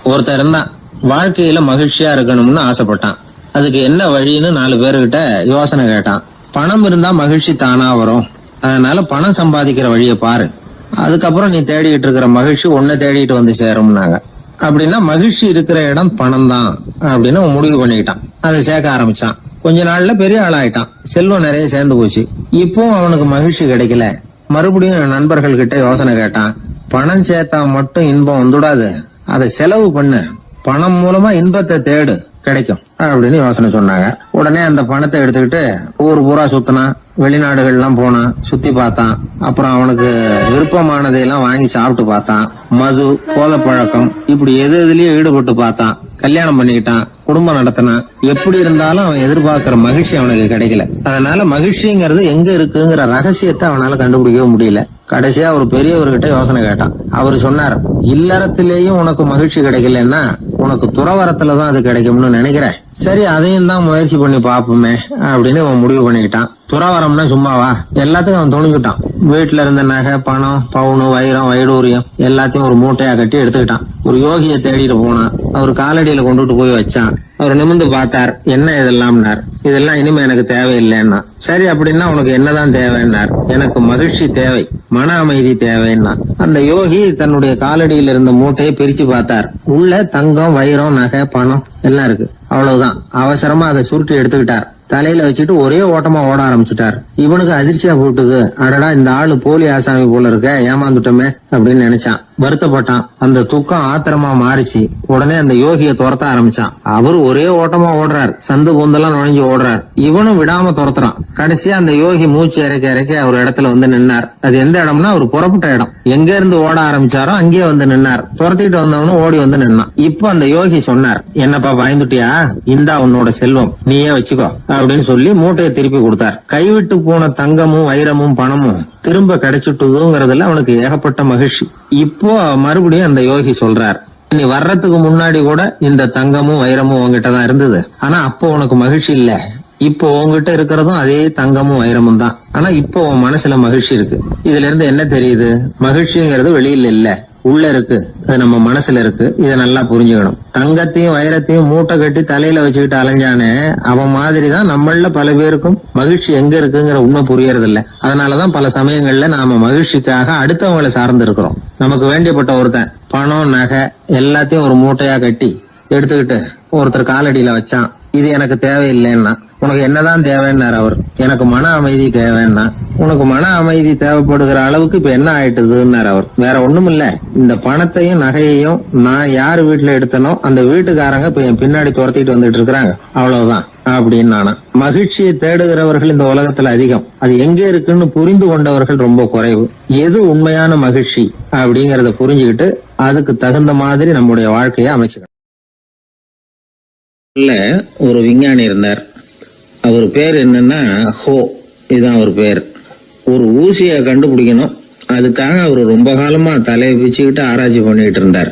ஒருத்தர் இருந்தான், வாழ்க்கையில மகிழ்ச்சியா இருக்கணும்னு ஆசைப்பட்டான். அதுக்கு என்ன வழின்னு 4 பேருகிட்ட யோசனை கேட்டான். பணம் இருந்தா மகிழ்ச்சி தானா வரும், அதனால பணம் சம்பாதிக்கிற வழியை பாரு, அதுக்கப்புறம் நீ தேடிட்டு இருக்கிற மகிழ்ச்சி உன்னை தேடிட்டு வந்து சேரும்னாங்க. அப்படின்னா மகிழ்ச்சி இருக்கிற இடம் பணம் தான் அப்படின்னு அவன் முடிவு பண்ணிக்கிட்டான். அதை சேர்க்க ஆரம்பிச்சான். கொஞ்ச நாள்ல பெரிய ஆளாயிட்டான். செல்வம் நிறைய சேர்ந்து போச்சு. இப்பவும் அவனுக்கு மகிழ்ச்சி கிடைக்கல. மறுபடியும் நண்பர்கள் கிட்ட யோசனை கேட்டான். பணம் சேர்த்தா மட்டும் இன்பம் வந்துடாது, அதை செலவு பண்ணு, பணம் மூலமா இன்பத்தை தேடு, கிடைக்கும் அப்படின்னு யோசனை சொன்னாங்க. உடனே அந்த பணத்தை எடுத்துக்கிட்டு ஊர் பூரா சுத்தினான், வெளிநாடுகள் எல்லாம் போனான், சுத்தி பார்த்தான். அப்புறம் அவனுக்கு விருப்பமானதையெல்லாம் வாங்கி சாப்பிட்டு பார்த்தான். மது, போதை பழக்கம், இப்படி எதுலயும் ஈடுபட்டு பார்த்தான். கல்யாணம் பண்ணிக்கிட்டான், குடும்பம் நடத்தினான். எப்படி இருந்தாலும் அவன் எதிர்பார்க்கிற மகிழ்ச்சி அவனுக்கு கிடைக்கல. அதனால மகிழ்ச்சிங்கிறது எங்க இருக்குங்கிற ரகசியத்தை அவனால கண்டுபிடிக்கவே முடியல. கடைசியா ஒரு பெரியவர்கிட்ட யோசனை கேட்டான். அவரு சொன்னார், இல்லறத்திலேயும் உனக்கு மகிழ்ச்சி கிடைக்கலன்னா உனக்கு துறவரத்துலதான் அது கிடைக்கும்னு நினைக்கிறேன். சரி, அதையும் தான் முயற்சி பண்ணி பாப்போமே அப்படின்னு அவன் முடிவு பண்ணிக்கிட்டான். துறவரம்னா சும்மாவா? எல்லாத்துக்கும் அவன் துணிக்கிட்டான். வீட்டுல இருந்த நகை, பணம், பவுனு, வைரம், வைடூரியம் எல்லாத்தையும் ஒரு மூட்டையா கட்டி எடுத்துக்கிட்டான். ஒரு யோகியை தேடிட்டு போனான். அவர் காலடியில கொண்டுட்டு போய் வச்சான். அவர் நிமிர்ந்து பார்த்தார். என்ன இதெல்லாம்னார். இதெல்லாம் இனிமே எனக்கு தேவையில்லைன்னா. சரி, அப்படின்னா உனக்கு என்னதான் தேவைன்னார். எனக்கு மகிழ்ச்சி தேவை, மன அமைதி தேவைன்னா. அந்த யோகி தன்னுடைய காலடியில் இருந்த மூட்டையை பிரிச்சு பார்த்தார். உள்ள தங்கம், வைரம், நகை, பணம் எல்லாம் இருக்கு. அவ்வளவுதான். அவசரமா அதை சுருட்டி எடுத்துக்கிட்டார். தலையில வச்சுட்டு ஒரே ஓட்டமா ஓட ஆரம்பிச்சுட்டார். இவனுக்கு அதிர்ச்சியா போட்டுது. அடடா, இந்த ஆளு போலி ஆசாமி போல இருக்க, ஏமாந்துட்டோமே அப்படின்னு நினைச்சான். வருத்தப்பட்டான். அந்த துக்கம் ஆத்திரமா மாறிச்சு. உடனே அந்த யோகியை துரத்த ஆரம்பிச்சான். அவரு ஒரே ஓட்டமா ஓடுறார். சந்து பொந்தெல்லாம் நுழைஞ்சு ஓடுறார். இவனும் விடாம துரத்துறான். கடைசியா அந்த யோகி மூச்சு இறக்க இறக்க ஒரு இடத்துல வந்து நின்னார். அது எந்த இடம்னா ஒரு புறப்பட்ட இடம். எங்க இருந்து ஓட ஆரம்பிச்சாரோ அங்கேயே வந்து நின்னார். துரத்திட்டு வந்தவனும் ஓடி வந்து நின்னான். இப்ப அந்த யோகி சொன்னார், என்னப்பா பயந்துட்டியா? இந்தா உன்னோட செல்வம், நீயே வச்சுக்கோ அப்படின்னு சொல்லி மூட்டையை திருப்பி கொடுத்தார். கைவிட்டு போன தங்கமும், வைரமும், பணமும் திரும்ப கிடைச்சிட்டுதுங்கிறதுல அவனுக்கு ஏகப்பட்ட மகிழ்ச்சி. இப்போ மறுபடியும் அந்த யோகி சொல்றார், நீ வர்றதுக்கு முன்னாடி கூட இந்த தங்கமும் வைரமும் உங்ககிட்டதான் இருந்தது. ஆனா அப்போ உனக்கு மகிழ்ச்சி இல்ல. இப்போ உங்ககிட்ட இருக்கிறதும் அதே தங்கமும் வைரமும் தான். ஆனா இப்போ உன் மனசுல மகிழ்ச்சி இருக்கு. இதுல இருந்து என்ன தெரியுது? மகிழ்ச்சிங்கிறது வெளியில இல்ல, உள்ள இருக்கு. அது நம்ம மனசுல இருக்கு. இதை நல்லா புரிஞ்சுக்கணும். தங்கத்தையும் வைரத்தையும் மூட்டை கட்டி தலையில வச்சுக்கிட்டு அலைஞ்சானே, அவன் மாதிரிதான் நம்மள பல பேருக்கும் மகிழ்ச்சி எங்க இருக்குங்கிற உண்மை புரியறது இல்ல. அதனாலதான் பல சமயங்கள்ல நாம மகிழ்ச்சிக்காக அடுத்தவங்களை சார்ந்து இருக்கிறோம். நமக்கு வேண்டியப்பட்ட ஒருத்தன் பணம், நகை எல்லாத்தையும் ஒரு மூட்டையா கட்டி எடுத்துக்கிட்டு ஒருத்தர் காலடியில வச்சான். இது எனக்கு தேவையில்லைன்னா. உனக்கு என்னதான் தேவைன்னார் அவர். எனக்கு மன அமைதி தேவைன்னா. உனக்கு மன அமைதி தேவைப்படுகிற அளவுக்கு இப்ப என்ன ஆயிட்டுதுன்னார் அவர். வேற ஒண்ணும் இல்ல, இந்த பணத்தையும் நகையையும் நான் யாரு வீட்டுல எடுத்தனோ அந்த வீட்டுக்காரங்க இப்ப என் பின்னாடி துரத்திட்டு வந்துட்டு இருக்கிறாங்க, அவ்வளவுதான் அப்படின்னு நானா. மகிழ்ச்சியை தேடுகிறவர்கள் இந்த உலகத்துல அதிகம். அது எங்க இருக்குன்னு புரிந்து கொண்டவர்கள் ரொம்ப குறைவு. எது உண்மையான மகிழ்ச்சி அப்படிங்கறத புரிஞ்சுக்கிட்டு அதுக்கு தகுந்த மாதிரி நம்முடைய வாழ்க்கையை அமைச்சுக்கணும். ஒரு விஞ்ஞானி இருந்தார். அவர் பேர் என்னன்னா ஹோ, இதுதான் அவர் பேர். ஒரு ஊசியை கண்டுபிடிக்கணும், அதுக்காக அவர் ரொம்ப காலமா தலையை பிச்சுக்கிட்டு ஆராய்ச்சி பண்ணிட்டு இருந்தார்.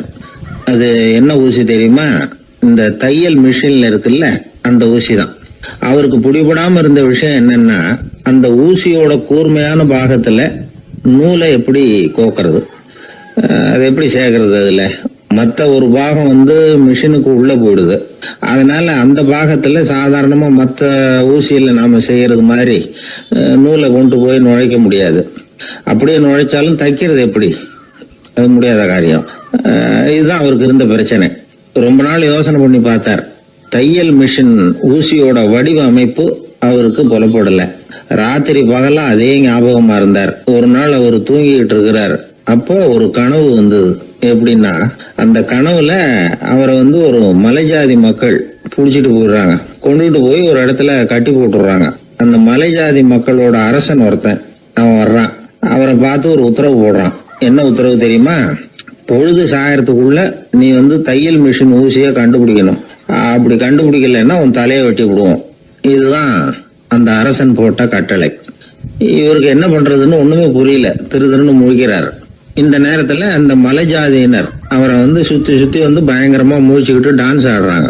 அது என்ன ஊசி தெரியுமா? இந்த தையல் மிஷின்ல இருக்குல்ல, அந்த ஊசி தான். அவருக்கு பிடிபடாம இருந்த விஷயம் என்னன்னா, அந்த ஊசியோட கூர்மையான பாகத்துல நூலை எப்படி கோக்கிறது, அது எப்படி சேர்க்கறது. அதுல மற்ற ஒரு பாகம் மிஷினுக்கு உள்ள போயிடுது. அதனால அந்த பாகத்துல சாதாரணமா மற்ற ஊசியில நாம செய்யறது மாதிரி நூலை கொண்டு போய் நுழைக்க முடியாது. அப்படியே நுழைச்சாலும் தைக்கிறது எப்படி? அது முடியாத காரியம். இதுதான் அவருக்கு இருந்த பிரச்சனை. ரொம்ப நாள் யோசனை பண்ணி பார்த்தார். தையல் மிஷின் ஊசியோட வடிவ அமைப்பு அவருக்கு புலப்படல. ராத்திரி பகலா அதே ஞாபகமா இருந்தார். ஒரு நாள் அவர் தூங்கிட்டு இருக்கிறார். அப்போ ஒரு கனவு வந்தது. எப்படின்னா, அந்த கனவுல அவரை ஒரு மலைஜாதி மக்கள் புடிச்சிட்டு போயிடுறாங்க. கொண்டுட்டு போய் ஒரு இடத்துல கட்டி போட்டுறாங்க. அந்த மலைஜாதி மக்களோட அரசன் ஒருத்தன் அவன் வர்றான். அவரை பார்த்து ஒரு உத்தரவு போடுறான். என்ன உத்தரவு தெரியுமா? பொழுது சாயறதுக்குள்ள நீ தையல் மிஷின் ஊசிய கண்டுபிடிக்கணும். அப்படி கண்டுபிடிக்கலன்னா உன் தலையை வெட்டி விடுவோம். இதுதான் அந்த அரசன் போட்ட கட்டளை. இவருக்கு என்ன பண்றதுன்னு ஒண்ணுமே புரியல. திருன்னு முழிக்கிறார். இந்த நேரத்துல அந்த மலை ஜாதியினர் அவரை சுத்தி சுத்தி பயங்கரமா மூழ்கிக்கிட்டு டான்ஸ் ஆடுறாங்க.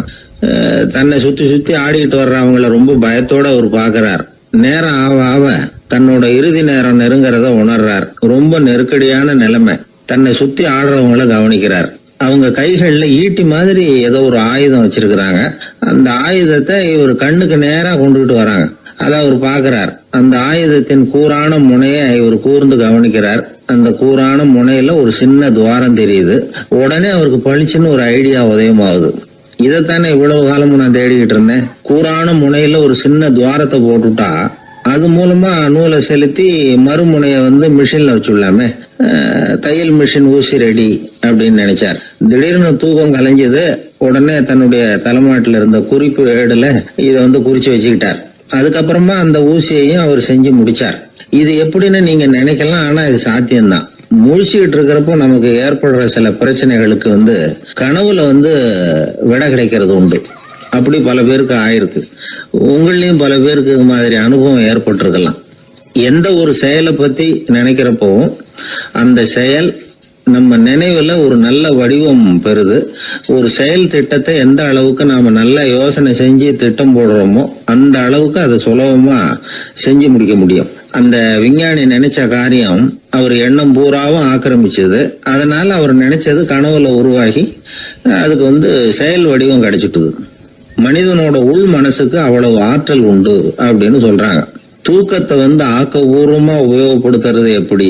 தன்னை சுத்தி சுத்தி ஆடிக்கிட்டு வர்றவங்கள ரொம்ப பயத்தோட அவர் பாக்குறார். நேரம் ஆவ ஆவ தன்னோட இறுதி நேரம் நெருங்கிறத உணர்றார். ரொம்ப நெருக்கடியான நிலைமை. தன்னை சுத்தி ஆடுறவங்கள கவனிக்கிறார். அவங்க கைகள்ல ஈட்டி மாதிரி ஏதோ ஒரு ஆயுதம் வச்சிருக்கிறாங்க. அந்த ஆயுதத்தை இவர் கண்ணுக்கு நேரா கொண்டுகிட்டு வராங்க. அதை அவர் பாக்குறார். அந்த ஆயுதத்தின் கூரான முனைய இவர் கூர்ந்து கவனிக்கிறார். அந்த கூரான முனையில ஒரு சின்ன துவாரம் தெரியுது. உடனே அவருக்கு பளிச்சுன்னு ஒரு ஐடியா உதயமாகுது. இதைத்தானே இவ்வளவு காலமும் நான் தேடிக்கிட்டு இருந்தேன். கூரான முனையில ஒரு சின்ன துவாரத்தை போட்டுட்டா அது மூலமா நூலை செலுத்தி மறுமுனைய மிஷின்ல வச்சுடலாமே, தையல் மிஷின் ஊசி ரெடி அப்படின்னு நினைச்சார். திடீர்னு தூக்கம் கலைஞ்சது. உடனே தன்னுடைய தலைமாட்டில் இருந்த குறிப்பு ஏடுல இதை குறிச்சு வச்சுக்கிட்டார். அதுக்கப்புறமா அந்த ஊசியையும் அவர் செஞ்சு முடிச்சார். இது எப்படின்னு நீங்க நினைக்கலாம், ஆனா இது சாத்தியம்தான். முழிச்சுக்கிட்டு இருக்கிறப்போ நமக்கு ஏற்படுற சில பிரச்சனைகளுக்கு கனவுல விடை கிடைக்கிறது உண்டு. அப்படி பல பேருக்கு ஆயிருக்கு. உங்களையும் பல பேருக்கு இது மாதிரி அனுபவம் ஏற்பட்டிருக்கலாம். எந்த ஒரு செயலை பத்தி நினைக்கிறப்பவும் அந்த செயல் நம்ம நினைவுல ஒரு நல்ல வடிவம் பெறுது. ஒரு செயல் திட்டத்தை எந்த அளவுக்கு நாம நல்ல யோசனை செஞ்சு திட்டம் போடுறோமோ அந்த அளவுக்கு அதை சுலபமா செஞ்சு முடிக்க முடியும். அந்த விஞ்ஞானி நினைச்ச காரியம் அவர் எண்ணம் பூராவும் ஆக்கிரமிச்சது. அதனால அவர் நினைச்சது கனவுல உருவாகி அதுக்கு செயல் வடிவம் கிடைச்சிட்டுது. மனிதனோட உள் மனசுக்கு அவ்வளவு ஆற்றல் உண்டு அப்படின்னு சொல்றாங்க. தூக்கத்தை ஆக்கபூர்வமா உபயோகப்படுத்துறது எப்படி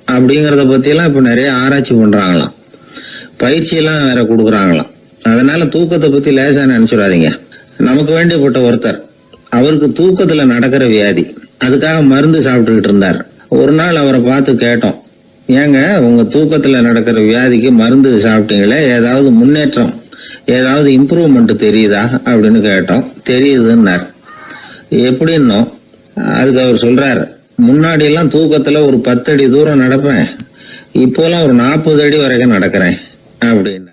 அப்படிங்கறத பத்தி எல்லாம் இப்ப நிறைய ஆராய்ச்சி பண்றாங்களாம். பயிற்சி எல்லாம் வேற கொடுக்கறாங்களாம். அதனால தூக்கத்தை பத்தி லேசா நினைச்சிடாதீங்க. நமக்கு வேண்டியப்பட்ட ஒருத்தர், அவருக்கு தூக்கத்துல நடக்கிற வியாதி, அதுக்காக மருந்து சாப்பிட்டுக்கிட்டு இருந்தார். ஒரு நாள் அவரை பார்த்து கேட்டோம், ஏங்க உங்க தூக்கத்துல நடக்கிற வியாதிக்கு மருந்து சாப்பிட்டீங்களே, ஏதாவது முன்னேற்றம், ஏதாவது இம்ப்ரூவ்மெண்ட் தெரியுதா அப்படின்னு கேட்டோம். தெரியுதுன்னார். எப்படின்னோ அதுக்கு அவர் சொல்றாரு, முன்னாடி எல்லாம் தூக்கத்துல ஒரு 10 அடி தூரம் நடப்பேன், இப்போலாம் ஒரு 40 அடி வரைக்கும் நடக்கிறேன் அப்படின்னு.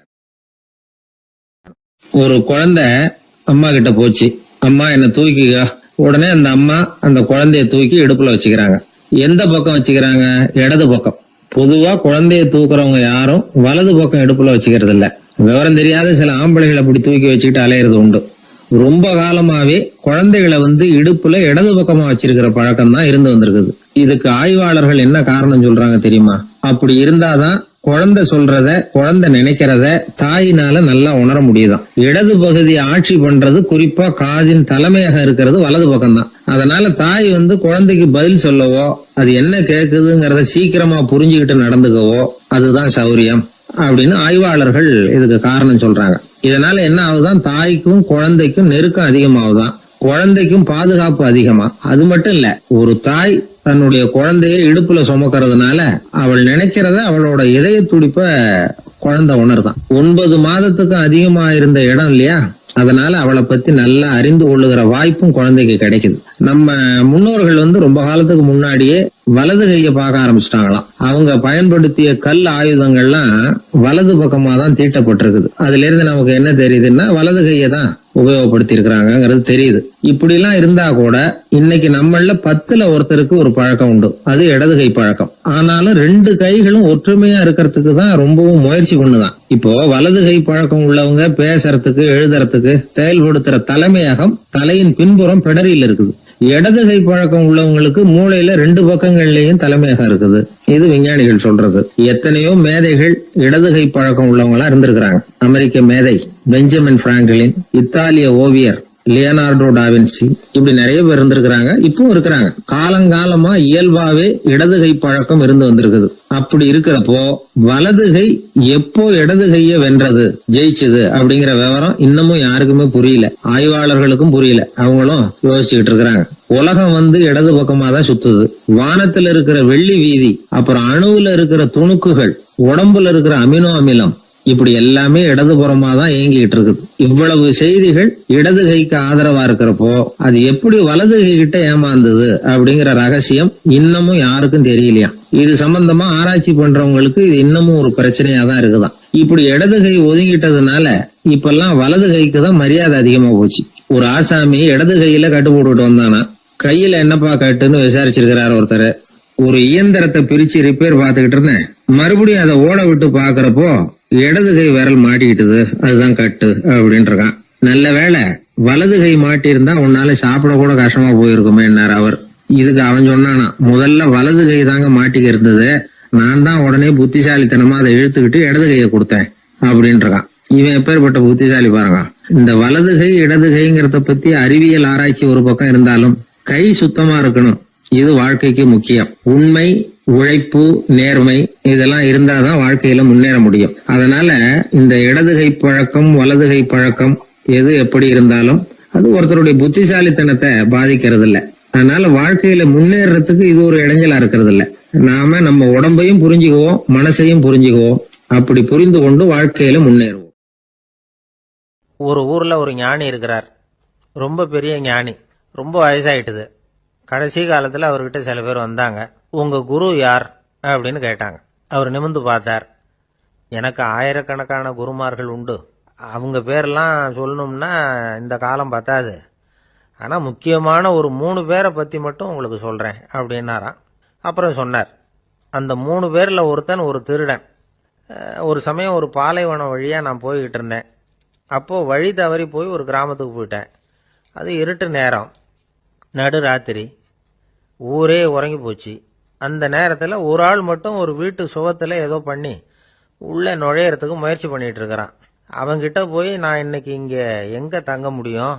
ஒரு குழந்தை அம்மா கிட்ட போச்சு, அம்மா என்ன தூக்கிக்கா. உடனே அந்த அம்மா அந்த குழந்தைய தூக்கி இடுப்புல வச்சுக்கிறாங்க. எந்த பக்கம் வச்சுக்கிறாங்க? இடது பக்கம். பொதுவா குழந்தைய தூக்குறவங்க யாரும் வலது பக்கம் இடுப்புல வச்சுக்கிறது இல்ல. விவரம் தெரியாத சில ஆம்பளைகளை அப்படி தூக்கி வச்சுக்கிட்டு அலையிறது உண்டு. ரொம்ப காலமாவே குழந்தைகளை இடுப்புல இடது பக்கமா வச்சிருக்கிற பழக்கம் தான் இருந்து வந்திருக்குது. இதுக்கு ஆய்வாளர்கள் என்ன காரணம் சொல்றாங்க தெரியுமா? அப்படி இருந்தாதான் குழந்தை சொல்றத, குழந்தை நினைக்கிறத தாயினால நல்லா உணர முடியுதாம். இடது பகுதி ஆட்சி பண்றது குறிப்பா காதின் தலைமையாக இருக்கிறது வலது பக்கம் தான். அதனால தாய் குழந்தைக்கு பதில் சொல்லவோ, அது என்ன கேக்குதுங்கிறத சீக்கிரமா புரிஞ்சுக்கிட்டு நடந்துக்கவோ அதுதான் சௌரியம் அப்படின்னு ஆய்வாளர்கள் இதுக்கு காரணம் சொல்றாங்க. இதனால என்ன ஆகுதான், தாய்க்கும் குழந்தைக்கும் நெருக்கம் அதிகமாகுதான், குழந்தைக்கும் பாதுகாப்பு அதிகமா. அது மட்டும் இல்ல, ஒரு தாய் தன்னுடைய குழந்தைய இடுப்புல சுமக்கிறதுனால அவள் நினைக்கிறத, அவளோட இதய துடிப்ப குழந்தை உணர்தான். 9 மாதத்துக்கு அதிகமா இருந்த இடம் இல்லையா, அதனால அவளை பத்தி நல்லா அறிந்து கொள்ளுகிற வாய்ப்பும் குழந்தைக்கு கிடைக்குது. நம்ம முன்னோர்கள் ரொம்ப காலத்துக்கு முன்னாடியே வலது கையை பார்க்க ஆரம்பிச்சிட்டாங்களாம். அவங்க பயன்படுத்திய கல் ஆயுதங்கள்லாம் வலது பக்கமா தான் தீட்டப்பட்டிருக்குது. அதுல இருந்து நமக்கு என்ன தெரியுதுன்னா, வலது கையை தான் உபயோகப்படுத்தி இருக்கிறாங்கிறது தெரியுது. இப்படி எல்லாம் இருந்தா கூட இன்னைக்கு நம்மள 10ல் ஒருத்தருக்கு ஒரு பழக்கம் உண்டு, அது இடது கை பழக்கம். ஆனாலும் 2 கைகளும் ஒற்றுமையா இருக்கிறதுக்கு தான் ரொம்பவும் முயற்சி பண்ணுதான். இப்போ வலது கை பழக்கம் உள்ளவங்க பேசுறதுக்கு, எழுதுறதுக்கு செயல்படுத்துற தலைமையகம் தலையின் பின்புறம் பிடரியில் இருக்குது. இடது கை பழக்கம் உள்ளவங்களுக்கு மூளையில 2 பக்கங்கள்லயும் தலைமையகம் இருக்குது. இது விஞ்ஞானிகள் சொல்றது. எத்தனையோ மேதைகள் இடது கை பழக்கம் உள்ளவங்களா இருந்திருக்கிறாங்க. அமெரிக்க மேதை பெஞ்சமின் பிராங்க்லின், இத்தாலிய ஓவியர் லியோனார்டோ டாவின்சி, இப்படி நிறைய பேர் இருந்திருக்கிறாங்க, இப்பவும் இருக்கிறாங்க. காலங்காலமா இயல்பாவே இடது கை பழக்கம் இருந்து வந்திருக்குது. அப்படி இருக்கிறப்போ வலது கை எப்போ இடது கைய வென்றது, ஜெயிச்சது அப்படிங்கிற விவரம் இன்னமும் யாருக்குமே புரியல. ஆய்வாளர்களுக்கும் புரியல. அவங்களும் யோசிச்சுக்கிட்டு இருக்கிறாங்க. உலகம் இடது பக்கமா தான் சுத்துது. வானத்துல இருக்கிற வெள்ளி வீதி, அப்புறம் அணுவுல இருக்கிற துணுக்குகள், உடம்புல இருக்கிற அமினோ அமிலம், இப்படி எல்லாமே இடதுபுறமா தான் இயங்கிட்டு இருக்குது. இவ்வளவு செய்திகள் இடது கைக்கு ஆதரவா இருக்கிறப்போ அது எப்படி வலது கை கிட்ட ஏமாந்தது அப்படிங்கிற ரகசியம் இன்னமும் யாருக்கும் தெரியலையா. இது சம்பந்தமா ஆராய்ச்சி பண்றவங்களுக்கு இது இன்னமும் ஒரு பிரச்சனையா தான் இருக்குதான். இப்படி இடது கை ஒதுங்கிட்டதுனால இப்பெல்லாம் வலது கைக்கு தான் மரியாதை அதிகமா போச்சு. ஒரு ஆசாமி இடது கையில கட்டு போட்டுட்டு வந்தானா, கையில என்னப்பா கட்டுன்னு விசாரிச்சிருக்கிறாரு ஒருத்தர். ஒரு இயந்திரத்தை பிரிச்சு ரிப்பேர் பாத்துக்கிட்டு இருந்தேன், மறுபடியும் அதை ஓட விட்டு பாக்குறப்போ இடது கை விரல் மாட்டிக்கிட்டது, அதுதான் கட்டு அப்படின்றான். நல்ல வேளை வலது கை மாட்டி இருந்தா உன்னால சாப்பிட கூட கஷ்டமா போயிருக்குமே என்னார் அவர். இதுக்கு அவன் சொன்னானா, முதல்ல வலது கை தாங்க மாட்டிக்க இருந்தது, நான் தான் உடனே புத்திசாலித்தனமா அதை இழுத்துக்கிட்டு இடது கையை கொடுத்தேன் அப்படின்னு இருக்கான். இவன் எப்பேற்பட்ட புத்திசாலி பாருங்க. இந்த வலதுகை இடதுகைங்கிறத பத்தி அறிவியல் ஆராய்ச்சி ஒரு பக்கம் இருந்தாலும் கை சுத்தமா இருக்கணும், இது வாழ்க்கைக்கு முக்கியம். உண்மை, உழைப்பு, நேர்மை இதெல்லாம் இருந்தாதான் வாழ்க்கையில முன்னேற முடியும். அதனால இந்த இடதுகை பழக்கம் வலதுகை பழக்கம் எது எப்படி இருந்தாலும் அது ஒருத்தருடைய புத்திசாலித்தனத்தை பாதிக்கிறது இல்ல. அதனால வாழ்க்கையில முன்னேறதுக்கு இது ஒரு இடைஞ்சலா இருக்கிறது இல்ல. நாம நம்ம உடம்பையும் புரிஞ்சுக்குவோம், மனசையும் புரிஞ்சுக்குவோம். அப்படி புரிந்து கொண்டு வாழ்க்கையில முன்னேறுவோம். ஒரு ஊர்ல ஒரு ஞானி இருக்கிறார். ரொம்ப பெரிய ஞானி, ரொம்ப வயசாயிட்டுது. கடைசி காலத்துல அவர்கிட்ட சில பேர் வந்தாங்க. உங்க குரு யார் அப்படின்னு கேட்டாங்க. அவர் நிமிர்ந்து பார்த்தார். எனக்கு ஆயிரக்கணக்கான குருமார்கள் உண்டு, அவங்க பேரெல்லாம் சொல்லணும்னா இந்த காலம் பத்தாது. ஆனா முக்கியமான ஒரு 3 பேரை பத்தி மட்டும் உங்களுக்கு சொல்றேன் அப்படின்னாராம். அப்புறம் சொன்னார், அந்த 3 பேர்ல ஒருத்தன் ஒரு திருடன். ஒரு சமயம் ஒரு பாலைவனம் வழியா நான் போய்கிட்டு இருந்தேன். அப்போ வழி தவறி போய் ஒரு கிராமத்துக்கு போயிட்டேன். அது இருட்டு நேரம், நடு ராத்திரி, ஊரே உறங்கி போச்சு. அந்த நேரத்தில் ஒரு ஆள் மட்டும் ஒரு வீட்டு சுவத்தில் ஏதோ பண்ணி உள்ளே நுழையறதுக்கு முயற்சி பண்ணிட்டு இருக்கிறான். அவங்கிட்ட போய் நான் இன்னைக்கு இங்கே எங்கே தங்க முடியும்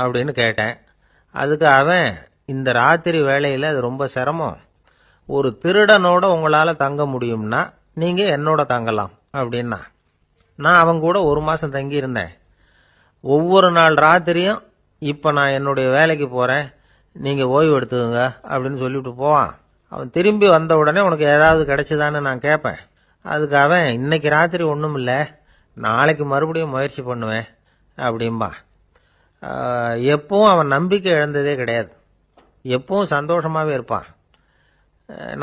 அப்படின்னு கேட்டேன். அதுக்கு அவன், இந்த ராத்திரி வேளையில் அது ரொம்ப சிரமம், ஒரு திருடனோட உங்களால் தங்க முடியும்னா நீங்கள் என்னோட தங்கலாம் அப்படின்னா. நான் அவங்க கூட 1 மாதம் தங்கி இருந்தேன். ஒவ்வொரு நாள் ராத்திரியும் இப்போ நான் என்னுடைய வேலைக்கு போகிறேன், நீங்கள் ஓய்வு எடுத்துக்கோங்க அப்படின்னு சொல்லிவிட்டு போவான். அவன் திரும்பி வந்த உடனே உனக்கு ஏதாவது கிடைச்சிதான்னு நான் கேட்பேன். அதுக்கு அவன், இன்னைக்கு ராத்திரி ஒன்றும் இல்லை, நாளைக்கு மறுபடியும் முயற்சி பண்ணுவேன் அப்படின்பா. எப்பவும் அவன் நம்பிக்கை இழந்ததே கிடையாது, எப்பவும் சந்தோஷமாகவே இருப்பான்.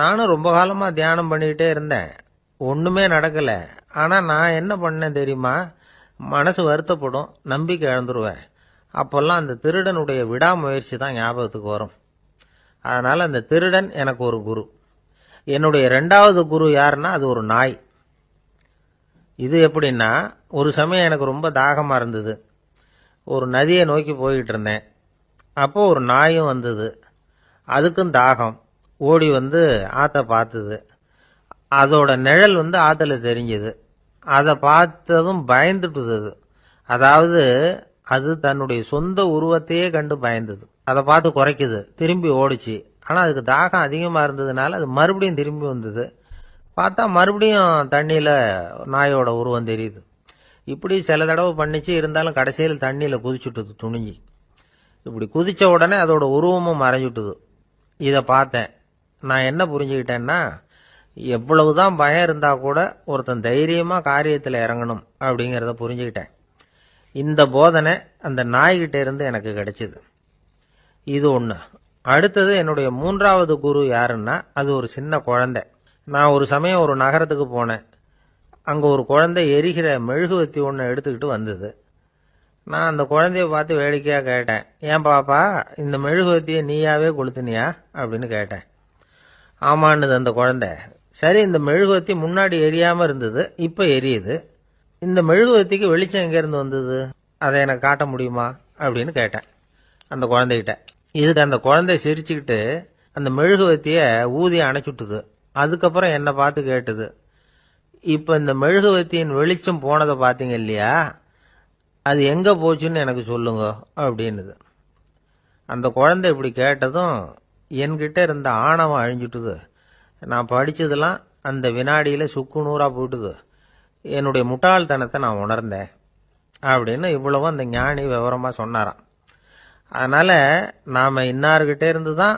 நானும் ரொம்ப காலமாக தியானம் பண்ணிக்கிட்டே இருந்தேன், ஒன்றுமே நடக்கலை. ஆனால் நான் என்ன பண்ணேன் தெரியுமா, மனசு வருத்தப்படும், நம்பிக்கை இழந்துருவேன். அப்போல்லாம் அந்த திருடனுடைய விடாமுயற்சி தான் ஞாபகத்துக்கு வரும். அதனால் அந்த திருடன் எனக்கு ஒரு குரு. என்னுடைய 2வது குரு யாருன்னா அது ஒரு நாய். இது எப்படின்னா, ஒரு சமயம் எனக்கு ரொம்ப தாகமாக இருந்தது. ஒரு நதியை நோக்கி போய்கிட்டு இருந்தேன். அப்போது ஒரு நாயும் வந்தது. அதுக்கும் தாகம். ஓடி வந்து ஆற்றை பார்த்தது. அதோட நிழல் வந்து ஆற்றுல தெரிஞ்சுது. அதை பார்த்ததும் பயந்துட்டுது. அதாவது அது தன்னுடைய சொந்த உருவத்தையே கண்டு பயந்தது. அதை பார்த்து குறைக்குது, திரும்பி ஓடிச்சு. ஆனால் அதுக்கு தாகம் அதிகமாக இருந்ததுனால அது மறுபடியும் திரும்பி வந்தது. பார்த்தா மறுபடியும் தண்ணியில் நாயோட உருவம் தெரியுது. இப்படி சில தடவை பண்ணிச்சு. இருந்தாலும் கடைசியில் தண்ணியில் குதிச்சுட்டுது துணிஞ்சி. இப்படி குதித்த உடனே அதோட உருவமும் மறைஞ்சுட்டுது. இதை பார்த்தேன். நான் என்ன புரிஞ்சுக்கிட்டேன்னா, எவ்வளவுதான் பயம் இருந்தால் கூட ஒருத்தன் தைரியமாக காரியத்தில் இறங்கணும் அப்படிங்கிறத புரிஞ்சுக்கிட்டேன். இந்த போதனை அந்த நாய்கிட்ட இருந்து எனக்கு கிடைச்சிது. இது ஒன்று. அடுத்தது என்னுடைய 3வது குரு யாருன்னா அது ஒரு சின்ன குழந்தை. நான் ஒரு சமயம் ஒரு நகரத்துக்கு போனேன். அங்கே ஒரு குழந்தை எரிகிற மெழுகுவத்தி ஒன்று எடுத்துக்கிட்டு வந்தது. நான் அந்த குழந்தைய பார்த்து வேடிக்கையாக கேட்டேன், ஏன் பாப்பா, இந்த மெழுகுவத்தியை நீயாவே கொளுத்துனியா அப்படின்னு கேட்டேன். ஆமான்னுது அந்த குழந்தை. சரி, இந்த மெழுகுவத்தி முன்னாடி எரியாமல் இருந்தது, இப்போ எரியுது. இந்த மெழுகுவத்திக்கு வெளிச்சம் எங்கேருந்து வந்தது, அதை எனக்கு காட்ட முடியுமா அப்படின்னு கேட்டேன் அந்த குழந்தைகிட்ட. இதுக்கு அந்த குழந்தை சிரிச்சுக்கிட்டு அந்த மெழுகுவத்தியை ஊதி அணைச்சுட்டுது. அதுக்கப்புறம் என்னை பார்த்து கேட்டுது, இப்போ இந்த மெழுகுவத்தியின் வெளிச்சம் போனதை பார்த்தீங்க இல்லையா, அது எங்கே போச்சுன்னு எனக்கு சொல்லுங்க அப்படின்னுது. அந்த குழந்தை இப்படி கேட்டதும் என்கிட்ட இருந்த ஆணவம் அழிஞ்சுட்டுது. நான் படித்ததெல்லாம் அந்த வினாடியில் சுக்கு நூறாக போயிட்டுது. என்னுடைய முட்டாள்தனத்தை நான் உணர்ந்தேன் அப்படின்னு இவ்வளவும் அந்த ஞானி விவரமாக சொன்னாராம். அதனால் நாம் இன்னார்கிட்டே இருந்து தான்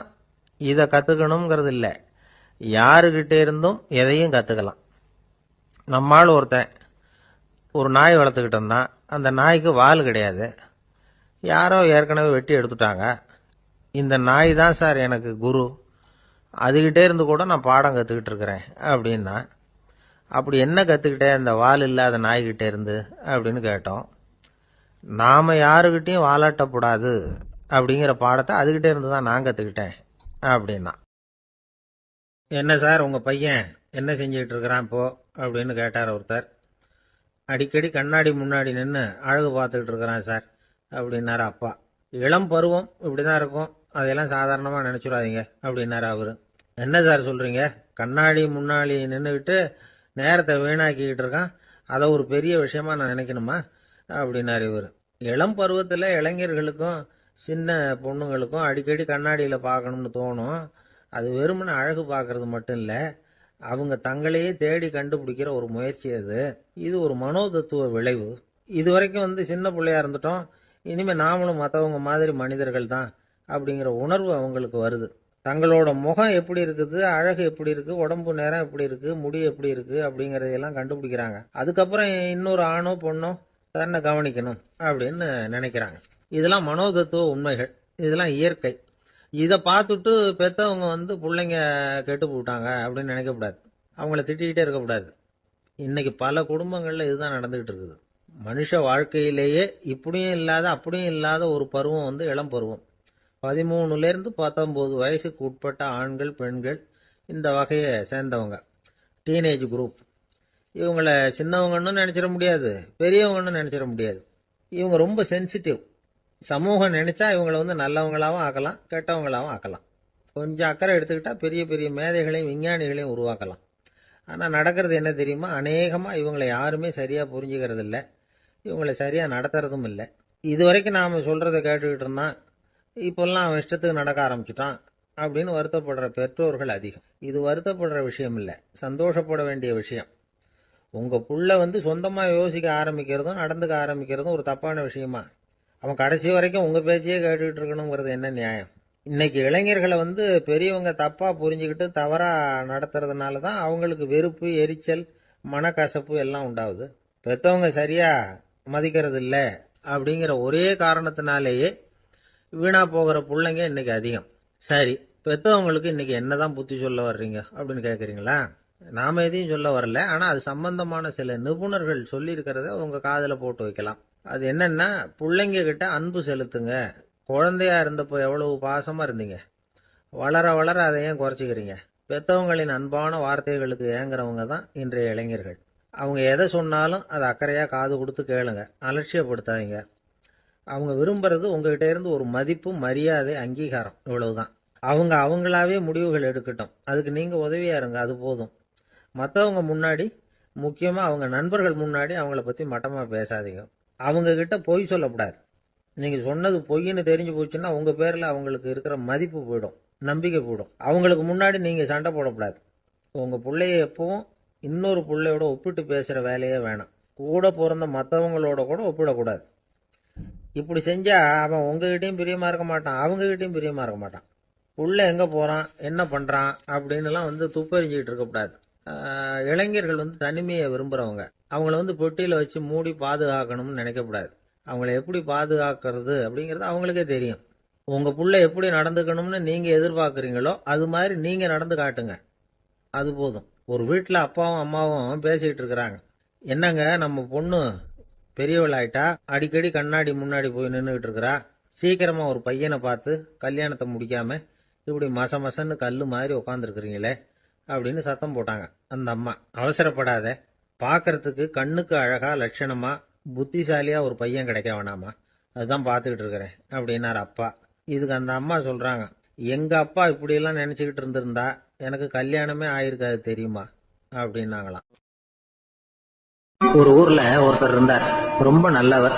இதை கற்றுக்கணுங்கிறது இல்லை, யாருக்கிட்டே இருந்தும் எதையும் கற்றுக்கலாம். நம்மால் ஒருத்தன் ஒரு நாய் வளர்த்துக்கிட்டு இருந்தான். அந்த நாய்க்கு வால் கிடையாது. யாரோ ஏற்கனவே வெட்டி எடுத்துட்டாங்க. இந்த நாய் தான் சார் எனக்கு குரு, அதுகிட்டே இருந்து கூட நான் பாடம் கற்றுக்கிட்டு இருக்கிறேன் அப்படின்னா. அப்படி என்ன கற்றுக்கிட்டேன் அந்த வால் இல்லாத நாய்கிட்டே இருந்து அப்படின்னு கேட்டோம். நாம் யாருக்கிட்டையும் வாலாட்டக்கூடாது அப்படிங்கிற பாடத்தை அதுகிட்டே இருந்து தான் நான் கற்றுக்கிட்டேன் அப்படின்னா. என்ன சார் உங்கள் பையன் என்ன செஞ்சுக்கிட்டு இருக்கிறான் இப்போ அப்படின்னு கேட்டார் ஒருத்தர். அடிக்கடி கண்ணாடி முன்னாடி நின்று அழகு பார்த்துக்கிட்டு இருக்கிறான் சார் அப்படின்னாரு அப்பா. இளம் பருவம் இப்படி தான் இருக்கும், அதையெல்லாம் சாதாரணமாக நினச்சிடாதீங்க அப்படின்னாரு அவர். என்ன சார் சொல்கிறீங்க, கண்ணாடி முன்னாடி நின்றுக்கிட்டு நேரத்தை வீணாக்கிக்கிட்டு இருக்கான், அதை ஒரு பெரிய விஷயமா நான் நினைக்கணுமா அப்படின்னாரு இவர். இளம் பருவத்தில் இளைஞர்களுக்கும் சின்ன பொண்ணுங்களுக்கும் அடிக்கடி கண்ணாடியில் பார்க்கணும்னு தோணும். அது வெறுமனே அழகு பார்க்கறது மட்டும் இல்லை, அவங்க தங்களையே தேடி கண்டுபிடிக்கிற ஒரு முயற்சி அது. இது ஒரு மனோதத்துவ விளைவு. இது வரைக்கும் சின்ன பிள்ளையா இருந்துட்டோம், இனிமேல் நாமளும் மற்றவங்க மாதிரி மனிதர்கள் தான் அப்படிங்கிற உணர்வு அவங்களுக்கு வருது. தங்களோட முகம் எப்படி இருக்குது, அழகு எப்படி இருக்கு, உடம்பு நேரம் எப்படி இருக்கு, முடி எப்படி இருக்கு அப்படிங்கறதையெல்லாம் கண்டுபிடிக்கிறாங்க. அதுக்கப்புறம் இன்னொரு ஆணோ பொண்ணோ தன்னை கவனிக்கணும் அப்படின்னு நினைக்கிறாங்க. இதெல்லாம் மனோதத்துவ உண்மைகள், இதெல்லாம் இயற்கை. இதை பார்த்துட்டு பெற்றவங்க பிள்ளைங்க கெட்டு போட்டாங்க அப்படின்னு நினைக்கக்கூடாது, அவங்கள திட்டிக்கிட்டே இருக்கக்கூடாது. இன்னைக்கு பல குடும்பங்கள்ல இதுதான் நடந்துகிட்டு இருக்குது. மனுஷ வாழ்க்கையிலேயே இப்படியும் இல்லாத அப்படியும் இல்லாத ஒரு பருவம் இளம் பருவம். 13லேருந்து 19 வயசுக்கு உட்பட்ட ஆண்கள் பெண்கள் இந்த வகையை சேர்ந்தவங்க, டீனேஜ் குரூப். இவங்கள சின்னவங்கன்னு நினைச்சிட முடியாது, பெரியவங்கன்னு நினைச்சிட முடியாது. இவங்க ரொம்ப சென்சிட்டிவ். சமூகம் நினைச்சா இவங்களை நல்லவங்களாவும் ஆக்கலாம், கெட்டவங்களாவும் ஆக்கலாம். கொஞ்சம் அக்கறை எடுத்துக்கிட்டா பெரிய பெரிய மேதைகளையும் விஞ்ஞானிகளையும் உருவாக்கலாம். ஆனால் நடக்கிறது என்ன தெரியுமா, அநேகமாக இவங்களை யாருமே சரியாக புரிஞ்சுக்கிறது இல்லை, இவங்களை சரியாக நடத்துறதும் இல்லை. இது வரைக்கும் நாம் சொல்கிறத கேட்டுக்கிட்டு இருந்தான், இப்போல்லாம் அவன் இஷ்டத்துக்கு நடக்க ஆரம்பிச்சுட்டான் அப்படின்னு வருத்தப்படுற பெற்றோர்கள் அதிகம். இது வருத்தப்படுற விஷயம் இல்லை, சந்தோஷப்பட வேண்டிய விஷயம். உங்கள் புள்ள சொந்தமாக யோசிக்க ஆரம்பிக்கிறதும் நடந்துக்க ஆரம்பிக்கிறதும் ஒரு தப்பான விஷயமா? அவன் கடைசி வரைக்கும் உங்கள் பேச்சையே கேட்டுக்கிட்டு இருக்கணுங்கிறது என்ன நியாயம்? இன்னைக்கு இளைஞர்களை பெரியவங்க தப்பாக புரிஞ்சுக்கிட்டு தவறாக நடத்துறதுனால தான் அவங்களுக்கு வெறுப்பு, எரிச்சல், மனக்கசப்பு எல்லாம் உண்டாகுது. பெற்றவங்க சரியாக மதிக்கிறது இல்லை அப்படிங்கிற ஒரே காரணத்தினாலேயே வீணா போகிற பிள்ளைங்க இன்னைக்கு அதிகம். சரி, பெற்றவங்களுக்கு இன்னைக்கு என்னதான் புத்தி சொல்ல வர்றீங்க அப்படின்னு கேட்குறீங்களா? நாம எதையும் சொல்ல வரல, ஆனால் அது சம்பந்தமான சில நிபுணர்கள் சொல்லி இருக்கிறத உங்க காதில் போட்டு வைக்கலாம். அது என்னன்னா, பிள்ளைங்க கிட்ட அன்பு செலுத்துங்க. குழந்தையா இருந்தப்போ எவ்வளவு பாசமா இருந்தீங்க, வளர வளர அதை ஏன் குறைச்சிக்கிறீங்க? பெற்றவங்களின் அன்பான வார்த்தைகளுக்கு ஏங்குறவங்க தான் இன்றைய இளைஞர்கள். அவங்க எதை சொன்னாலும் அதை அக்கறையா காது கொடுத்து கேளுங்க, அலட்சியப்படுத்தாதீங்க. அவங்க விரும்புறது உங்ககிட்ட இருந்து ஒரு மதிப்பு, மரியாதை, அங்கீகாரம், இவ்வளவுதான். அவங்க அவங்களாவே முடிவுகள் எடுக்கட்டும், அதுக்கு நீங்க உதவியா இருங்க, அது போதும். மற்றவங்க முன்னாடி, முக்கியமா அவங்க நண்பர்கள் முன்னாடி அவங்கள பத்தி மட்டமா பேசாதீங்க. அவங்க கிட்ட பொய் சொல்லக்கூடாது. நீங்க சொன்னது பொய்ன்னு தெரிஞ்சு போச்சுன்னா உங்க பேர்ல அவங்களுக்கு இருக்கிற மதிப்பு போயிடும், நம்பிக்கை போயிடும். அவங்களுக்கு முன்னாடி நீங்க சண்டை போடக்கூடாது. உங்க பிள்ளைய எப்பவும் இன்னொரு பிள்ளையோட ஒப்பிட்டு பேசுற வேலையே வேணாம். கூட பிறந்த மற்றவங்களோட கூட ஒப்பிடக்கூடாது. இப்படி செஞ்சா அவன் உங்ககிட்டயும் பிரியமா இருக்க மாட்டான், அவங்ககிட்டயும் பிரியமா இருக்க மாட்டான். புள்ள எங்க போறான், என்ன பண்றான் அப்படின்னுலாம் துப்பறிஞ்சிக்கிட்டு இருக்கக்கூடாது. இளைஞர்கள் தனிமையை விரும்புறவங்க. அவங்கள பெட்டியில வச்சு மூடி பாதுகாக்கணும்னு நினைக்கக்கூடாது. அவங்கள எப்படி பாதுகாக்கிறது அப்படிங்கிறது அவங்களுக்கே தெரியும். உங்க புள்ள எப்படி நடந்துக்கணும்னு நீங்க எதிர்பார்க்குறீங்களோ அது மாதிரி நீங்க நடந்து காட்டுங்க, அது போதும். ஒரு வீட்டில் அப்பாவும் அம்மாவும் பேசிக்கிட்டு இருக்கிறாங்க. என்னங்க, நம்ம பொண்ணு பெரியவள் ஆயிட்டா, அடிக்கடி கண்ணாடி முன்னாடி போய் நின்றுகிட்டு இருக்கிறா, சீக்கிரமா ஒரு பையனை பார்த்து கல்யாணத்தை முடிக்காம இப்படி மசன்னு கல்லு மாதிரி உட்காந்துருக்குறீங்களே அப்படின்னு சத்தம் போட்டாங்க. அந்த அம்மா, அவசரப்படாத, பார்க்கறதுக்கு கண்ணுக்கு அழகா லட்சணமா புத்திசாலியா ஒரு பையன் கிடைக்க வேணாமா, அதுதான் பார்த்துக்கிட்டு இருக்கிறேன் அப்படின்னாரு அப்பா. இதுக்கு அந்த அம்மா சொல்றாங்க, எங்க அப்பா இப்படியெல்லாம் நினைச்சுக்கிட்டு இருந்திருந்தா எனக்கு கல்யாணமே ஆயிருக்காது தெரியுமா அப்படின்னாங்களாம். ஒரு ஊர்ல ஒருத்தர் இருந்தார், ரொம்ப நல்லவர்,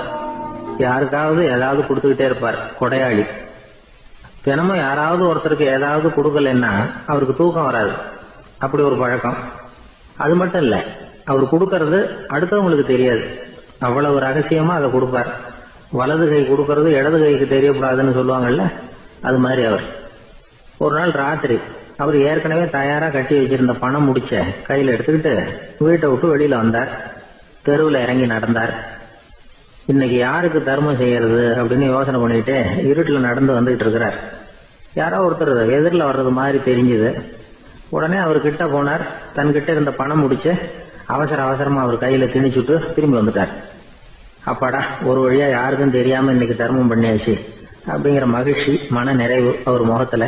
யாருக்காவது ஏதாவது கொடுத்துக்கிட்டே இருப்பார், கொடையாளி. தினமும் யாராவது ஒருத்தருக்கு ஏதாவது கொடுக்கலன்னா அவருக்கு தூக்கம் வராது, அப்படி ஒரு பழக்கம். அது மட்டும் இல்ல, அவர் கொடுக்கறது அடுத்தவங்களுக்கு தெரியாது, அவ்வளவு ரகசியமா அதை கொடுப்பார். வலது கை கொடுக்கறது இடது கைக்கு தெரியக்கூடாதுன்னு சொல்லுவாங்கல்ல, அது மாதிரி அவர். ஒரு நாள் ராத்திரி அவர் ஏற்கனவே தயாரா கட்டி வச்சிருந்த பணம் முடிச்ச கையில எடுத்துக்கிட்டு வீட்டை விட்டு வெளியில வந்தார். தெருவில் இறங்கி நடந்தார். இன்னைக்கு யாருக்கு தர்மம் செய்யறது அப்படின்னு யோசனை பண்ணிட்டு இருட்டில் நடந்து வந்துகிட்டு இருக்கிறார். யாரோ ஒருத்தர் எதிரில் வர்றது மாதிரி தெரிஞ்சுது. உடனே அவர் கிட்ட போனார். தன்கிட்ட இருந்த பணம் முடிச்சு அவசரமா அவர் கையில திணிச்சுட்டு திரும்பி வந்துட்டார். அப்பாடா, ஒரு வழியா யாருக்கும் தெரியாம இன்னைக்கு தர்மம் பண்ணியாச்சு அப்படிங்கிற மகிழ்ச்சி, மன நிறைவு அவர் முகத்துல.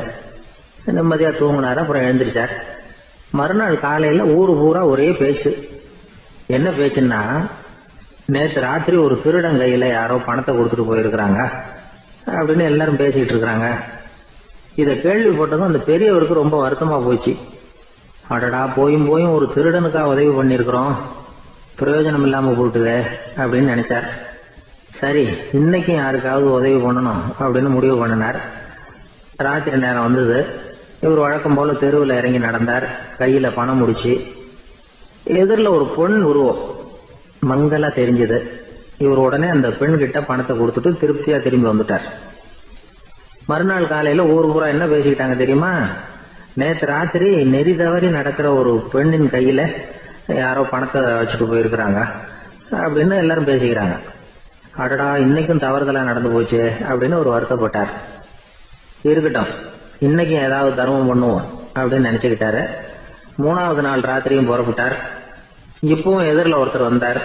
நிம்மதியா தூங்கினார். அப்புறம் எழுந்திரிச்சார். மறுநாள் காலையில ஊரு பூரா ஒரே பேச்சு. என்ன பேச்சுன்னா, நேற்று ராத்திரி ஒரு திருடன் கையில யாரோ பணத்தை கொடுத்துட்டு போயிருக்கிறாங்க அப்படின்னு எல்லாரும் பேசிக்கிட்டு இருக்கிறாங்க. இதை கேள்விப்பட்டதும் அந்த பெரியவருக்கு ரொம்ப வருத்தமா போச்சு. அடடா, போயும் ஒரு திருடனுக்கா உதவி பண்ணிருக்கிறோம், பிரயோஜனம் இல்லாம போட்டுதே அப்படின்னு நினைச்சார். சரி, இன்னைக்கும் யாருக்காவது உதவி பண்ணணும் அப்படின்னு முடிவு பண்ணினார். ராத்திரி நேரம் வந்தது. இவர் வழக்கம் போல தெருவில் இறங்கி நடந்தார். கையில பணம் முடிச்சு. எதிரில் ஒரு பெண் உருவம் மங்களா தெரிஞ்சது. இவர் உடனே அந்த பெண் கிட்ட பணத்தை கொடுத்துட்டு திருப்தியா திரும்பி வந்துட்டார். மறுநாள் காலையில ஊர் பூரா என்ன பேசிக்கிட்டாங்க தெரியுமா? நேற்று ராத்திரி நெறி தவறி நடக்கிற ஒரு பெண்ணின் கையில யாரோ பணத்தை வச்சுட்டு போயிருக்கிறாங்க அப்படின்னு எல்லாரும் பேசிக்கிறாங்க. அடடா, இன்னைக்கும் தவறுதலா நடந்து போச்சு அப்படின்னு ஒரு வருத்தப்பட்டார். இருக்கட்டும், இன்னைக்கு ஏதாவது தர்மம் பண்ணுவோம் அப்படின்னு நினைச்சுக்கிட்டாரு. 3வது நாள் ராத்திரியும் புறப்பட்டார். இப்பவும் எதிரில் ஒருத்தர் வந்தார்.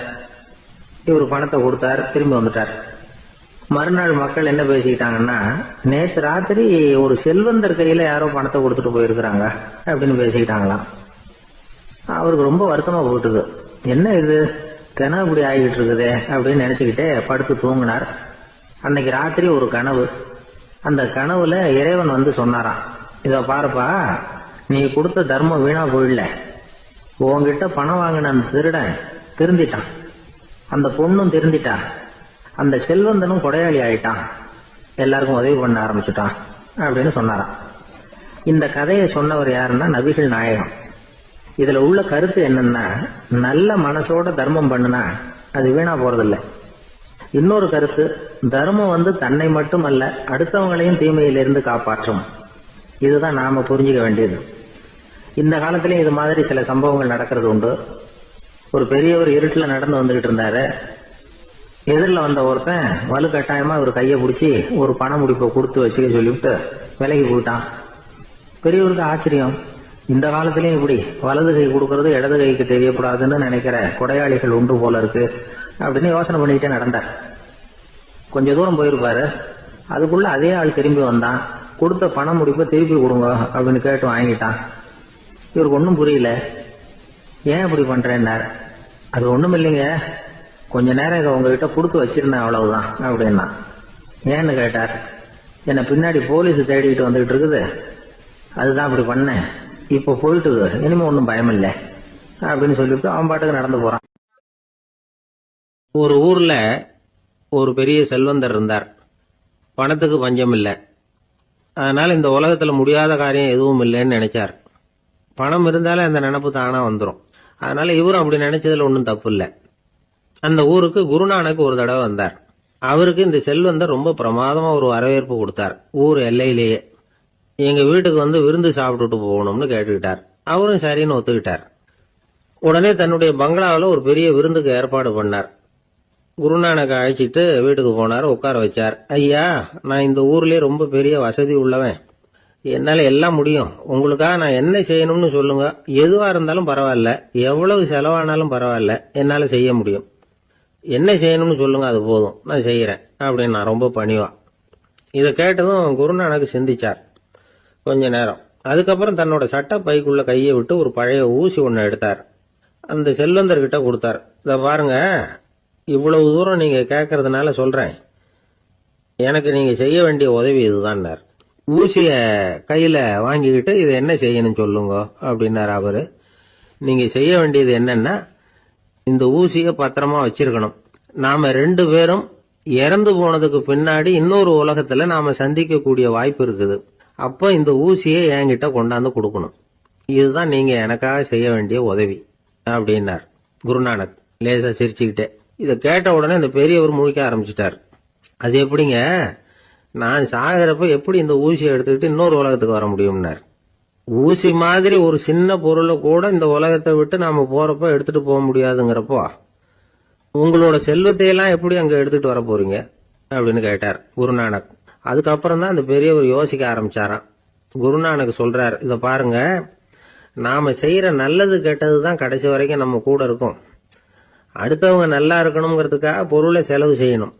இவர் பணத்தை கொடுத்தார், திரும்பி வந்துட்டார். மறுநாள் மக்கள் என்ன பேசிக்கிட்டாங்கன்னா, நேற்று ராத்திரி ஒரு செல்வந்தர் கையில யாரோ பணத்தை கொடுத்துட்டு போயிருக்கிறாங்க அப்படின்னு பேசிக்கிட்டாங்களாம். அவருக்கு ரொம்ப வருத்தமா போயிட்டுது. என்ன இது கனவு இப்படி ஆகிட்டு இருக்குதே அப்படின்னு நினைச்சுக்கிட்டே படுத்து தூங்கினார். அன்னைக்கு ராத்திரி ஒரு கனவு. அந்த கனவுல இறைவன் வந்து சொன்னாராம், இத பாருப்பா, நீ கொடுத்த தர்மம் வீணா போயிடல. உன்கிட்ட பணம் வாங்கின அந்த திருடன் திருந்திட்டான், அந்த பொண்ணும் திருந்திட்டா, அந்த செல்வந்தனும் கொடையாளி ஆயிட்டான், எல்லாருக்கும் உதவி பண்ண ஆரம்பிச்சுட்டான் அப்படின்னு சொன்னாராம். இந்த கதையை சொன்னவர் யாருன்னா நபிகள் நாயகம். இதுல உள்ள கருத்து என்னன்னா, நல்ல மனசோட தர்மம் பண்ணுனா அது வீணா போறதில்லை. இன்னொரு கருத்து, தர்மம் வந்து தன்னை மட்டுமல்ல அடுத்தவங்களையும் தீமையிலிருந்து காப்பாற்றும். இதுதான் நாம புரிஞ்சுக்க வேண்டியது. இந்த காலத்திலேயும் இது மாதிரி சில சம்பவங்கள் நடக்கிறது உண்டு. ஒரு பெரியவர் இருட்டில் நடந்து வந்துகிட்டு இருந்தாரு. எதிரில் வந்த ஒருத்தன் வலுக்கட்டாயமா ஒரு கையை பிடிச்சி ஒரு பண முடிப்பை கொடுத்து வச்சுக்க சொல்லிவிட்டு விலகி போயிட்டான். பெரியவருக்கு ஆச்சரியம், இந்த காலத்திலயும் இப்படி வலது கை கொடுக்கறது இடது கைக்கு தெரியக்கூடாதுன்னு நினைக்கிற கொடையாளிகள் உண்டு போல இருக்கு அப்படின்னு யோசனை பண்ணிக்கிட்டே நடந்தார். கொஞ்ச தூரம் போயிருப்பாரு. அதுக்குள்ள அதே ஆள் திரும்பி வந்தான். கொடுத்த பண முடிப்பை திருப்பி கொடுங்க அப்படின்னு கேட்டு வாங்கிட்டான். இவருக்கு ஒன்றும் புரியல. ஏன் இப்படி பண்றேன்னார். அது ஒண்ணும் இல்லைங்க, கொஞ்ச நேரம் இதை உங்ககிட்ட கொடுத்து வச்சிருந்தேன், அவ்வளவுதான் அப்படின்னா. ஏன்னு கேட்டார். என்னை பின்னாடி போலீஸ் தேடிக்கிட்டு வந்துகிட்டு இருக்குது, அதுதான் அப்படி பண்ணேன், இப்போ போயிட்டுது, இனிமே ஒன்றும் பயம் இல்லை அப்படின்னு சொல்லிவிட்டு அவன் பாட்டுக்கு நடந்து போறான். ஒரு ஊர்ல ஒரு பெரிய செல்வந்தர் இருந்தார். பணத்துக்கு பஞ்சம் இல்லை. அதனால இந்த உலகத்துல முடியாத காரியம் எதுவும் இல்லைன்னு நினைச்சார். பணம் இருந்தாலே அந்த நினைப்பு தானா வந்துடும். அதனால இவரும் அப்படி நினைச்சதுல ஒன்றும் தப்பு இல்லை. அந்த ஊருக்கு குருநானக் ஒரு தடவை வந்தார். அவருக்கு இந்த செல்வந்தர் ரொம்ப பிரமாதமா ஒரு வரவேற்பு கொடுத்தார். ஊர் எல்லையிலேயே எங்க வீட்டுக்கு வந்து விருந்து சாப்பிட்டுட்டு போகணும்னு கேட்டுக்கிட்டார். அவரும் சரின்னு ஒத்துக்கிட்டார். உடனே தன்னுடைய பங்களாவில் ஒரு பெரிய விருந்துக்கு ஏற்பாடு பண்ணார். குருநானக் அழைச்சிட்டு வீட்டுக்கு போனார், உட்கார வச்சார். ஐயா, நான் இந்த ஊர்லயே ரொம்ப பெரிய வசதி உள்ளவன், என்னால எல்லாம் முடியும், உங்களுக்காக நான் என்ன செய்யணும்னு சொல்லுங்க, எதுவா இருந்தாலும் பரவாயில்ல, எவ்வளவு செலவானாலும் பரவாயில்ல, என்னால செய்ய முடியும், என்ன செய்யணும்னு சொல்லுங்க, அது போதும், நான் செய்யறேன் அப்படின்னு நான் ரொம்ப பணிவா. இதை கேட்டதும் குருநானக் சிந்திச்சார் கொஞ்ச நேரம். அதுக்கப்புறம் தன்னோட சட்ட பைக்குள்ள கையை விட்டு ஒரு பழைய ஊசி ஒன்று எடுத்தார். அந்த செல்வந்தர்கிட்ட கொடுத்தார். இதை பாருங்க, இவ்வளவு தூரம் நீங்க கேட்கறதுனால சொல்றேன், எனக்கு நீங்க செய்ய வேண்டிய உதவி இதுதான்னார். ஊசிய கையில வாங்கிக்கிட்டு இதை என்ன செய்யணும் சொல்லுங்க அப்படின்னார் அவரு. நீங்க செய்ய வேண்டியது என்னன்னா, இந்த ஊசிய பத்திரமா வச்சிருக்கணும். நாம 2 பேரும் இறந்து போனதுக்கு பின்னாடி இன்னொரு உலகத்துல நாம சந்திக்க கூடிய வாய்ப்பு இருக்குது. அப்ப இந்த ஊசியை என்கிட்ட கொண்டாந்து கொடுக்கணும். இதுதான் நீங்க எனக்காக செய்ய வேண்டிய உதவி அப்படின்னார் குருநானக் லேசா சிரிச்சுக்கிட்டே. இதை கேட்ட உடனே இந்த பெரியவர் முழிக்க ஆரம்பிச்சிட்டார். அது எப்படிங்க, நான் சாகிறப்ப எப்படி இந்த ஊசியை எடுத்துக்கிட்டு இன்னொரு உலகத்துக்கு வர முடியும்னார். ஊசி மாதிரி ஒரு சின்ன பொருளை கூட இந்த உலகத்தை விட்டு நாம போறப்ப எடுத்துட்டு போக முடியாதுங்கிறப்போ உங்களோட செல்வத்தையெல்லாம் எப்படி அங்க எடுத்துட்டு வர போறீங்க அப்படின்னு கேட்டார் குருநானக். அதுக்கப்புறம் தான் அந்த பெரியவர் யோசிக்க ஆரம்பிச்சாராம். குருநானக் சொல்றார், இதை பாருங்க, நாம செய்யற நல்லது கெட்டது தான் கடைசி வரைக்கும் நம்ம கூட இருக்கும். அடுத்தவங்க நல்லா இருக்கணுங்கிறதுக்காக பொருளை செலவு செய்யணும்,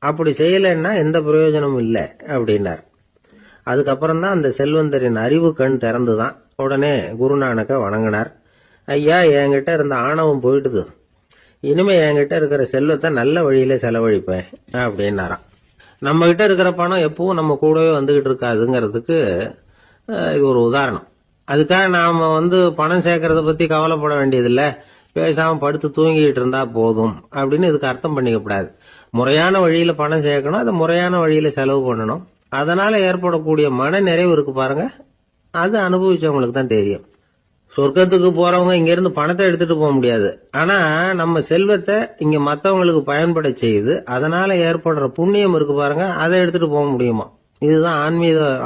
அப்படி செய்யலைன்னா எந்த பிரயோஜனமும் இல்லை அப்படின்னார். அதுக்கப்புறம் தான் அந்த செல்வந்தரின் அறிவு கண் திறந்துதான். உடனே குருநானக்க வணங்கினார். ஐயா, என்கிட்ட இருந்த ஆணவம் போயிட்டுது, இனிமே என்கிட்ட இருக்கிற செல்வத்தை நல்ல வழியில செலவழிப்பேன் அப்படின்னாராம். நம்ம கிட்ட இருக்கிற பணம் எப்பவும் நம்ம கூடவே வந்துகிட்டு இருக்காதுங்கிறதுக்கு இது ஒரு உதாரணம். அதுக்காக நாம பணம் சேர்க்கறத பத்தி கவலைப்பட வேண்டியதில்லை. பேசாம படுத்து தூங்கிட்டு இருந்தா போதும் அப்படின்னு இதுக்கு அர்த்தம் பண்ணிக்கப்படாது. முறையான வழியில பணம் சேர்க்கணும், அதை முறையான வழியில செலவு பண்ணணும். அதனால ஏற்படக்கூடிய மன நிறைவு இருக்கு பாருங்க, அது அனுபவிச்சவங்களுக்கு தான் தெரியும். சொர்க்கத்துக்கு போறவங்க இங்க இருந்து பணத்தை எடுத்துட்டு போக முடியாது. ஆனா நம்ம செல்வத்தை இங்க மத்தவங்களுக்கு பயன்பட செய்து அதனால ஏற்படுற புண்ணியம் இருக்கு பாருங்க, அதை எடுத்துட்டு போக முடியுமா. இதுதான்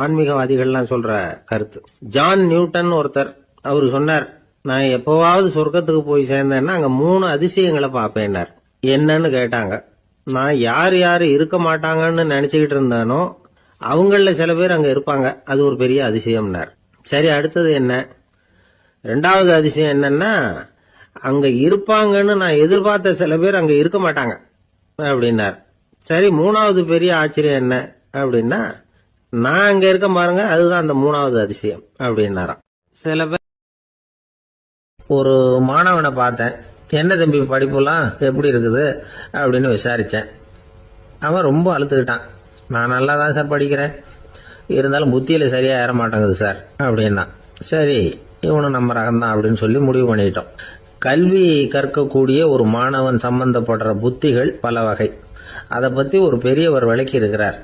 ஆன்மீகவாதிகள்லாம் சொல்ற கருத்து. ஜான் நியூட்டன் ஒருத்தர், அவரு சொன்னார், நான் எப்பவாவது சொர்க்கத்துக்கு போய் சேர்ந்தேன்னா அங்க 3 அதிசயங்களை பார்ப்பேன்னார். என்னன்னு கேட்டாங்க. நான் யார் யாரு இருக்க மாட்டாங்கன்னு நினைச்சுக்கிட்டு இருந்தானோ அவங்கள சில பேர் அங்க இருப்பாங்க, அது ஒரு பெரிய அதிசயம்னார். சரி, அடுத்தது என்ன? 2வது அதிசயம் என்னன்னா, அங்க இருப்பாங்கன்னு நான் எதிர்பார்த்த சில பேர் அங்க இருக்க மாட்டாங்க அப்படின்னார். சரி, 3வது பெரிய ஆச்சரியம் என்ன அப்படின்னா, நான் அங்க இருக்க பாருங்க, அதுதான் அந்த 3வது அதிசயம் அப்படின்னாராம். சில பேர், ஒரு மாணவனை பார்த்தேன், என்ன தம்பி படிப்புலாம் எப்படி இருக்குது அப்படின்னு விசாரிச்சேன். அவன் ரொம்ப அழுத்துக்கிட்டான். நான் நல்லா தான் சார் படிக்கிறேன், இருந்தாலும் புத்தியில சரியா ஏற மாட்டேங்குது சார் அப்படின்னா. சரி, இவனும் நம்ம ரகம்தான் அப்படின்னு சொல்லி முடிவு பண்ணிட்டோம். கல்வி கற்கக்கூடிய ஒரு மாணவன் சம்பந்தப்படுற புத்திகள் பல வகை. அதை பத்தி ஒரு பெரியவர் விளக்கி இருக்கிறார்.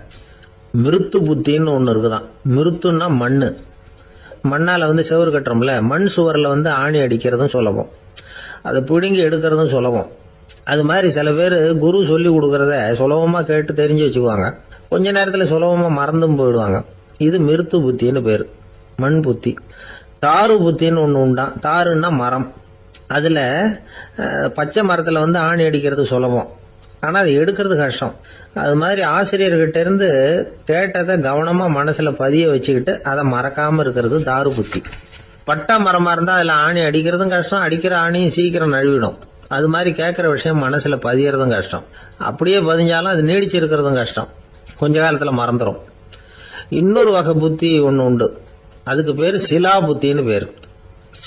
மிருத்து புத்தின்னு ஒன்று இருக்குதான். மிருத்துன்னா மண்ணு. மண்ணால செவுறு கட்டுறோம்ல, மண் சுவரில் ஆணி அடிக்கிறதும் சுலபம், அதை பிடுங்கி எடுக்கிறதும் சுலபம். அது மாதிரி சில பேர் குரு சொல்லி கொடுக்கறத சுலபமா கேட்டு தெரிஞ்சு வச்சுக்குவாங்க, கொஞ்ச நேரத்தில் சுலபமா மறந்தும் போயிடுவாங்க. இது மிருத்து புத்தின்னு பேரு, மண் புத்தி. தாரு புத்தின்னு ஒன்று உண்டான். தாருன்னா மரம். அதுல பச்சை மரத்துல ஆணி அடிக்கிறது சுலபம், ஆனா அது எடுக்கிறது கஷ்டம். அது மாதிரி ஆசிரியர்கிட்ட இருந்து கேட்டதை கவனமா மனசுல பதிய வச்சுக்கிட்டு அதை மறக்காம இருக்கிறது தாரு புத்தி. பட்டா மரமா இருந்தா அதுல ஆணி அடிக்கிறதும் கஷ்டம், அடிக்கிற ஆணியும் சீக்கிரம் நழுவிடும். அது மாதிரி கேட்கிற விஷயம் மனசுல பதியறதும் கஷ்டம். அப்படியே பதிஞ்சாலும் அது நீடிச்சு இருக்கிறதும் கஷ்டம், கொஞ்ச காலத்துல மறந்துடும். இன்னொரு வகை புத்தி ஒன்று உண்டு, அதுக்கு பேரு சிலா புத்தின்னு பேரு.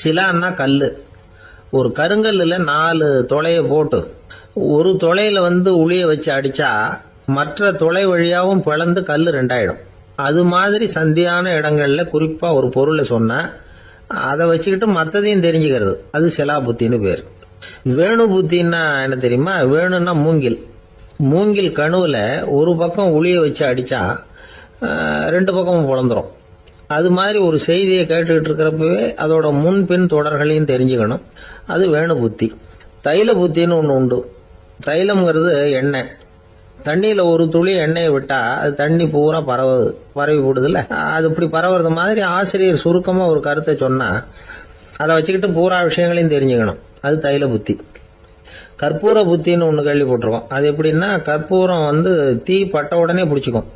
சிலான்னா கல்லு. ஒரு கருங்கல்லுல 4 துளைய போட்டு ஒரு துளையில உளிய வச்சு அடிச்சா மற்ற துளை வழியாவும் பிளந்து கல்லு 2ஆயிடும். அது மாதிரி சந்தியான இடங்கள்ல குறிப்பா ஒரு பொருளை சொன்னா அதை வச்சுக்கிட்டு மற்றதையும் தெரிஞ்சுக்கிறது, அது சிலா புத்தின்னு பேர். வேணு புத்தின்னா என்ன தெரியுமா? வேணுன்னா மூங்கில். மூங்கில் கணுவுல ஒரு பக்கம் உளிய வச்சு அடிச்சா 2 பக்கமும் பிளந்துரும். அது மாதிரி ஒரு செய்தியை கேட்டுக்கிட்டு இருக்கிறப்பவே அதோட முன்பின் தொடர்களையும் தெரிஞ்சுக்கணும், அது வேணு புத்தி. தைல புத்தின்னு ஒன்று உண்டு. தைலம்ங்கிறது எண்ணெய். தண்ணியில ஒரு துளி எண்ணெயை விட்டா அது தண்ணி பூரா பரவி போடுதுல்ல, அது இப்படி பரவுறது மாதிரி ஆசிரியர் சுருக்கமா ஒரு கருத்தை சொன்னா அதை வச்சுக்கிட்டு பூரா விஷயங்களையும் தெரிஞ்சுக்கணும், அது தைல புத்தி. கற்பூர புத்தின்னு ஒன்று கேள்விப்பட்டிருக்கோம். அது எப்படின்னா, கற்பூரம் தீ பட்ட உடனே பிடிச்சிக்கும்.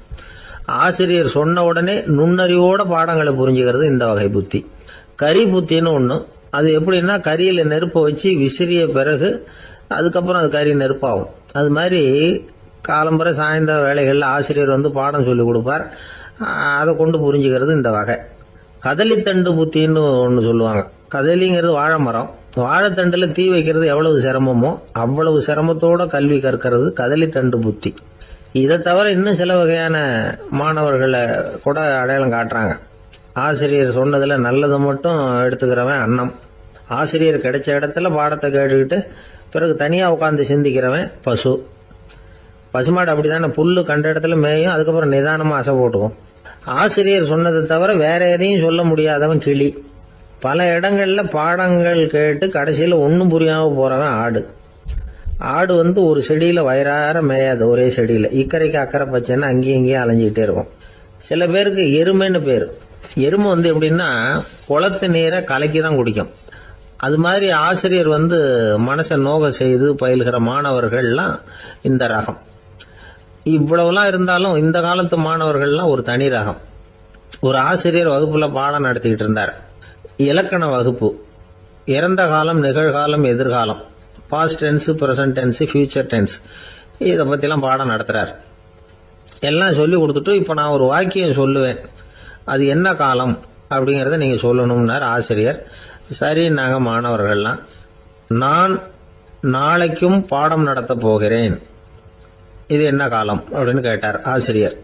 ஆசிரியர் சொன்ன உடனே நுண்ணறிவோட பாடங்களை புரிஞ்சுக்கிறது இந்த வகை புத்தி. கரி புத்தின்னு ஒன்று. அது எப்படின்னா, கரியில நெருப்பை வச்சு விசிறிய பிறகு அதுக்கப்புறம் அது கறி நெருப்பாகும். அது மாதிரி காலம்புற சாயந்தர வேலைகளில் ஆசிரியர் பாடம் சொல்லி கொடுப்பார், அதை கொண்டு புரிஞ்சுக்கிறது இந்த வகை. கதலித்தண்டு புத்தின்னு ஒன்று சொல்லுவாங்க. கதலிங்கிறது வாழை மரம். வாழைத்தண்டுல தீ வைக்கிறது எவ்வளவு சிரமமோ அவ்வளவு சிரமத்தோட கல்வி கற்கிறது கதலித்தண்டு புத்தி. இதை தவிர இன்னும் சில வகையான மாணவர்களை கூட அடையாளம் காட்டுறாங்க. ஆசிரியர் சொன்னதுல நல்லதை மட்டும் எடுத்துக்கிறவன் அன்னம். ஆசிரியர் கிடைச்ச இடத்துல பாடத்தை கேட்டுக்கிட்டு பிறகு தனியா உட்காந்து சிந்திக்கிறவன் பசு. பசுமாடு அப்படித்தானே, புல்லு கண்ட இடத்துல மேயும், அதுக்கப்புறம் நிதானமா அசை போட்டுக்கும். ஆசிரியர் சொன்னதை தவிர வேற எதையும் சொல்ல முடியாதவன் கிளி. பல இடங்கள்ல பாடங்கள் கேட்டு கடைசியில ஒன்னும் புரியாம போறவன் ஆடு. ஆடு ஒரு செடியில வயிறார மேயாது, ஒரே செடியில இக்கரைக்கு அக்கறை பச்சைன்னா அங்கேயும் இங்கேயும் அலைஞ்சிக்கிட்டே இருக்கும். சில பேருக்கு எருமைன்னு பேரு. எருமை எப்படின்னா, குளத்து நீரை கலக்கி தான் குடிக்கும். அது மாதிரி ஆசிரியர் மனசை நோக செய்து பயில்கிற மாணவர்கள்லாம் இந்த ரகம். இவ்வளவுலாம் இருந்தாலும் இந்த காலத்து மாணவர்கள்லாம் ஒரு தனி ரகம். ஒரு ஆசிரியர் வகுப்புல பாடம் நடத்திக்கிட்டு இருந்தார். இலக்கண வகுப்பு. இறந்த காலம், நிகழ்காலம், எதிர்காலம், past tense, present tense, future tense, இதை பத்திலாம் பாடம் நடத்துறார். எல்லாம் சொல்லி கொடுத்துட்டு இப்ப நான் ஒரு வாக்கியம் சொல்லுவேன், அது என்ன காலம் அப்படிங்கறத நீங்க சொல்லணும்னார் ஆசிரியர். சரி, நாங்க மாணவர்கள்லாம், நான் நாளைக்கும் பாடம் நடத்த போகிறேன், இது என்ன காலம் அப்படின்னு கேட்டார் ஆசிரியர்.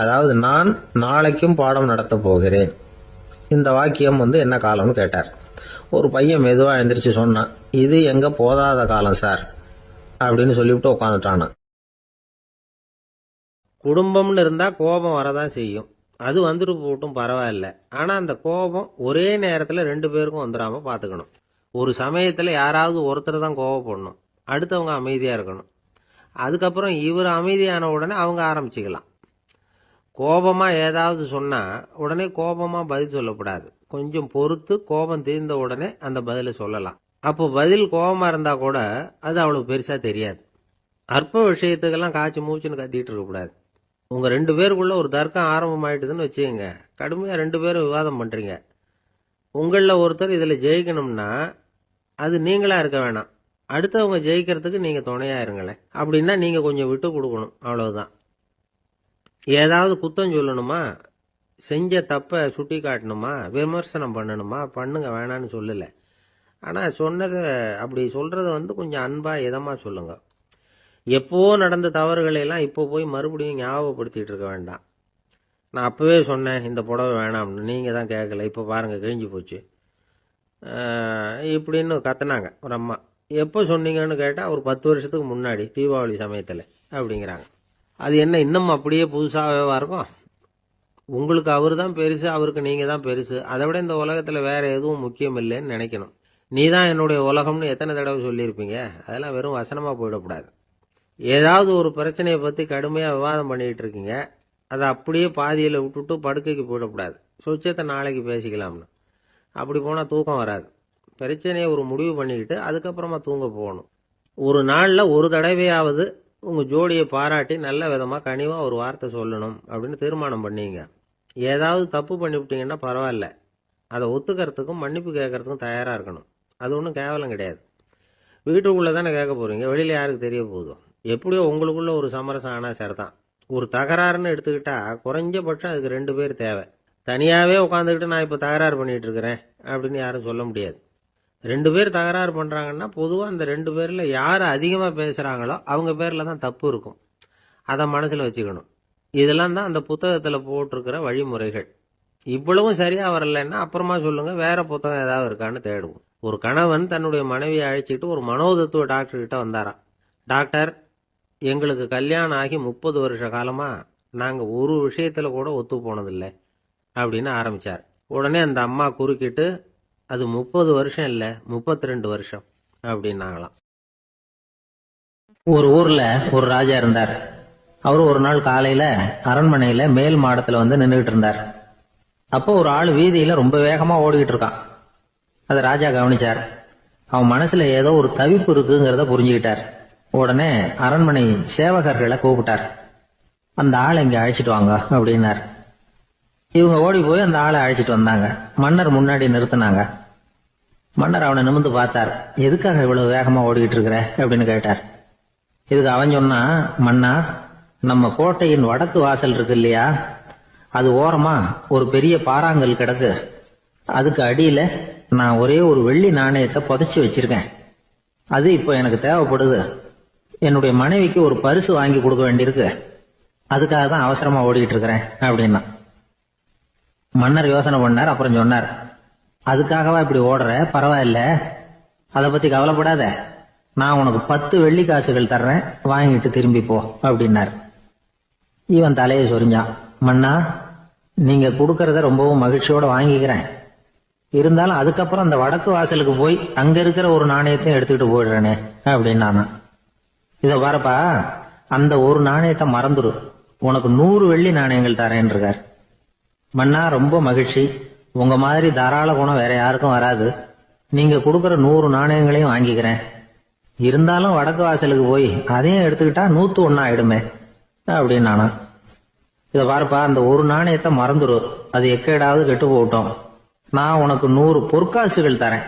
அதாவது நான் நாளைக்கும் பாடம் நடத்த போகிறேன், இந்த வாக்கியம் என்ன காலம்னு கேட்டார். ஒரு பையன் மெதுவா எந்திரிச்சு சொன்னான், இது எங்க போதாத காலம் சார் அப்படின்னு சொல்லிவிட்டு உட்காந்துட்டானா. குடும்பம்னு இருந்தா கோபம் வரதான் செய்யும். அது வந்துட்டு போட்டும் பரவாயில்ல. ஆனா அந்த கோபம் ஒரே நேரத்துல 2 பேருக்கும் வந்துடாம பாத்துக்கணும். ஒரு சமயத்துல யாராவது ஒருத்தர் தான் கோபப்படணும், அடுத்தவங்க அமைதியா இருக்கணும். அதுக்கப்புறம் இவர் அமைதியான உடனே அவங்க ஆரம்பிச்சுக்கலாம். கோபமா ஏதாவது சொன்னா உடனே கோபமா பதில் சொல்லக்கூடாது. கொஞ்சம் பொறுத்து கோபம் தீர்ந்த உடனே அந்த பதிலை சொல்லலாம். அப்போ பதில் கோபமா இருந்தா கூட அது அவளுக்கு பெருசா தெரியாது. அற்ப விஷயத்துக்கெல்லாம் காய்ச்சி மூச்சுன்னு கத்திட்டு இருக்கக்கூடாது. உங்க 2 பேருக்குள்ள ஒரு தர்க்கம் ஆரம்பம் ஆயிட்டுதுன்னு வச்சுக்கோங்க. கடுமையா 2 பேரும் விவாதம் பண்றீங்க. உங்கள ஒருத்தர் இதுல ஜெயிக்கணும்னா அது நீங்களா இருக்க வேணாம், அடுத்தவங்க ஜெயிக்கிறதுக்கு நீங்க துணையா இருங்களேன். அப்படின்னா நீங்க கொஞ்சம் விட்டு கொடுக்கணும், அவ்வளவுதான். ஏதாவது குத்தம் சொல்லணுமா, செஞ்ச தப்ப சுட்டி காட்டணுமா, விமர்சனம் பண்ணணுமா, பண்ணுங்க, வேணான்னு சொல்லல. ஆனா சொன்னதை அப்படி சொல்றத கொஞ்சம் அன்பா இதமா சொல்லுங்க. எப்போ நடந்த தவறுகளை எல்லாம் இப்போ போய் மறுபடியும் ஞாபகப்படுத்திட்டு இருக்க வேண்டாம். நான் அப்பவே சொன்னேன் இந்த புடவை வேணாம்னு, நீங்க தான் கேட்கல, இப்போ பாருங்க கிழிஞ்சு போச்சு இப்படின்னு கத்துனாங்க ஒரு அம்மா. எப்போ சொன்னீங்கன்னு கேட்டா ஒரு 10 வருஷத்துக்கு முன்னாடி தீபாவளி சமயத்துல அப்படிங்கிறாங்க. அது என்ன இன்னும் அப்படியே புதுசாகவே இருக்கும்? உங்களுக்கு அவரு தான் பெருசு, அவருக்கு நீங்க தான் பெருசு. அதை விட இந்த உலகத்துல வேற எதுவும் முக்கியம் இல்லைன்னு நினைக்கணும். நீ தான் என்னுடைய உலகம்னு எத்தனை தடவை சொல்லியிருப்பீங்க? அதெல்லாம் வெறும் வசனமா போயிடக்கூடாது. ஏதாவது ஒரு பிரச்சனையை பத்தி கடுமையா விவாதம் பண்ணிட்டு இருக்கீங்க, அதை அப்படியே பாதியில விட்டுட்டு படுக்கைக்கு போயிடக்கூடாது. சொச்சத்தை நாளைக்கு பேசிக்கலாம்னு. அப்படி போனா தூக்கம் வராது. பிரச்சனையை ஒரு முடிவு பண்ணிக்கிட்டு அதுக்கப்புறமா தூங்க போகணும். ஒரு நாள்ல ஒரு தடவையாவது உங்க ஜோடியை பாராட்டி நல்ல விதமா கனிவா ஒரு வார்த்தை சொல்லணும் அப்படின்னு தீர்மானம் பண்ணீங்க. ஏதாவது தப்பு பண்ணிவிட்டீங்கன்னா பரவாயில்ல, அதை ஒத்துக்கிறதுக்கும் மன்னிப்பு கேட்கறதுக்கும் தயாரா இருக்கணும். அது ஒன்றும் கேவலம் கிடையாது. வீட்டுக்குள்ள தானே கேட்க போறீங்க, வெளியில யாருக்கு தெரிய போகுதோ? எப்படியோ உங்களுக்குள்ள ஒரு சமரசம் ஆனா சரிதான். ஒரு தகராறுன்னு எடுத்துக்கிட்டா குறைஞ்சபட்சம் அதுக்கு 2 பேர் தேவை. தனியாவே உட்காந்துக்கிட்டு நான் இப்ப தகராறு பண்ணிட்டு இருக்கிறேன் அப்படின்னு யாரும் சொல்ல முடியாது. 2 பேர் தகராறு பண்றாங்கன்னா பொதுவா அந்த 2 பேர்ல யாரு அதிகமா பேசுறாங்களோ அவங்க பேர்ல தான் தப்பு இருக்கும். அதை மனசுல வச்சுக்கணும். இதெல்லாம் தான் அந்த புத்தகத்துல போட்டிருக்கிற வழிமுறைகள். இவ்வளவும் சரியா வரலன்னா அப்புறமா சொல்லுங்க, வேற புத்தகம் ஏதாவது இருக்கான்னு தேடுவோம். ஒரு கணவன் தன்னுடைய மனைவியை அழைச்சிட்டு ஒரு மனோதத்துவ டாக்டர் கிட்ட வந்தாராம். டாக்டர், எங்களுக்கு கல்யாணம் ஆகி 30 வருஷ காலமா நாங்க ஒரு விஷயத்துல கூட ஒத்து போனதில்லை அப்படின்னு ஆரம்பிச்சார். உடனே அந்த அம்மா குறுக்கிட்டு, அது 30 வருஷம் இல்ல 32 வருஷம் அப்படின்னாங்களாம். ஒரு ஊர்ல ஒரு ராஜா இருந்தார். அவரு ஒரு நாள் காலையில அரண்மனையில மேல் மாடத்துல வந்து நின்றுகிட்டு இருந்தார். அப்போ ஒரு ஆள் வீதியில ரொம்ப வேகமா ஓடிக்கிட்டு இருக்கான். அதை ராஜா கவனிச்சார். அவன் மனசுல ஏதோ ஒரு தவிப்பு இருக்குங்கிறத புரிஞ்சுக்கிட்டார். உடனே அரண்மனை சேவகர்களை கூப்பிட்டார். அந்த ஆளை இங்க அழைச்சிட்டு வாங்க அப்படின்னார். இவங்க ஓடி போய் அந்த ஆளை அழைச்சிட்டு வந்தாங்க. மன்னர் முன்னாடி நிறுத்தினாங்க. மன்னர் அவனை நிமிர்ந்து பார்த்தார். எதுக்காக இவ்வளவு வேகமா ஓடிக்கிட்டு இருக்கிற அப்படின்னு கேட்டார். இதுக்கு அவன் சொன்னா, மன்னா, நம்ம கோட்டையின் வடக்கு வாசல் இருக்கு இல்லையா, அது ஓரமா ஒரு பெரிய பாறாங்கல் கிடக்கு. அதுக்கு அடியில நான் ஒரே ஒரு வெள்ளி நாணயத்தை புதைச்சு வச்சிருக்கேன். அது இப்போ எனக்கு தேவைப்படுது. என்னுடைய மனைவிக்கு ஒரு பரிசு வாங்கி கொடுக்க வேண்டியிருக்கு. அதுக்காக தான் அவசரமா ஓடிக்கிட்டு இருக்கிறேன் அப்படின்னா. மன்னர் யோசனை பண்ணார். அப்புறம் சொன்னார், அதுக்காகவா இப்படி ஓடுற? பரவாயில்ல, அதை பத்தி கவலைப்படாத. நான் உனக்கு 10 வெள்ளி காசுகள் தர்றேன், வாங்கிட்டு திரும்பி போ அப்படின்னார். இவன் தலையை சொரிஞ்சான். மன்னா, நீங்க கொடுக்கறத ரொம்பவும் மகிழ்ச்சியோட வாங்கிக்கிறேன். இருந்தாலும் அதுக்கப்புறம் அந்த வடக்கு வாசலுக்கு போய் அங்க இருக்கிற ஒரு நாணயத்தையும் எடுத்துக்கிட்டு போயிடுறேனே அப்படின்னானா. இத பாருப்பா, அந்த ஒரு நாணயத்தை மறந்துரு, உனக்கு 100 வெள்ளி நாணயங்கள் தரேன் இருக்கார். மன்னா, ரொம்ப மகிழ்ச்சி. உங்க மாதிரி தாராள குணம் வேற யாருக்கும் வராது. நீங்க கொடுக்கற 100 நாணயங்களையும் வாங்கிக்கிறேன். இருந்தாலும் வடக்கு வாசலுக்கு போய் அதையும் எடுத்துக்கிட்டா 101 ஆயிடுமே அப்படின்னானா. இத பாருப்பா, அந்த ஒரு நாணயத்தை மறந்துரு, அது எக்கேடாவது கெட்டு போகட்டும். நான் உனக்கு 100 பொற்காசுகள் தரேன்,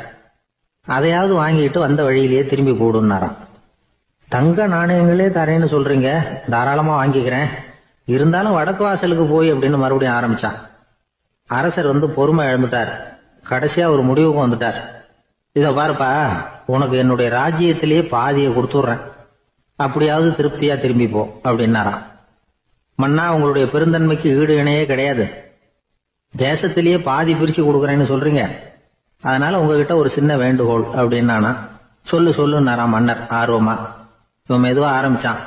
அதையாவது வாங்கிட்டு வந்த வழியிலேயே திரும்பி போடுன்னாராம். தங்க நாணயங்களே தரேன்னு சொல்றீங்க, தாராளமா வாங்கிக்கிறேன். இருந்தாலும் வடக்கு வாசலுக்கு போய் அப்படின்னு மறுபடியும் ஆரம்பிச்சான். அரசர் பொறுமை இழந்துட்டார். கடைசியா ஒரு முடிவுக்கு வந்துட்டார். இத பாருப்பா, உனக்கு என்னுடைய ராஜ்யத்திலேயே பாதியை கொடுத்துடுறேன், அப்படியாவது திருப்தியா திரும்பி போ அப்படின்னாராம். மன்னா, உங்களுடைய பெருந்தன்மைக்கு ஈடு இணையே கிடையாது. தேசத்திலேயே பாதி பிரிச்சு கொடுக்கறேன்னு சொல்றீங்க, அதனால உங்ககிட்ட ஒரு சின்ன வேண்டுகோள் அப்படின்னானா. சொல்லுன்னாராம் மன்னர் ஆர்வமா. இவன் மெதுவா ஆரம்பிச்சான்.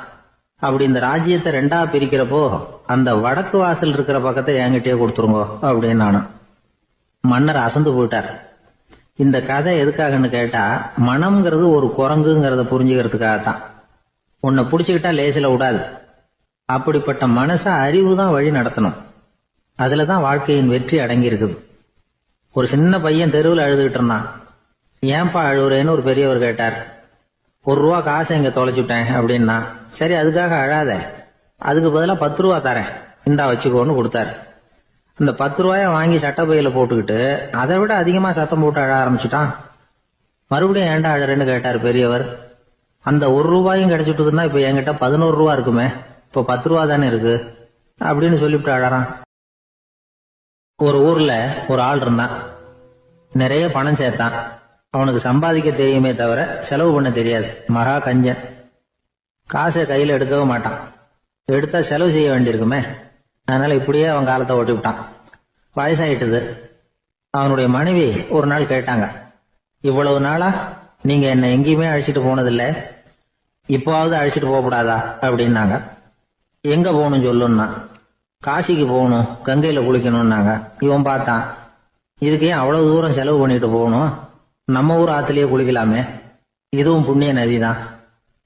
அப்படி இந்த ராஜ்யத்தை ரெண்டா பிரிக்கிறப்போ அந்த வடக்கு வாசல் இருக்கிற பக்கத்தை என்கிட்டயே கொடுத்துருங்கோ அப்படின்னு மன்னர் அசந்து போயிட்டார். இந்த கதை எதுக்காகன்னு கேட்டா, மனம்ங்கிறது ஒரு குரங்குங்கிறத புரிஞ்சுக்கிறதுக்காகத்தான். உன்னை பிடிச்சுக்கிட்டா லேசில விடாது. அப்படிப்பட்ட மனச அறிவு தான் வழி நடத்தணும். அதுலதான் வாழ்க்கையின் வெற்றி அடங்கி இருக்குது. ஒரு சின்ன பையன் தெருவில் அழுதுகிட்டு இருந்தான். ஏன்பா அழுவுறேன்னு ஒரு பெரியவர் கேட்டார். ₹1 காசை இங்க தொலைச்சுட்டேன் அப்படின்னா. சரி, அதுக்காக அழாத, அதுக்கு பதிலா 10 ரூபா தரேன், இந்தா வச்சுக்கோன்னு கொடுத்தாரு. அந்த 10 ரூபாய வாங்கி சட்டப்பையில போட்டுக்கிட்டு அதை விட அதிகமா சத்தம் போட்டு அழ ஆரம்பிச்சுட்டான். மறுபடியும் ஏன்டா அழறேன்னு கேட்டார் பெரியவர். அந்த ₹1 கிடைச்சிட்டுதுன்னா இப்ப என்கிட்ட 11 ரூபா இருக்குமே, இப்ப 10 ரூபா தானே இருக்கு அப்படின்னு சொல்லிவிட்டு அழறான். ஒரு ஊர்ல ஒரு ஆள் இருந்தான். நிறைய பணம் சேர்த்தான். அவனுக்கு சம்பாதிக்க தெரியுமே தவிர செலவு பண்ண தெரியாது. மகா கஞ்சன். காசை கையில எடுக்கவே மாட்டான். எடுத்தா செலவு செய்ய வேண்டியிருக்குமே. அதனால இப்படியே அவன் காலத்தை ஓட்டி விட்டான். வயசாயிட்டுது. அவனுடைய மனைவி ஒரு நாள் கேட்டாங்க, இவ்வளவு நாளா நீங்க என்ன எங்கேயுமே அழைச்சிட்டு போனதில்லை, இப்போவாவது அழைச்சிட்டு போகக்கூடாதா அப்படின்னாங்க. எங்க போகணும் சொல்லுன்னா. காசிக்கு போகணும், கங்கையில குளிக்கணும்னாங்க. இவன் பார்த்தான், இதுக்கு ஏன் அவ்வளவு தூரம் செலவு பண்ணிட்டு போகணும், நம்ம ஊர் ஆத்துலயே குளிக்கலாமே, இதுவும் புண்ணிய நதி தான்,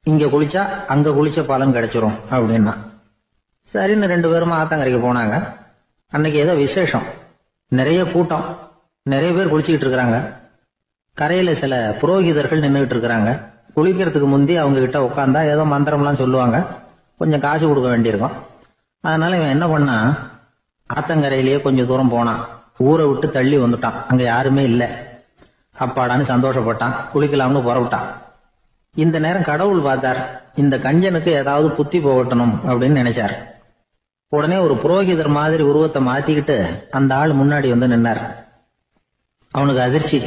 இங்க குளிச்சா அங்க குளிச்ச பலன் கிடைச்சிரும் அப்படின்னா. சரின்னு 2 பேரும் ஆத்தங்கரைக்கு போனாங்க. அன்னைக்கு ஏதோ விசேஷம், நிறைய கூட்டம், நிறைய பேர் குளிச்சுக்கிட்டு இருக்கிறாங்க. கரையில சில புரோகிதர்கள் நின்றுகிட்டு இருக்கிறாங்க. குளிக்கிறதுக்கு முந்தி அவங்க கிட்ட உட்காந்தா ஏதோ மந்திரம்லாம் சொல்லுவாங்க, கொஞ்சம் காசு கொடுக்க வேண்டியிருக்கும். அதனால இவன் என்ன பண்ணா, ஆத்தங்கரையிலேயே கொஞ்சம் தூரம் போனான். ஊரை விட்டு தள்ளி வந்துட்டான். அங்க யாருமே இல்லை. அப்பாடான்னு சந்தோஷப்பட்டான். குளிக்கலாம்னு புறப்பட்டான். இந்த நேரம் கடவுள் பார்த்தார். இந்த கஞ்சனுக்கு ஏதாவது புத்தி போகட்டணும் அப்படின்னு நினைச்சார். உடனே ஒரு புரோகிதர் மாதிரி உருவத்தை மாத்திக்கிட்டு அந்த ஆள் முன்னாடி வந்து நின்னார். அவனுக்கு அதிர்ச்சி.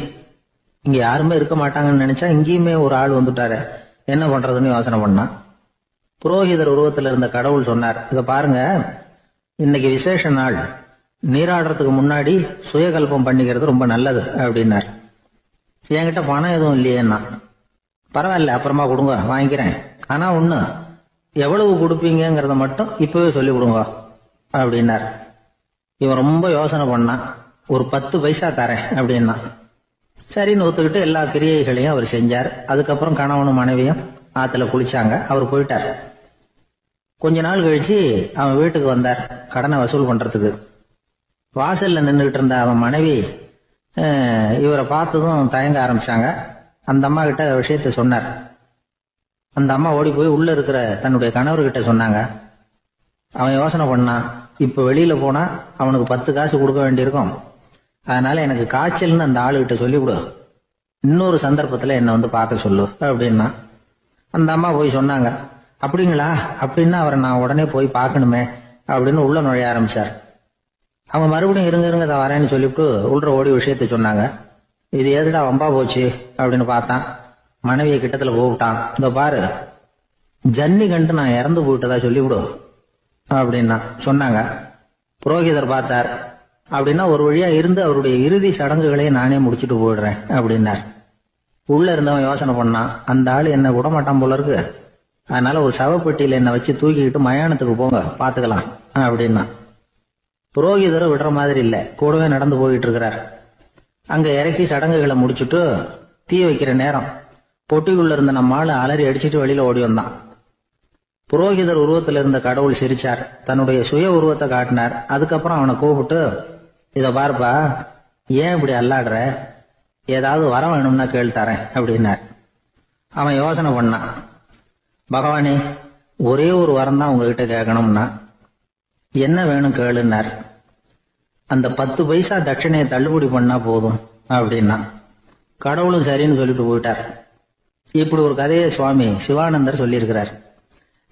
இங்க யாருமே இருக்க மாட்டாங்கன்னு நினைச்சா இங்கேயுமே ஒரு ஆள் வந்துட்டாரு, என்ன பண்றதுன்னு யோசனை பண்ணான். புரோகிதர் உருவத்தில் இருந்த கடவுள் சொன்னார், இதை பாருங்க, இன்னைக்கு விசேஷ நாள், நீராடுறதுக்கு முன்னாடி சுயகல்பம் பண்ணிக்கிறது ரொம்ப நல்லது அப்படின்னார். என்கிட்ட பணம் எதுவும் இல்லையேன்னா. பரவாயில்ல, அப்புறமா கொடுங்க, வாங்கிக்கிறேன். ஆனா ஒண்ணு, எவ்வளவு கொடுப்பீங்கிறத மட்டும் இப்பவே சொல்லி கொடுங்க அப்படின்னார். இவன் ரொம்ப யோசனை பண்ணான். ஒரு 10 பைசா தரேன் அப்படின்னா. சரின்னு ஒத்துக்கிட்டு எல்லா கிரியைகளையும் அவர் செஞ்சார். அதுக்கப்புறம் கணவனும் மனைவியும் ஆத்துல குளிச்சாங்க. அவர் போயிட்டார். கொஞ்ச நாள் கழிச்சு அவன் வீட்டுக்கு வந்தார், கடனை வசூல் பண்றதுக்கு. வாசல்ல நின்றுகிட்டு இருந்த அவன் மனைவி இவரை பார்த்ததும் தயங்க ஆரம்பிச்சாங்க. அந்த அம்மா கிட்ட விஷயத்த சொன்னார். அந்த அம்மா ஓடி போய் உள்ள இருக்கிற தன்னுடைய கணவர்கிட்ட சொன்னாங்க. அவன் யோசனை பண்ணான், இப்ப வெளியில போனா அவனுக்கு 10 காசு கொடுக்க வேண்டியிருக்கும், அதனால எனக்கு காய்ச்சல்னு அந்த ஆளுகிட்ட சொல்லிவிடு, இன்னொரு சந்தர்ப்பத்துல என்ன வந்து பார்க்க சொல்லு அப்படின்னா. அந்த அம்மா போய் சொன்னாங்க. அப்படிங்களா, அப்படின்னா அவரை நான் உடனே போய் பார்க்கணுமே அப்படின்னு உள்ள நுழைய ஆரம்பிச்சார். அவங்க மறுபடியும் இருங்க தான் வரேன்னு சொல்லிவிட்டு உள்ள ஓடி விஷயத்த சொன்னாங்க. இது எதுடா வம்பா போச்சு அப்படின்னு பார்த்தான். மனைவியை கிட்டத்துல கூப்பிட்டான். இதோ பாரு, ஜன்னி கண்டு நான் இறந்து போயிட்டதா சொல்லிவிடு அப்படின்னா சொன்னாங்க. புரோகிதர் பார்த்தார். அப்படின்னா ஒரு வழியா இருந்து அவருடைய இறுதி சடங்குகளையே நானே முடிச்சுட்டு போயிடுறேன் அப்படின்னார். உள்ள இருந்தவன் யோசனை பண்ணான், அந்த ஆள் என்ன விடமாட்டான் போல இருக்கு, அதனால ஒரு சவப்பெட்டியில என்னை வச்சு தூக்கிக்கிட்டு மயானத்துக்கு போங்க, பாத்துக்கலாம் அப்படின்னா. புரோகிதரை விடுற மாதிரி இல்ல, கூடவே நடந்து போயிட்டு இருக்கிறார். அங்க இறக்கி சடங்குகளை முடிச்சுட்டு தீ வைக்கிற நேரம் பொட்டிக்குள்ள இருந்த நம்ம ஆளு அலறி அடிச்சுட்டு வெளியில ஓடி வந்தான். புரோகிதர் உருவத்தில் இருந்த கடவுள் சிரிச்சார், தன்னுடைய சுய உருவத்தை காட்டினார். அதுக்கப்புறம் அவனை கூப்பிட்டு, இத பாருப்பா, ஏன் இப்படி அல்லாடுற, ஏதாவது வர வேணும்னா கேள் தரேன் அப்படின்னார். அவன் யோசனை பண்ணான். பகவானே, ஒரே ஒரு வரம் தான் உங்ககிட்ட கேட்கணும்னா. என்ன வேணும் கேளுன்னார். அந்த 10 பைசா தட்சணையை தள்ளுபடி பண்ணா போதும் அப்படின்னா. கடவுளும் சரின்னு சொல்லிட்டு போயிட்டார். இப்படி ஒரு கதையை சுவாமி சிவானந்தர் சொல்லியிருக்கிறார்.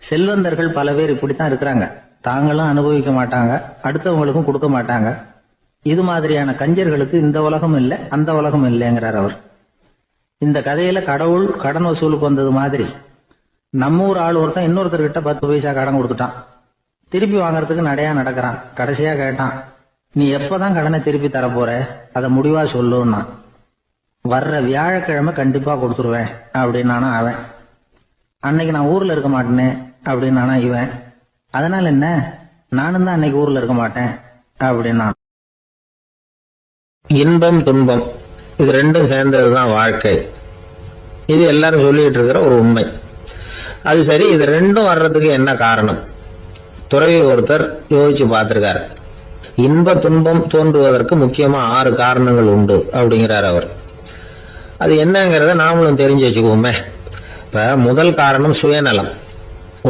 செல்வந்தர்கள் பல பேர் இப்படித்தான் இருக்கிறாங்க. தாங்களும் அனுபவிக்க மாட்டாங்க, அடுத்தவங்களுக்கும் கொடுக்க மாட்டாங்க. இது மாதிரியான கஞ்சர்களுக்கு இந்த உலகம் இல்லை, அந்த உலகம் இல்லைங்கிறார் அவர். இந்த கதையில கடவுள் கடன் வசூலுக்கு வந்தது மாதிரி நம்ம ஊர் ஆள் ஒருத்தன் இன்னொருத்தர்கிட்ட 10 பைசா கடன் கொடுத்துட்டான். திருப்பி வாங்கறதுக்கு நடையா நடக்கிறான். கடைசியா கேட்டான், நீ எப்பதான் கடனை திருப்பி தர போற, அதை முடிவா சொல்லுன்னா. வர்ற வியாழக்கிழமை கண்டிப்பா கொடுத்துருவேன் அப்படின்னானா அவன். அன்னைக்கு நான் ஊர்ல இருக்க மாட்டேனே அப்படின்னானா இவன். அதனால என்ன, நானும் தான் அன்னைக்கு ஊர்ல இருக்க மாட்டேன் அப்படின்னா. இன்பம் துன்பம் இது ரெண்டும் சேர்ந்ததுதான் வாழ்க்கை. இது எல்லாரும் சொல்லிட்டு இருக்கிற ஒரு உண்மை. அது சரி, இது ரெண்டும் வர்றதுக்கு என்ன காரணம்? துறவி ஒருத்தர் யோசிச்சு பார்த்திருக்காரு. இன்ப துன்பம் தோன்றுவதற்கு முக்கியமா 6 காரணங்கள் உண்டு அப்படிங்கிறார் அவர். அது என்னங்கிறத நாமளும் தெரிஞ்சு வச்சுக்குவோமே. இப்ப முதல் காரணம் சுயநலம்.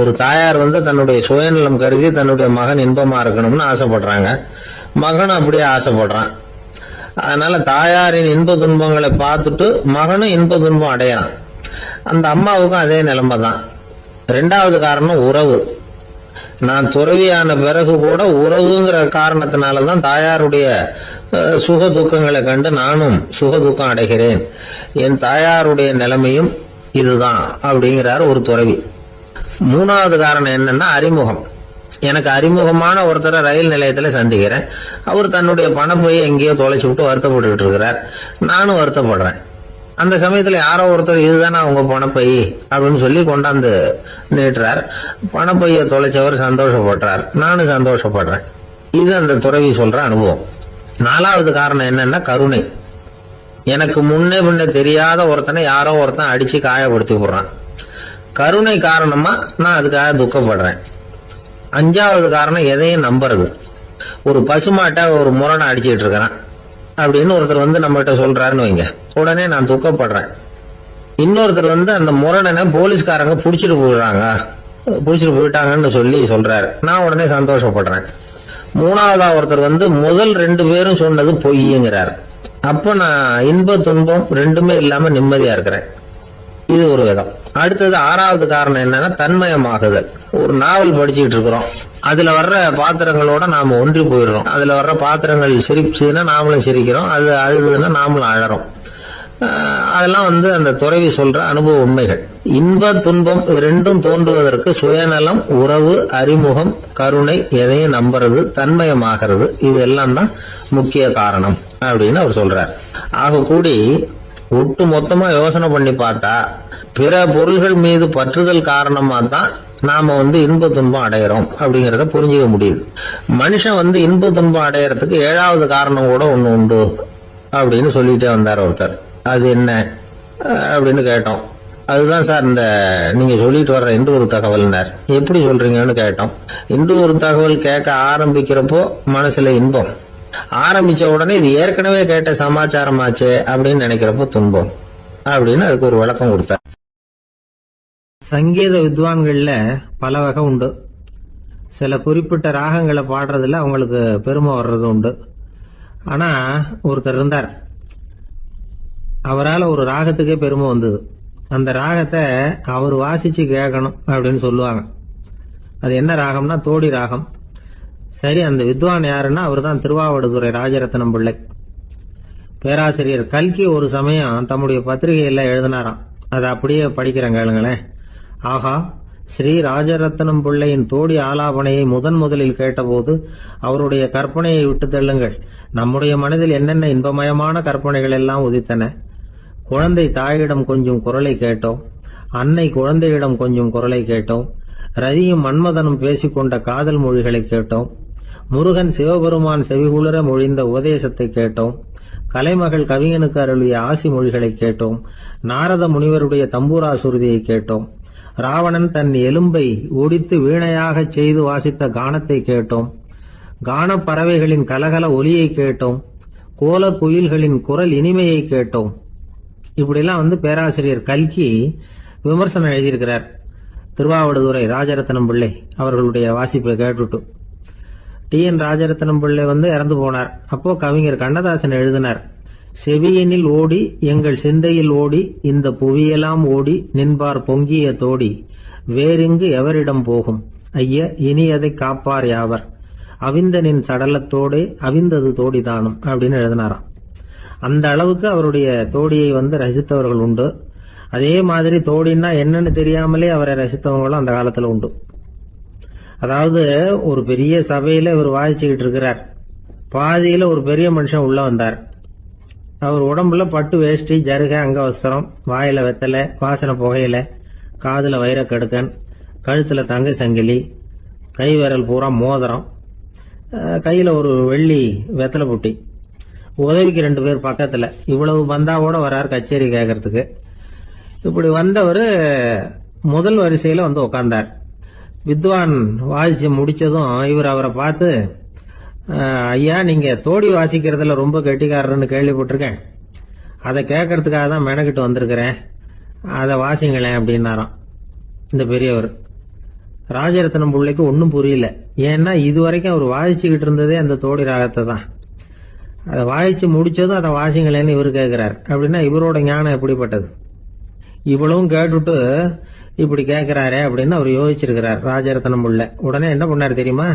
ஒரு தாயார் தன்னுடைய சுயநலம் கருதி தன்னுடைய மகன் இன்பமா இருக்கணும்னு ஆசைப்படுறாங்க. மகனும் அப்படியே ஆசைப்படுறான். அதனால தாயாரின் இன்ப துன்பங்களை பார்த்துட்டு மகனும் இன்ப துன்பம் அடையறான். அந்த அம்மாவுக்கும் அதே நிலைமை தான். 2வது காரணம் உறவு. நான் துறவியான பிறகு கூட உறவுங்கிற காரணத்தினாலதான் தாயாருடைய சுக துக்கங்களை கண்டு நானும் சுக துக்கம் அடைகிறேன். என் தாயாருடைய நிலைமையும் இதுதான் அப்படிங்கிறார் ஒரு துறவி. 3வது காரணம் என்னன்னா அறிமுகம். எனக்கு அறிமுகமான ஒருத்தரை ரயில் நிலையத்துல சந்திக்கிறேன். அவர் தன்னுடைய பணப்பையை எங்கேயோ தொலைச்சு விட்டு வருத்தப்பட்டு இருக்கிறார். நானும் வருத்தப்படுறேன். அந்த சமயத்துல யாரோ ஒருத்தர் இதுதானே அவங்க பணப்பை அப்படின்னு சொல்லி கொண்டாந்து நீட்டுறார். பணப்பைய தொலைச்சவர் சந்தோஷப்படுறார், நானும் சந்தோஷப்படுறேன். இது அந்த துறவி சொல்ற அனுபவம். 4வது காரணம் என்னன்னா கருணை. எனக்கு முன்னே பின்ன தெரியாத ஒருத்தனை யாரோ ஒருத்தன் அடிச்சு காயப்படுத்தி போடுறான். கருணை காரணமா நான் அதுக்காக துக்கப்படுறேன். 5வது காரணம் எதையும் நம்புறது. ஒரு பசுமாட்டை ஒரு முரணை அடிச்சுட்டு இருக்கிறான் அப்படின்னு ஒருத்தர் நம்மகிட்ட சொல்றாருன்னு வைங்க, உடனே நான் துக்கப்படுறேன். இன்னொருத்தர் அந்த முரணனை போலீஸ்காரங்க புடிச்சிட்டு போயிட்டாங்கன்னு சொல்லி சொல்றாரு, நான் உடனே சந்தோஷப்படுறேன். 3வதா ஒருத்தர் முதல் 2 பேரும் சொன்னது பொய்யுங்கிறார். அப்ப நான் இன்ப துன்பம் ரெண்டுமே இல்லாம நிம்மதியா இருக்கிறேன். இது ஒரு விதம். அடுத்தது 6வது காரணம் என்னன்னா தன்மயமாகுதல். ஒரு நாவல் படிச்சுட்டு இருக்கிறோம், அதுல வர்ற பாத்திரங்களோட நாம ஒன்றி போயிடுறோம். அதுல வர்ற பாத்திரங்கள் சிரிச்சுன்னா நாமளும் சிரிக்கிறோம், அது அழுதுன்னா நாமளும் அழறோம். அதெல்லாம் அந்த துறவி சொல்ற அனுபவ உண்மைகள். இன்ப துன்பம் ரெண்டும் தோன்றுவதற்கு சுயநலம், உறவு, அறிமுகம், கருணை, எதையும் நம்புறது, தன்மயமாகிறது, இது எல்லாம் தான் முக்கிய காரணம் அப்படின்னு அவர் சொல்றார். ஆக கூடி ஒட்டு மொத்தமா யோசனை பண்ணி பார்த்தா பிற பொருள்கள் மீது பற்றுதல் காரணமா தான் நாம இன்ப துன்பம் அடையிறோம் அப்படிங்கறத புரிஞ்சுக்க முடியுது. மனுஷன் இன்ப துன்பம் அடையறதுக்கு 7வது காரணம் கூட ஒண்ணு உண்டு அப்படின்னு சொல்லிட்டே வந்தார் ஒருத்தர். அது என்ன அப்படின்னு கேட்டோம். அதுதான் சார் இந்த நீங்க சொல்லிட்டு வர்ற இன்று ஒரு தகவல்னார். எப்படி சொல்றீங்கன்னு கேட்டோம். இன்று ஒரு தகவல் கேட்க ஆரம்பிக்கிறப்போ மனசுல இன்பம், ஆரம்பிச்ச உடனே இது ஏற்கனவே கேட்ட சமாச்சாரமாச்சே அப்படின்னு நினைக்கிறப்போ துன்பம் அப்படின்னு அதுக்கு ஒரு விளக்கம் கொடுத்தார். சங்கீத வித்வான்கள்ல பல வகை உண்டு. சில குறிப்பிட்ட ராகங்களை பாடுறதுல அவங்களுக்கு பெருமை வர்றது உண்டு. ஆனா ஒருத்தர் இருந்தார், அவரால் ஒரு ராகத்துக்கே பெருமை வந்தது. அந்த ராகத்தை அவர் வாசிச்சு கேட்கணும் அப்படின்னு சொல்லுவாங்க. அது என்ன ராகம்னா தோடி ராகம். சரி, அந்த வித்வான் யாருன்னா அவர் தான் திருவாவடுதுறை ராஜரத்னம் பிள்ளை. பேராசிரியர் கல்கி ஒரு சமயம் தம்முடைய பத்திரிகையில எழுதினாராம். அதை அப்படியே படிக்கிறேன் கேளுங்களேன். ஆகா, ஸ்ரீ ராஜரத்னம் பிள்ளையின் தோடி ஆலாபனையை முதலில் கேட்டபோது அவருடைய கற்பனையை விட்டு தள்ளுங்கள். நம்முடைய மனதில் என்னென்ன இன்பமயமான கற்பனைகள் எல்லாம் உதித்தன. குழந்தை தாயிடம் கொஞ்சம் குரலை கேட்டோம், அன்னை குழந்தையிடம் கொஞ்சம் குரலை கேட்டோம், ரதியும் மன்மதனும் பேசிக்கொண்ட காதல் மொழிகளை கேட்டோம், முருகன் சிவபெருமான் செவிகுளிர மொழிந்த உபதேசத்தை கேட்டோம், கலைமகள் கவிஞனுக்கு அருளிய ஆசி மொழிகளை கேட்டோம், நாரத முனிவருடைய தம்பூரா சுருதியை கேட்டோம், ராவணன் தன் எலும்பை ஒடித்து வீணையாகச் செய்து வாசித்த கானத்தை கேட்டோம், கானப் பறவைகளின் கலகல ஒலியை கேட்டோம், கோல குயில்களின் குரல் இனிமையை கேட்டோம். இப்படிலாம் பேராசிரியர் கல்கி விமர்சனம் எழுதியிருக்கிறார். திருவாவடுதுறை ராஜரத்னம் பிள்ளை அவர்களுடைய வாசிப்பை கேட்டுட்டு டி.என். ராஜரத்னம் பிள்ளை இறந்து போனார். அப்போ கவிஞர் கண்ணதாசன் எழுதினார், செவியனில் ஓடி எங்கள் சிந்தையில் ஓடி இந்த புவியெல்லாம் ஓடி நின்பார் பொங்கிய தோடி வேறிங்கு எவரிடம் போகும் ஐய இனி அதை காப்பார் யாவர் அவிந்தனின் சடலத்தோடே அவிந்தது தோடிதானும் அப்படின்னு எழுதினாராம். அந்த அளவுக்கு அவருடைய தோடியை ரசித்தவர்கள் உண்டு. அதே மாதிரி தோடின்னா என்னன்னு தெரியாமலே அவரை ரசித்தவங்களும் அந்த காலத்துல உண்டு. அதாவது ஒரு பெரிய சபையில இவர் வாசிச்சுக்கிட்டு இருக்கிறார். பாதியில ஒரு பெரிய மனுஷன் உள்ள வந்தார். அவர் உடம்புல பட்டு வேஷ்டி, ஜருகை, அங்கவஸ்திரம், வாயில வெத்தலை, வாசனை புகையில, காதுல வைரக்கடுக்கன், கழுத்துல தங்க சங்கிலி, கை விரல் பூரா மோதிரம், கையில ஒரு வெள்ளி வெத்தலை புட்டி, உதவிக்கு 2 பேர் பக்கத்துல. இவ்வளவு பந்தாவோட வரார் கச்சேரி கேட்கறதுக்கு. இப்படி வந்தவர் முதல் வரிசையில வந்து உட்கார்ந்தார். வித்வான் வாசிச்சு முடிச்சதும் இவர் அவரை பார்த்து, ஐயா, நீங்க தோடி வாசிக்கிறதுல ரொம்ப கெட்டிக்காரர்னு கேள்விப்பட்டிருக்கேன், அதை கேட்கறதுக்காக தான் மெனக்கிட்டு வந்திருக்கிறேன், அதை வாசிங்களேன் அப்படின்னாராம் இந்த பெரியவர். ராஜரத்னம் பிள்ளைக்கு ஒன்றும் புரியல. ஏன்னா இதுவரைக்கும் அவர் வாசிச்சுக்கிட்டு இருந்ததே அந்த தோடி ராகத்தை தான். அதை வாசிச்சு முடிச்சதும் அதை வாசிங்களேன்னு இவர் கேட்கிறார். அப்படின்னா இவரோட ஞானம் எப்படிப்பட்டது? இவ்வளவும் கேட்டுட்டு இப்படி கேட்கிறாரே அப்படின்னு அவர் யோசிச்சிருக்கிறார் ராஜரத்னம் பிள்ளை. உடனே என்ன பண்ணாரு தெரியுமா?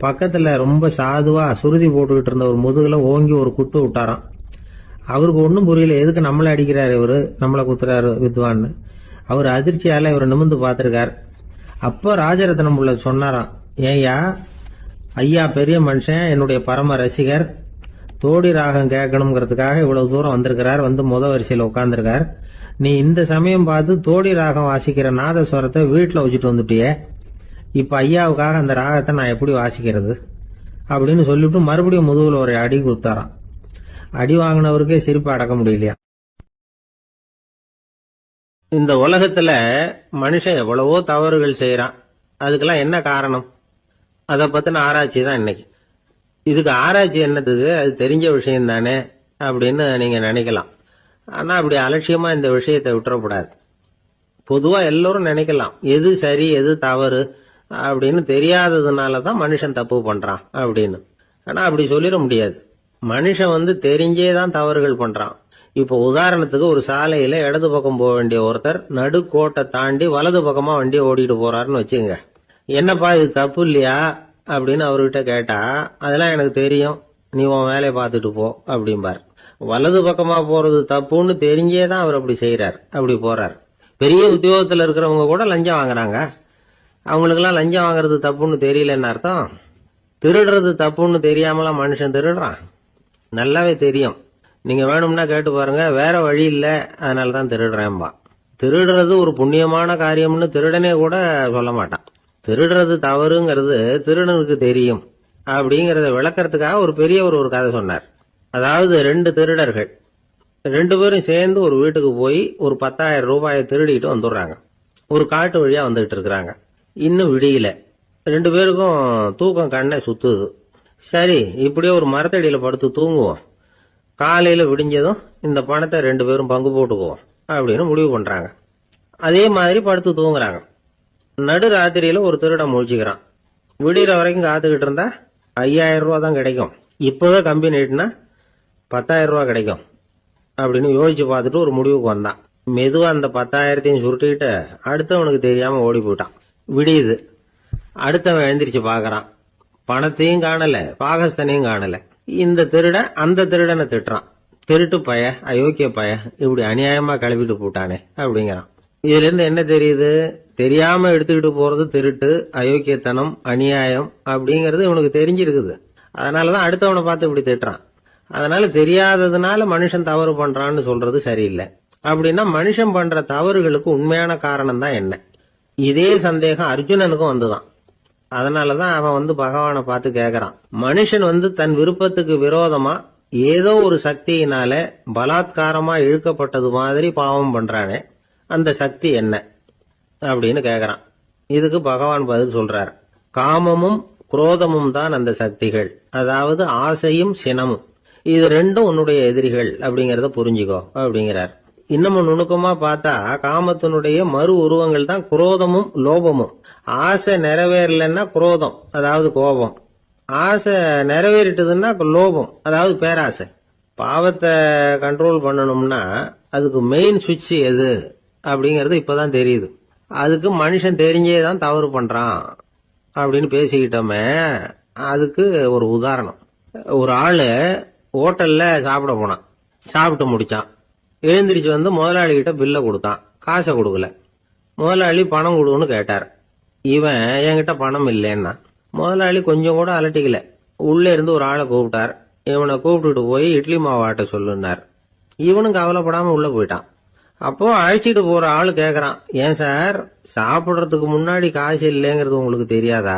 பக்கத்துல ரொம்ப சாதுவா சுருதி போட்டுக்கிட்டு இருந்த ஒரு முதுகுல ஓங்கி ஒரு குத்து விட்டாராம். அவருக்கு ஒன்றும் புரியல, எதுக்கு நம்மளை அடிக்கிறாரு இவரு, நம்மளை குத்துறாரு வித்வான்னு. அவர் அதிர்ச்சியால இவர் நிமிந்து பார்த்திருக்கார். அப்ப ராஜரத்னம் பிள்ளை சொன்னாராம், ஏய்யா, ஐயா பெரிய மனுஷன், என்னுடைய பரம ரசிகர், தோடி ராகம் கேட்கணுங்கிறதுக்காக இவ்வளவு தூரம் வந்திருக்கிறார், வந்து முத வரிசையில் உட்கார்ந்துருக்கார். நீ இந்த சமயம் பார்த்து தோடி ராகம் வாசிக்கிற நாதஸ்வரத்தை வீட்டில் வச்சுட்டு வந்துட்டியே, இப்ப ஐயாவுக்காக அந்த ராகத்தை நான் எப்படி வாசிக்கிறது அப்படின்னு சொல்லிட்டு மறுபடியும் முதுகுல ஒரு அடி கொடுத்தாராம். அடி வாங்கினவருக்கே சிரிப்பு அடக்க முடியலையா. இந்த உலகத்துல மனுஷன் எவ்வளவோ தவறுகள் செய்யறான். அதுக்கெல்லாம் என்ன காரணம்? அதை பத்தின ஆராய்ச்சி தான் இன்னைக்கு. இதுக்கு ஆராய்ச்சி என்னதுக்கு, அது தெரிஞ்ச விஷயம் தானே அப்படின்னு நீங்க நினைக்கலாம். ஆனா அப்படி அலட்சியமா இந்த விஷயத்தை விட்டுறக்கூடாது. பொதுவா எல்லோரும் நினைக்கலாம் எது சரி எது தவறு அப்படின்னு தெரியாததுனாலதான் மனுஷன் தப்பு பண்றான் அப்படின்னு. ஆனா அப்படி சொல்லிட முடியாது. மனுஷன் தெரிஞ்சேதான் தவறுகள் பண்றான். இப்போ உதாரணத்துக்கு ஒரு சாலையில இடது பக்கம் போக வேண்டிய ஒருத்தர் நடுக்கோட்டை தாண்டி வலது பக்கமா வண்டியை ஓடிட்டு போறாருன்னு வச்சுங்க. என்னப்பா இது தப்பு இல்லையா அப்படின்னு அவர்கிட்ட கேட்டா, அதெல்லாம் எனக்கு தெரியும், நீ உன் வேலையை பார்த்துட்டு போ அப்படிம்பார். வலது பக்கமா போறது தப்புன்னு தெரிஞ்சேதான் அவர் அப்படி செய்யறார், அப்படி போறார். பெரிய உத்தியோகத்துல இருக்கிறவங்க கூட லஞ்சம் வாங்குறாங்க. அவங்களுக்கெல்லாம் லஞ்சம் வாங்குறது தப்புன்னு தெரியலன்னு அர்த்தம். திருடுறது தப்புன்னு தெரியாமலாம் மனுஷன் திருடுறான், நல்லாவே தெரியும். நீங்க வேணும்னா கேட்டு பாருங்க, வேற வழி இல்ல அதனாலதான் திருடுறேன்பா. திருடுறது ஒரு புண்ணியமான காரியம்னு திருடனே கூட சொல்ல மாட்டான். திருடுறது தவறுங்கிறது திருடனுக்கு தெரியும் அப்படிங்கறத விளக்கறதுக்காக ஒரு பெரியவர் ஒரு கதை சொன்னார். அதாவது 2 திருடர்கள் 2 பேரும் சேர்ந்து ஒரு வீட்டுக்கு போய் ஒரு 10,000 ரூபாயை திருடிட்டு வந்துடுறாங்க. ஒரு காட்டு வழியா வந்துகிட்டு இருக்கிறாங்க. இன்னும் விடியல. 2 பேருக்கும் தூக்கம் கண்ணை சுத்துது. சரி, இப்படியே ஒரு மரத்தடியில படுத்து தூங்குவோம், காலையில விடிஞ்சதும் இந்த பணத்தை 2 பேரும் பங்கு போட்டுக்குவோம் அப்படின்னு முடிவு பண்றாங்க. அதே மாதிரி படுத்து தூங்குறாங்க. நடு ராத்திரியில ஒரு திருடன் முழிச்சுக்கிறான். விடிகிற வரைக்கும் காத்துக்கிட்டு இருந்தா 5,000 ரூபா தான் கிடைக்கும், இப்பவே கம்பி நீட்டினா 10,000 ரூபா கிடைக்கும் அப்படின்னு யோசிச்சு பார்த்துட்டு ஒரு முடிவுக்கு வந்தான். மெதுவா அந்த 10,000த்தையும் சுருட்டிக்கிட்டு அடுத்தவனுக்கு தெரியாம ஓடி போயிட்டான். விடியுது. அடுத்தவன் எழுந்திரிச்சு பாக்குறான். பணத்தையும் காணல, பாகஸ்தனையும் காணல. இந்த திருடன் அந்த திருடனை திட்டுறான், திருட்டு பய, அயோக்கிய பய, இப்படி அநியாயமா கிளப்பிட்டு போட்டானே அப்படிங்கிறான். இதுல இருந்து என்ன தெரியுது? தெரியாம எடுத்துக்கிட்டு போறது திருட்டு, அயோக்கியத்தனம், அநியாயம் அப்படிங்கறது இவனுக்கு தெரிஞ்சிருக்குது. அதனாலதான் அடுத்தவனை பார்த்து இப்படி திட்டுறான். அதனால தெரியாததுனால மனுஷன் தவறு பண்றான்னு சொல்றது சரியில்லை. அப்படின்னா மனுஷன் பண்ற தவறுகளுக்கு உண்மையான காரணம் தான் என்ன? இதே சந்தேகம் அர்ஜுனனுக்கும் வந்துதான். அதனாலதான் அவன் பகவானை பார்த்து கேட்கறான், மனுஷன் தன் விருப்பத்துக்கு விரோதமா ஏதோ ஒரு சக்தியினால பலாத்காரமா இழுக்கப்பட்டது மாதிரி பாவம் பண்றானே, அந்த சக்தி என்ன அப்படின்னு கேட்கறான். இதுக்கு பகவான் பதில் சொல்றார், காமமும் குரோதமும் தான் அந்த சக்திகள், அதாவது ஆசையும் சினமும். இது 2ம் உன்னுடைய எதிரிகள் அப்படிங்கறத புரிஞ்சுக்கோ அப்படிங்கிறார். இன்னமும் நுணுக்கமா பார்த்தா காமத்தினுடைய மறு உருவங்கள் தான் குரோதமும் லோபமும். ஆசை நிறைவேறலன்னா குரோதம், அதாவது கோபம். ஆசை நிறைவேறிட்டதுன்னா லோபம், அதாவது பேராசை. பாவத்தை கண்ட்ரோல் பண்ணணும்னா அதுக்கு மெயின் சுவிட்ச் எது அப்படிங்கறது இப்பதான் தெரியுது. அதுக்கு மனுஷன் தெரிஞ்சேதான் தவறு பண்றான் அப்படின்னு பேசிக்கிட்டோமே. அதுக்கு ஒரு உதாரணம். ஒரு ஆளு ஹோட்டல்ல சாப்பிட போனான். சாப்பிட்டு முடிச்சான். எழுந்திரிச்சு முதலாளி கிட்ட பில்ல கொடுத்தான். காசை கொடுக்கல. முதலாளி பணம் கொடுன்னு கேட்டார். இவன் என்கிட்ட பணம் இல்லைன்னா. முதலாளி கொஞ்சம் கூட அலட்டிக்கல. உள்ள இருந்து ஒரு ஆளை கூப்பிட்டார். இவனை கூப்பிட்டுட்டு போய் இட்லி மாவு ஆட்ட சொல்லுனார். இவனும் கவலைப்படாம உள்ள போயிட்டான். அப்போ அழைச்சிட்டு போற ஆளு கேக்குறான், ஏன் சார் சாப்பிடுறதுக்கு முன்னாடி காசு இல்லைங்கிறது உங்களுக்கு தெரியாதா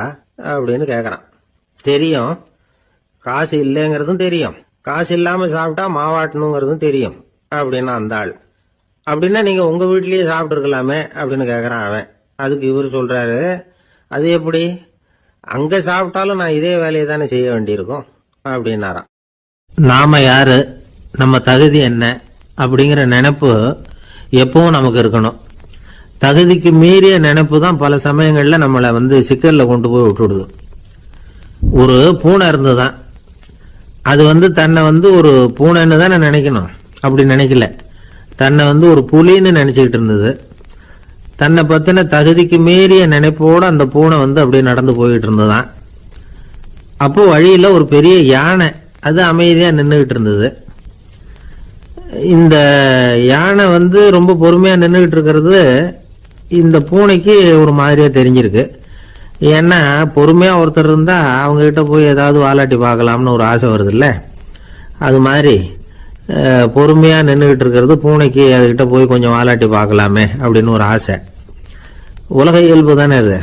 அப்படின்னு கேக்குறான். தெரியும், காசு இல்லைங்கிறதும் தெரியும், காசு இல்லாம சாப்பிட்டா மாவாட்டணுங்கிறதும் தெரியும் அப்படின்னா அந்த ஆள். அப்படின்னா நீங்க உங்க வீட்லயே சாப்பிட்டு இருக்கலாமே அப்படின்னு கேக்குறான் அவன். அதுக்கு இவர் சொல்றாரு, அது எப்படி, அங்க சாப்பிட்டாலும் நான் இதே வேலையை தானே செய்ய வேண்டியிருக்கும் அப்படின்னாராம். நாம யாரு, நம்ம தகுதி என்ன அப்படிங்கிற நினைப்பு எப்பவும் நமக்கு இருக்கணும். தகுதிக்கு மீறிய நினைப்பு தான் பல சமயங்கள்ல நம்மளை சிக்கல்ல கொண்டு போய் விட்டுடுது. ஒரு பூனை இருந்துதான், அது தன்னை ஒரு பூனைன்னு தானே நினைக்கணும், அப்படி நினைக்கல, தன்னை ஒரு புலின்னு நினைச்சுக்கிட்டு இருந்தது. தன்னை பத்தின தகுதிக்கு மீறிய நினைப்போட அந்த பூனை அப்படியே நடந்து போயிட்டு இருந்ததுதான். அப்போ வழியில ஒரு பெரிய யானை அது அமைதியா நின்றுகிட்டு இருந்தது. இந்த யானை ரொம்ப பொறுமையா நின்றுகிட்டு இருக்கிறது இந்த பூனைக்கு ஒரு மாதிரியா தெரிஞ்சிருக்கு. ஏன்னா பொறுமையா ஒருத்தர் இருந்தா அவங்க கிட்ட போய் ஏதாவது வாலாட்டி பார்க்கலாம்னு ஒரு ஆசை வருது இல்ல, அது மாதிரி பொறுமையா நின்றுகிட்டு இருக்கிறது பூனைக்கு அதுகிட்ட போய் கொஞ்சம் வாலாட்டி பார்க்கலாமே அப்படின்னு ஒரு ஆசை. உலக இயல்பு தானே அது.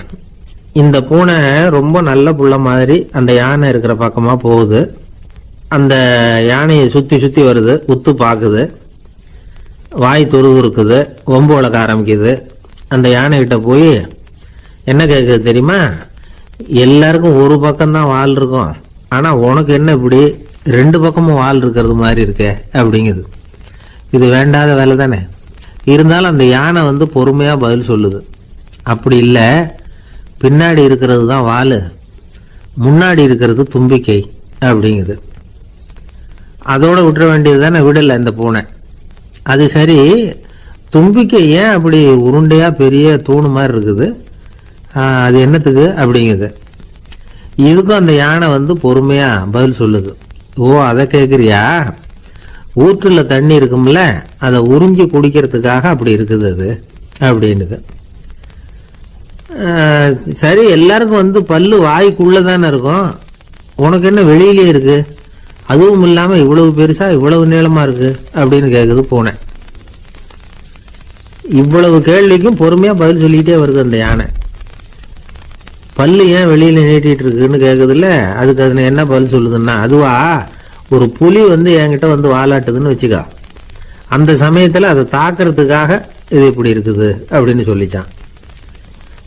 இந்த பூனை ரொம்ப நல்ல புள்ள மாதிரி அந்த யானை இருக்கிற பக்கமா போகுது. அந்த யானையை சுத்தி சுத்தி வருது, உத்து பாக்குது, வாய் துருதுருக்குது, வம்பு வளர்க்க ஆரம்பிக்குது. அந்த யானை கிட்ட போய் என்ன கேட்குது தெரியுமா, எல்லாருக்கும் ஒரு பக்கம்தான் வால் இருக்கும், ஆனா உனக்கு என்ன இப்படி ரெண்டு பக்கமும் வால் இருக்கிறது மாதிரி இருக்க அப்படிங்குது. இது வேண்டாத வேலை தானே. இருந்தாலும் அந்த யானை பொறுமையா பதில் சொல்லுது, அப்படி இல்ல, பின்னாடி இருக்கிறது தான் வால், முன்னாடி இருக்கிறது தும்பிக்கை அப்படிங்குது. அதோட விட்டுற வேண்டியது தானே, விடல இந்த பூனை. அது சரி, தும்பிக்கை ஏன் அப்படி உருண்டையா பெரிய தூணு மாதிரி இருக்குது, அது என்னத்துக்கு அப்படிங்குது. இதுக்கும் அந்த யானை பொறுமையா பதில் சொல்லுது, ஓ அதை கேக்குறியா, ஊற்றுல தண்ணி இருக்கும்ல, அதை உறிஞ்சி குடிக்கிறதுக்காக அப்படி இருக்குது அது அப்படின்னுது. சரி, எல்லாருக்கும் பல்லு வாய்க்குள்ளதானே இருக்கும், உனக்கு என்ன வெளியிலே இருக்கு, அதுவும் இல்லாம இவ்வளவு பெருசா இவ்வளவு நீளமா இருக்கு அப்படின்னு கேக்குது பூனை. இவ்வளவு கேள்விக்கும் பொறுமையா பதில் சொல்லிட்டே வருது அந்த யானை. பல்லு ஏன் வெளியில நீட்டிட்டு இருக்குன்னு கேக்குதுல்ல, அதுக்கு அது என்ன பதில் சொல்லுதுன்னா, அதுவா ஒரு புலி என்கிட்ட வாலாட்டுதுன்னு வச்சுக்கா, அந்த சமயத்துல அதை தாக்குறதுக்காக இது இப்படி இருக்குது அப்படின்னு சொல்லிச்சான்.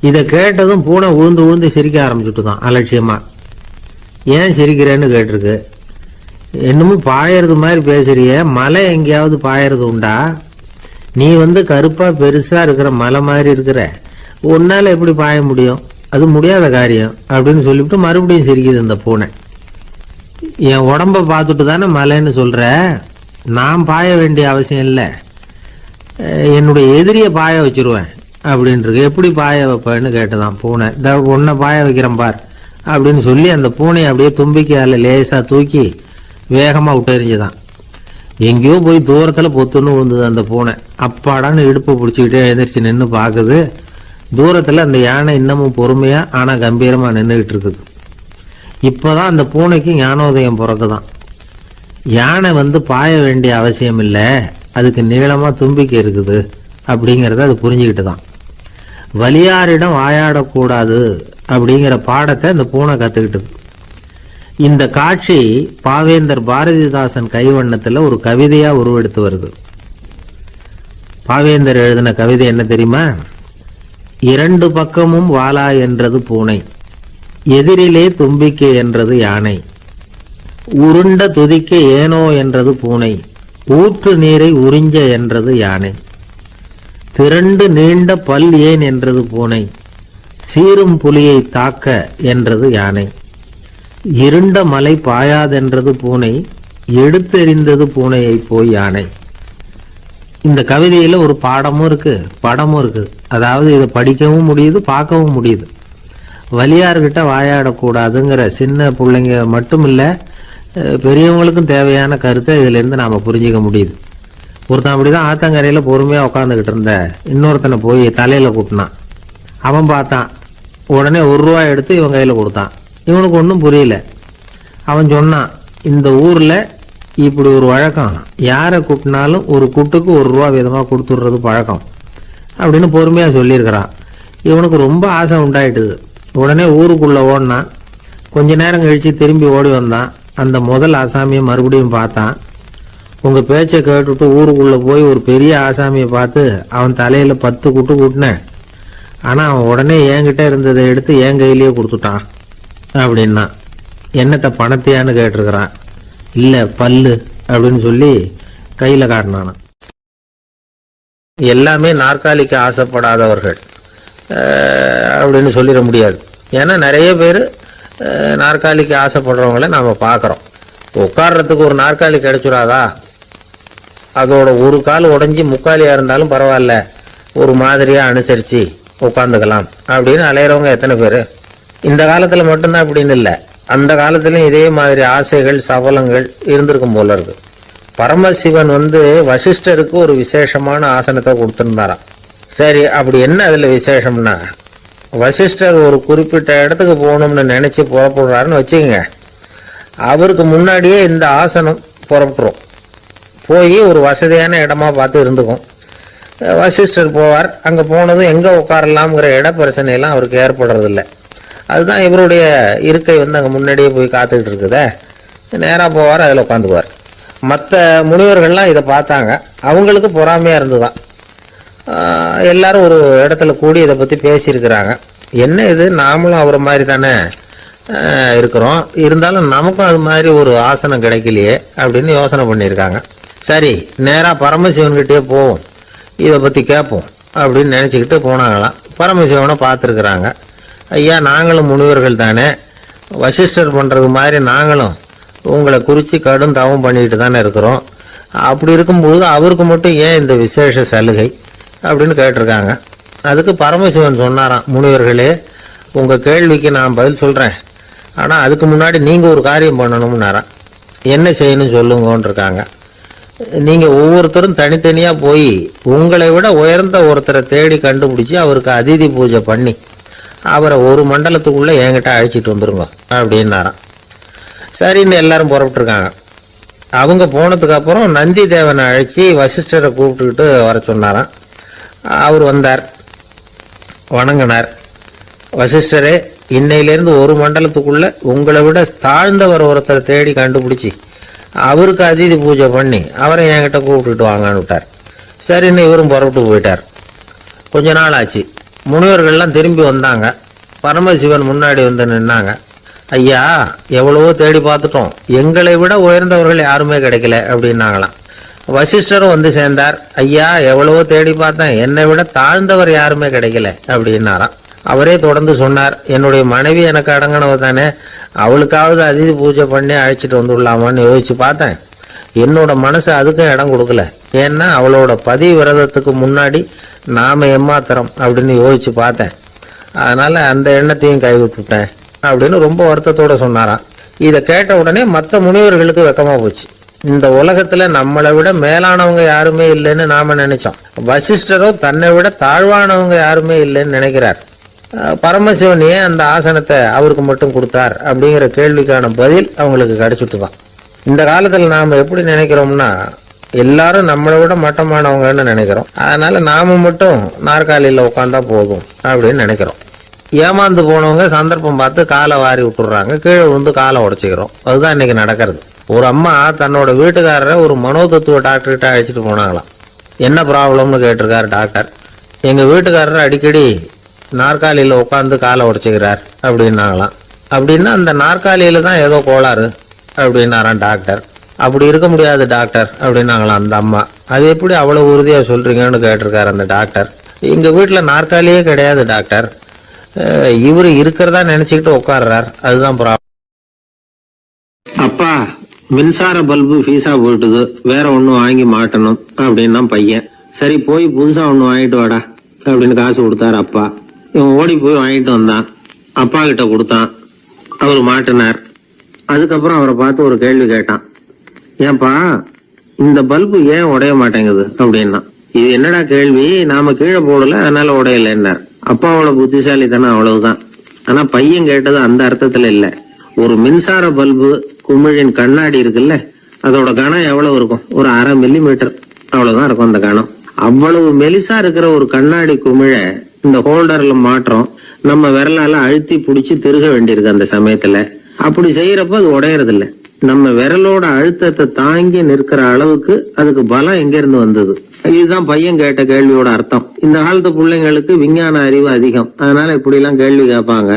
இதை கேட்டதும் பூனை உழுந்து உழுந்து சிரிக்க ஆரம்பிச்சுட்டுதான் அலட்சியமா. ஏன் சிரிக்கிறேன்னு கேட்டிருக்கு. என்னமோ பாயறது மாதிரி பேசுறிய, மலை எங்கேயாவது பாயறது உண்டா, நீ கருப்பா பெருசா இருக்கிற மலை மாதிரி இருக்கிற, உன்னால எப்படி பாய முடியும், அது முடியாத காரியம் அப்படின்னு சொல்லிவிட்டு மறுபடியும் சிரிக்குது இந்த பூனை. என் உடம்ப பார்த்துட்டு தானே மலைன்னு சொல்ற, நான் பாய வேண்டிய அவசியம் இல்லை, என்னுடைய எதிரியை பாய வச்சிருவேன் அப்படின்னு இருக்கு. எப்படி பாய வைப்பேன்னு கேட்டுதான் பூனை. உன்னை பாய வைக்கிறேன் பார் அப்படின்னு சொல்லி அந்த பூனையை அப்படியே தும்பிக்கையால லேசா தூக்கி வேகமா விட்டெறிஞ்சுதான். எங்கேயோ போய் தூரத்துல பொத்துன்னு விழுந்தது அந்த பூனை. அப்பாடான்னு இடுப்பு பிடிச்சிக்கிட்டே எழுந்திரிச்சு நின்று பாக்குது. தூரத்துல அந்த யானை இன்னமும் பொறுமையா ஆனா கம்பீரமா நின்றுகிட்டு இருக்குது. இப்பதான் அந்த பூனைக்கு ஞானோதயம் பிறகுதான். யானை பாய வேண்டிய அவசியம் இல்லை, அதுக்கு நீளமா தும்பிக்கை இருக்குது அப்படிங்கறத அது புரிஞ்சுக்கிட்டு தான். வலியாரிடம் வாயாடக்கூடாது அப்படிங்கிற பாடத்தை இந்த பூனை கத்துக்கிட்டது. இந்த காட்சி பாவேந்தர் பாரதிதாசன் கைவண்ணத்துல ஒரு கவிதையா உருவெடுத்து வருது. பாவேந்தர் எழுதின கவிதை என்ன தெரியுமா, இரண்டு பக்கமும் வாலா என்றது பூனை, எதிரிலே தும்பிக்கை என்றது யானை, உருண்ட துதிக்க ஏனோ என்றது பூனை, ஊற்று நீரை உறிஞ்ச என்றது யானை, திரண்டு நீண்ட பல் ஏன் என்றது பூனை, சீரும் புலியை தாக்க என்றது யானை, இருண்ட மலை பாயாதென்றது பூனை, எடுத்தெறிந்தது பூனையை போய் யானை. இந்த கவிதையில ஒரு பாடமும் இருக்கு, படமும் இருக்கு. அதாவது இதை படிக்கவும் முடியுது, பார்க்கவும் முடியுது. வலியார்கிட்ட வாயாடக்கூடாதுங்கிற சின்ன பிள்ளைங்க மட்டும் இல்ல, பெரியவங்களுக்கும் தேவையான கருத்தை இதுல இருந்து நாம புரிஞ்சுக்க முடியுது. ஒருத்தன் அப்படிதான் ஆத்தங்கரையில பொறுமையா உட்காந்துக்கிட்டு இருந்த இன்னொருத்தனை போய் தலையில கூட்டினான். அவன் பார்த்தான், உடனே ₹1 எடுத்து இவன் கையில கொடுத்தான். இவனுக்கு ஒன்றும் புரியல. அவன் சொன்னான், இந்த ஊர்ல இப்படி ஒரு வழக்கம், யாரை கூட்டினாலும் ஒரு குட்டுக்கு ₹1 வீதமா கொடுத்துடுறது பழக்கம் அப்படின்னு பொறுமையா சொல்லியிருக்கிறான். இவனுக்கு ரொம்ப ஆசை உண்டாயிட்டுது. உடனே ஊருக்குள்ள ஓடினான். கொஞ்ச நேரம் கழிச்சு திரும்பி ஓடி வந்தான். அந்த முதல் ஆசாமியை மறுபடியும் பார்த்தான். உங்க பேச்சை கேட்டுட்டு ஊருக்குள்ள போய் ஒரு பெரிய ஆசாமியை பார்த்து அவன் தலையில 10 குட்டு கூட்டினேன். ஆனா அவன் உடனே என்கிட்ட இருந்ததை எடுத்து என் கையிலேயே கொடுத்துட்டான் அப்படின்னா. என்னத்த பணத்தையான்னு கேட்டிருக்கிறான். இல்ல பல்லு அப்படின்னு சொல்லி கையில காட்டினான். எல்லாமே நாற்காலிக்கு ஆசைப்படாதவர்கள் அப்படின்னு சொல்லிட முடியாது. ஏன்னா நிறைய பேர் நாற்காலிக்கு ஆசைப்படுறவங்கள நாம பார்க்குறோம். உட்கார்றதுக்கு ஒரு நாற்காலி கிடைச்சிடாதா, அதோட ஒரு கால் உடஞ்சி முக்காலியா இருந்தாலும் பரவாயில்ல, ஒரு மாதிரியா அனுசரிச்சு உட்காந்துக்கலாம் அப்படின்னு அலையிறவங்க எத்தனை பேர். இந்த காலத்துல மட்டும்தான் அப்படின்னு இல்லை, அந்த காலத்திலும் இதே மாதிரி ஆசைகள் சபலங்கள் இருந்திருக்கும் போல இருக்கு. பரமசிவன் வசிஷ்டருக்கு ஒரு விசேஷமான ஆசனத்தை கொடுத்திருந்தாராம். சரி, அப்படி என்ன அதுல விசேஷம்னா, வசிஷ்டர் ஒரு குறிப்பிட்ட இடத்துக்கு போகணும்னு நினைச்சு புறப்படுறாருன்னு வச்சுக்கோங்க. அவருக்கு முன்னாடியே இந்த ஆசனம் புறப்பட்டுரும். போய் ஒரு வசதியான இடமா பார்த்து இருந்துக்கும். வசிஷ்டர் போவார். அங்க போனதும் எங்க உட்காரலாம்ங்கிற இட பிரச்சனையெல்லாம் அவருக்கு ஏற்படுறதில்லை. அதுதான் இவருடைய இருக்கை அங்கே முன்னாடியே போய் காத்துக்கிட்டு இருக்குதே. நேராக போவார், அதில் உட்காந்துக்குவார். மற்ற முனிவர்கள்லாம் இதை பார்த்தாங்க. அவங்களுக்கு பொறாமையாக இருந்துதான். எல்லாரும் ஒரு இடத்துல கூடி இதை பற்றி பேசியிருக்கிறாங்க. என்ன இது, நாமளும் அவரை மாதிரி தானே இருக்கிறோம், இருந்தாலும் நமக்கும் அது மாதிரி ஒரு ஆசனம் கிடைக்கலையே அப்படின்னு யோசனை பண்ணியிருக்காங்க. சரி, நேராக பரமசிவன்கிட்டயே போவோம், இதை பற்றி கேட்போம் அப்படின்னு நினச்சிக்கிட்டு போனாங்களாம். பரமசிவனை பார்த்துருக்குறாங்க. ஐயா, நாங்களும் முனிவர்கள் தானே, வசிஷ்டர் பண்ணுறது மாதிரி நாங்களும் உங்களை குறித்து கடும் தவம் பண்ணிட்டு தானே இருக்கிறோம். அப்படி இருக்கும்போது அவருக்கு மட்டும் ஏன் இந்த விசேஷ சலுகை அப்படின்னு கேட்டிருக்காங்க. அதுக்கு பரமசிவன் சொன்னாராம், முனிவர்களே, உங்கள் கேள்விக்கு நான் பதில் சொல்கிறேன், ஆனால் அதுக்கு முன்னாடி நீங்கள் ஒரு காரியம் பண்ணணும்னாராம். என்ன செய்யணும் சொல்லுங்கன்னு இருக்காங்க. நீங்கள் ஒவ்வொருத்தரும் தனித்தனியாக போய் உங்களை விட உயர்ந்த ஒருத்தரை தேடி கண்டுபிடிச்சி அவருக்கு அதிதி பூஜை பண்ணி அவரை ஒரு மண்டலத்துக்குள்ளே என்கிட்ட அழைச்சிட்டு வந்துருங்க அப்படின்னாராம். சரின்னு எல்லாரும் புறப்பட்டுருக்காங்க. அவங்க போனதுக்கு அப்புறம் நந்தி தேவனை அழைச்சி வசிஷ்டரை கூப்பிட்டுக்கிட்டு வர சொன்னாராம். அவர் வந்தார், வணங்கினார். வசிஷ்டரே, இன்னையிலேருந்து ஒரு மண்டலத்துக்குள்ள உங்களை விட தாழ்ந்தவர் ஒருத்தரை தேடி கண்டுபிடிச்சி அவருக்கு அதிதி பூஜை பண்ணி அவரை என்கிட்ட கூப்பிட்டுட்டு வாங்கன்னு விட்டார். சரின்னு இவரும் புறப்பட்டு போயிட்டார். கொஞ்ச நாள் ஆச்சு. முனிவர்கள்லாம் திரும்பி வந்தாங்க. பரமசிவன் முன்னாடி நின்னாங்க. ஐயா, எவ்வளவோ தேடி பார்த்துட்டோம், எங்களை விட உயர்ந்தவர்கள் யாருமே கிடைக்கல அப்படின்னாங்களாம். வசிஷ்டரும் சேர்ந்தார். ஐயா, எவ்வளவோ தேடி பார்த்தேன், என்னை விட தாழ்ந்தவர் யாருமே கிடைக்கல அப்படின்னாராம். அவரே தொடர்ந்து சொன்னார், என்னுடைய மனைவி எனக்கு அடங்கினவ தானே, அவளுக்காவது அதிதி பூஜை பண்ணி அழைச்சிட்டு வந்துடலாமான்னு யோசிச்சு பார்த்தேன். என்னோட மனசு அதுக்கும் இடம் கொடுக்கல. ஏன்னா அவளோட பதி விரதத்துக்கு முன்னாடி நாம ஏமாத்திரம் அப்படின்னு யோசிச்சு பார்த்தேன். அதனால அந்த எண்ணத்தையும் கைவிட்டுட்டேன் அப்படின்னு ரொம்ப வருத்தத்தோட சொன்னாராம். இதை கேட்ட உடனே மற்ற முனிவர்களுக்கு வெக்கமா போச்சு. இந்த உலகத்துல நம்மளை விட மேலானவங்க யாருமே இல்லைன்னு நாம நினைச்சோம். வசிஷ்டரோ தன்னை விட தாழ்வானவங்க யாருமே இல்லைன்னு நினைக்கிறார். பரமசிவன் ஏன் அந்த ஆசனத்தை அவருக்கு மட்டும் கொடுத்தார் அப்படிங்கிற கேள்விக்கான பதில் அவங்களுக்கு கிடைச்சிட்டு தான். இந்த காலத்துல நாம எப்படி நினைக்கிறோம்னா, எல்லாரும் நம்மளை விட மட்டமானவங்கன்னு நினைக்கிறோம். அதனால நாம மட்டும் நாற்காலியில உட்காந்தா போதும் அப்படின்னு நினைக்கிறோம். ஏமாந்து போனவங்க சந்தர்ப்பம் பார்த்து காலை வாரி விட்டுறாங்க, கீழே விழுந்து காலை உடைச்சிக்கிறோம். அதுதான் இன்னைக்கு நடக்கிறது. ஒரு அம்மா தன்னோட வீட்டுக்காரரை ஒரு மனோதத்துவ டாக்டர்கிட்ட அழைச்சிட்டு போனாங்களாம். என்ன ப்ராப்ளம்னு கேட்டிருக்காரு டாக்டர். எங்க வீட்டுக்காரர் அடிக்கடி நாற்காலியில உட்காந்து காலை உடைச்சிக்கிறார் அப்படின்னாங்களாம். அப்படின்னா அந்த நாற்காலியில தான் ஏதோ கோளாறு அப்படின்னாராம் டாக்டர். அப்படி இருக்க முடியாது டாக்டர் அப்படின்னாங்களாம் அந்த அம்மா. அது எப்படி அவ்வளவு உறுதியா சொல்றீங்கன்னு கேட்டிருக்காரு அந்த டாக்டர். எங்க வீட்டுல நாற்காலியே கிடையாது டாக்டர், இவரு இருக்கிறதா நினைச்சுக்கிட்டு உட்கார்றார், அதுதான் ப்ராப்ளம். அப்பா, மின்சார பல்பு ஃபீஸா போயிட்டுது, வேற ஒண்ணு வாங்கி மாட்டணும் அப்படின்னா பையன். சரி, போய் புதுசா ஒண்ணு வாங்கிட்டு வாடா அப்படின்னு காசு கொடுத்தாரு அப்பா. இவன் ஓடி போய் வாங்கிட்டு வந்தான். அப்பா கிட்ட கொடுத்தான். அவரு மாட்டினார். அதுக்கப்புறம் அவரை பார்த்து ஒரு கேள்வி கேட்டான். ஏன்பா, இந்த பல்பு ஏன் உடைய மாட்டேங்குது அப்படின்னா. இது என்னடா கேள்வி, நாம கீழே போடல அதனால உடையலன்னார். அப்பாவோட புத்திசாலித்தனம் அவ்வளவுதான். ஆனா பையன் கேட்டது அந்த அர்த்தத்துல இல்ல. ஒரு மின்சார பல்பு குமிழின் கண்ணாடி இருக்குல்ல, அதோட கனம் எவ்வளவு இருக்கும்? ஒரு 1/2 மில்லிமீட்டர் அவ்வளவுதான் இருக்கும் அந்த கனம். அவ்வளவு மெலிசா இருக்கிற ஒரு கண்ணாடி குமிழ இந்த ஹோல்டர்ல மாற்றம் நம்ம விரலால அழுத்தி புடிச்சு திருக வேண்டியிருக்கு. அந்த சமயத்துல அப்படி செய்யறப்ப அது உடையறது இல்ல. நம்ம விரலோட அழுத்தத்தை தாங்கி நிற்கிற அளவுக்கு அதுக்கு பலம் எங்க இருந்து வந்தது? இதுதான் பையன் கேட்ட கேள்வியோட அர்த்தம். இந்த காலத்து பிள்ளைங்களுக்கு விஞ்ஞான அறிவு அதிகம், அதனால இப்படி எல்லாம் கேள்வி கேட்பாங்க.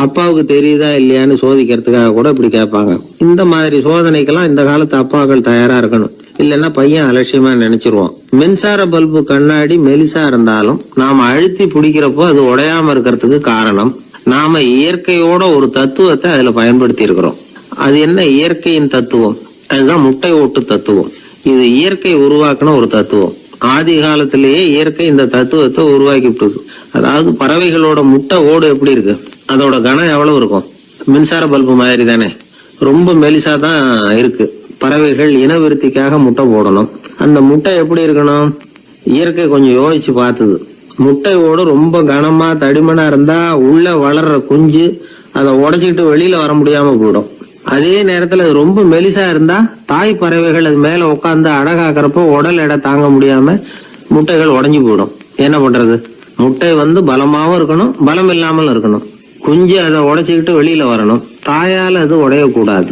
அப்பாவுக்கு தெரியுதா இல்லையான்னு சோதிக்கிறதுக்காக கூட இப்படி கேட்பாங்க. இந்த மாதிரி சோதனைக்கெல்லாம் இந்த காலத்து அப்பாக்கள் தயாரா இருக்கணும். இல்லைன்னா பையன் அலட்சியமா நினைச்சிருவான். மின்சார பல்பு கண்ணாடி மெலிசா இருந்தாலும் நாம அழுத்தி பிடிக்கிறப்போ அது உடையாம இருக்கிறதுக்கு காரணம் நாம இயற்கையோட ஒரு தத்துவத்தை அதுல பயன்படுத்தி இருக்கிறோம். அது என்ன இயற்கையின் தத்துவம்? அதுதான் முட்டை ஓட்டு தத்துவம். இது இயற்கை உருவாக்குன ஒரு தத்துவம். ஆதி காலத்திலேயே இயற்கை இந்த தத்துவத்தை உருவாக்கி விட்டுது. அதாவது பறவைகளோட முட்டை ஓடு எப்படி இருக்கு? அதோட கனம் எவ்வளவு இருக்கும்? மின்சார பல்பு மாதிரி தானே, ரொம்ப மெலிசா தான் இருக்கு. பறவைகள் இனவிருத்திக்காக முட்டை போடணும். அந்த முட்டை எப்படி இருக்கணும்? இயற்கை கொஞ்சம் யோசிச்சு பார்த்தது. முட்டை ஓடு ரொம்ப கனமா தடிமனா இருந்தா உள்ள வளர்ற குஞ்சு அதை உடைச்சிட்டு வெளியில வர முடியாம போயிடும். அதே நேரத்துல அது ரொம்ப மெலிசா இருந்தா தாய் பறவைகள் அது மேல உட்காந்து அடகாக்குறப்போ உடல் எடை தாங்க முடியாம முட்டைகள் உடைஞ்சு போயிடும். என்ன பண்றது? முட்டை பலமாவும் இருக்கணும், பலம் இல்லாமலும் இருக்கணும். குஞ்சு அதை உடைச்சுக்கிட்டு வெளியில வரணும். தாயால அது உடையக்கூடாது.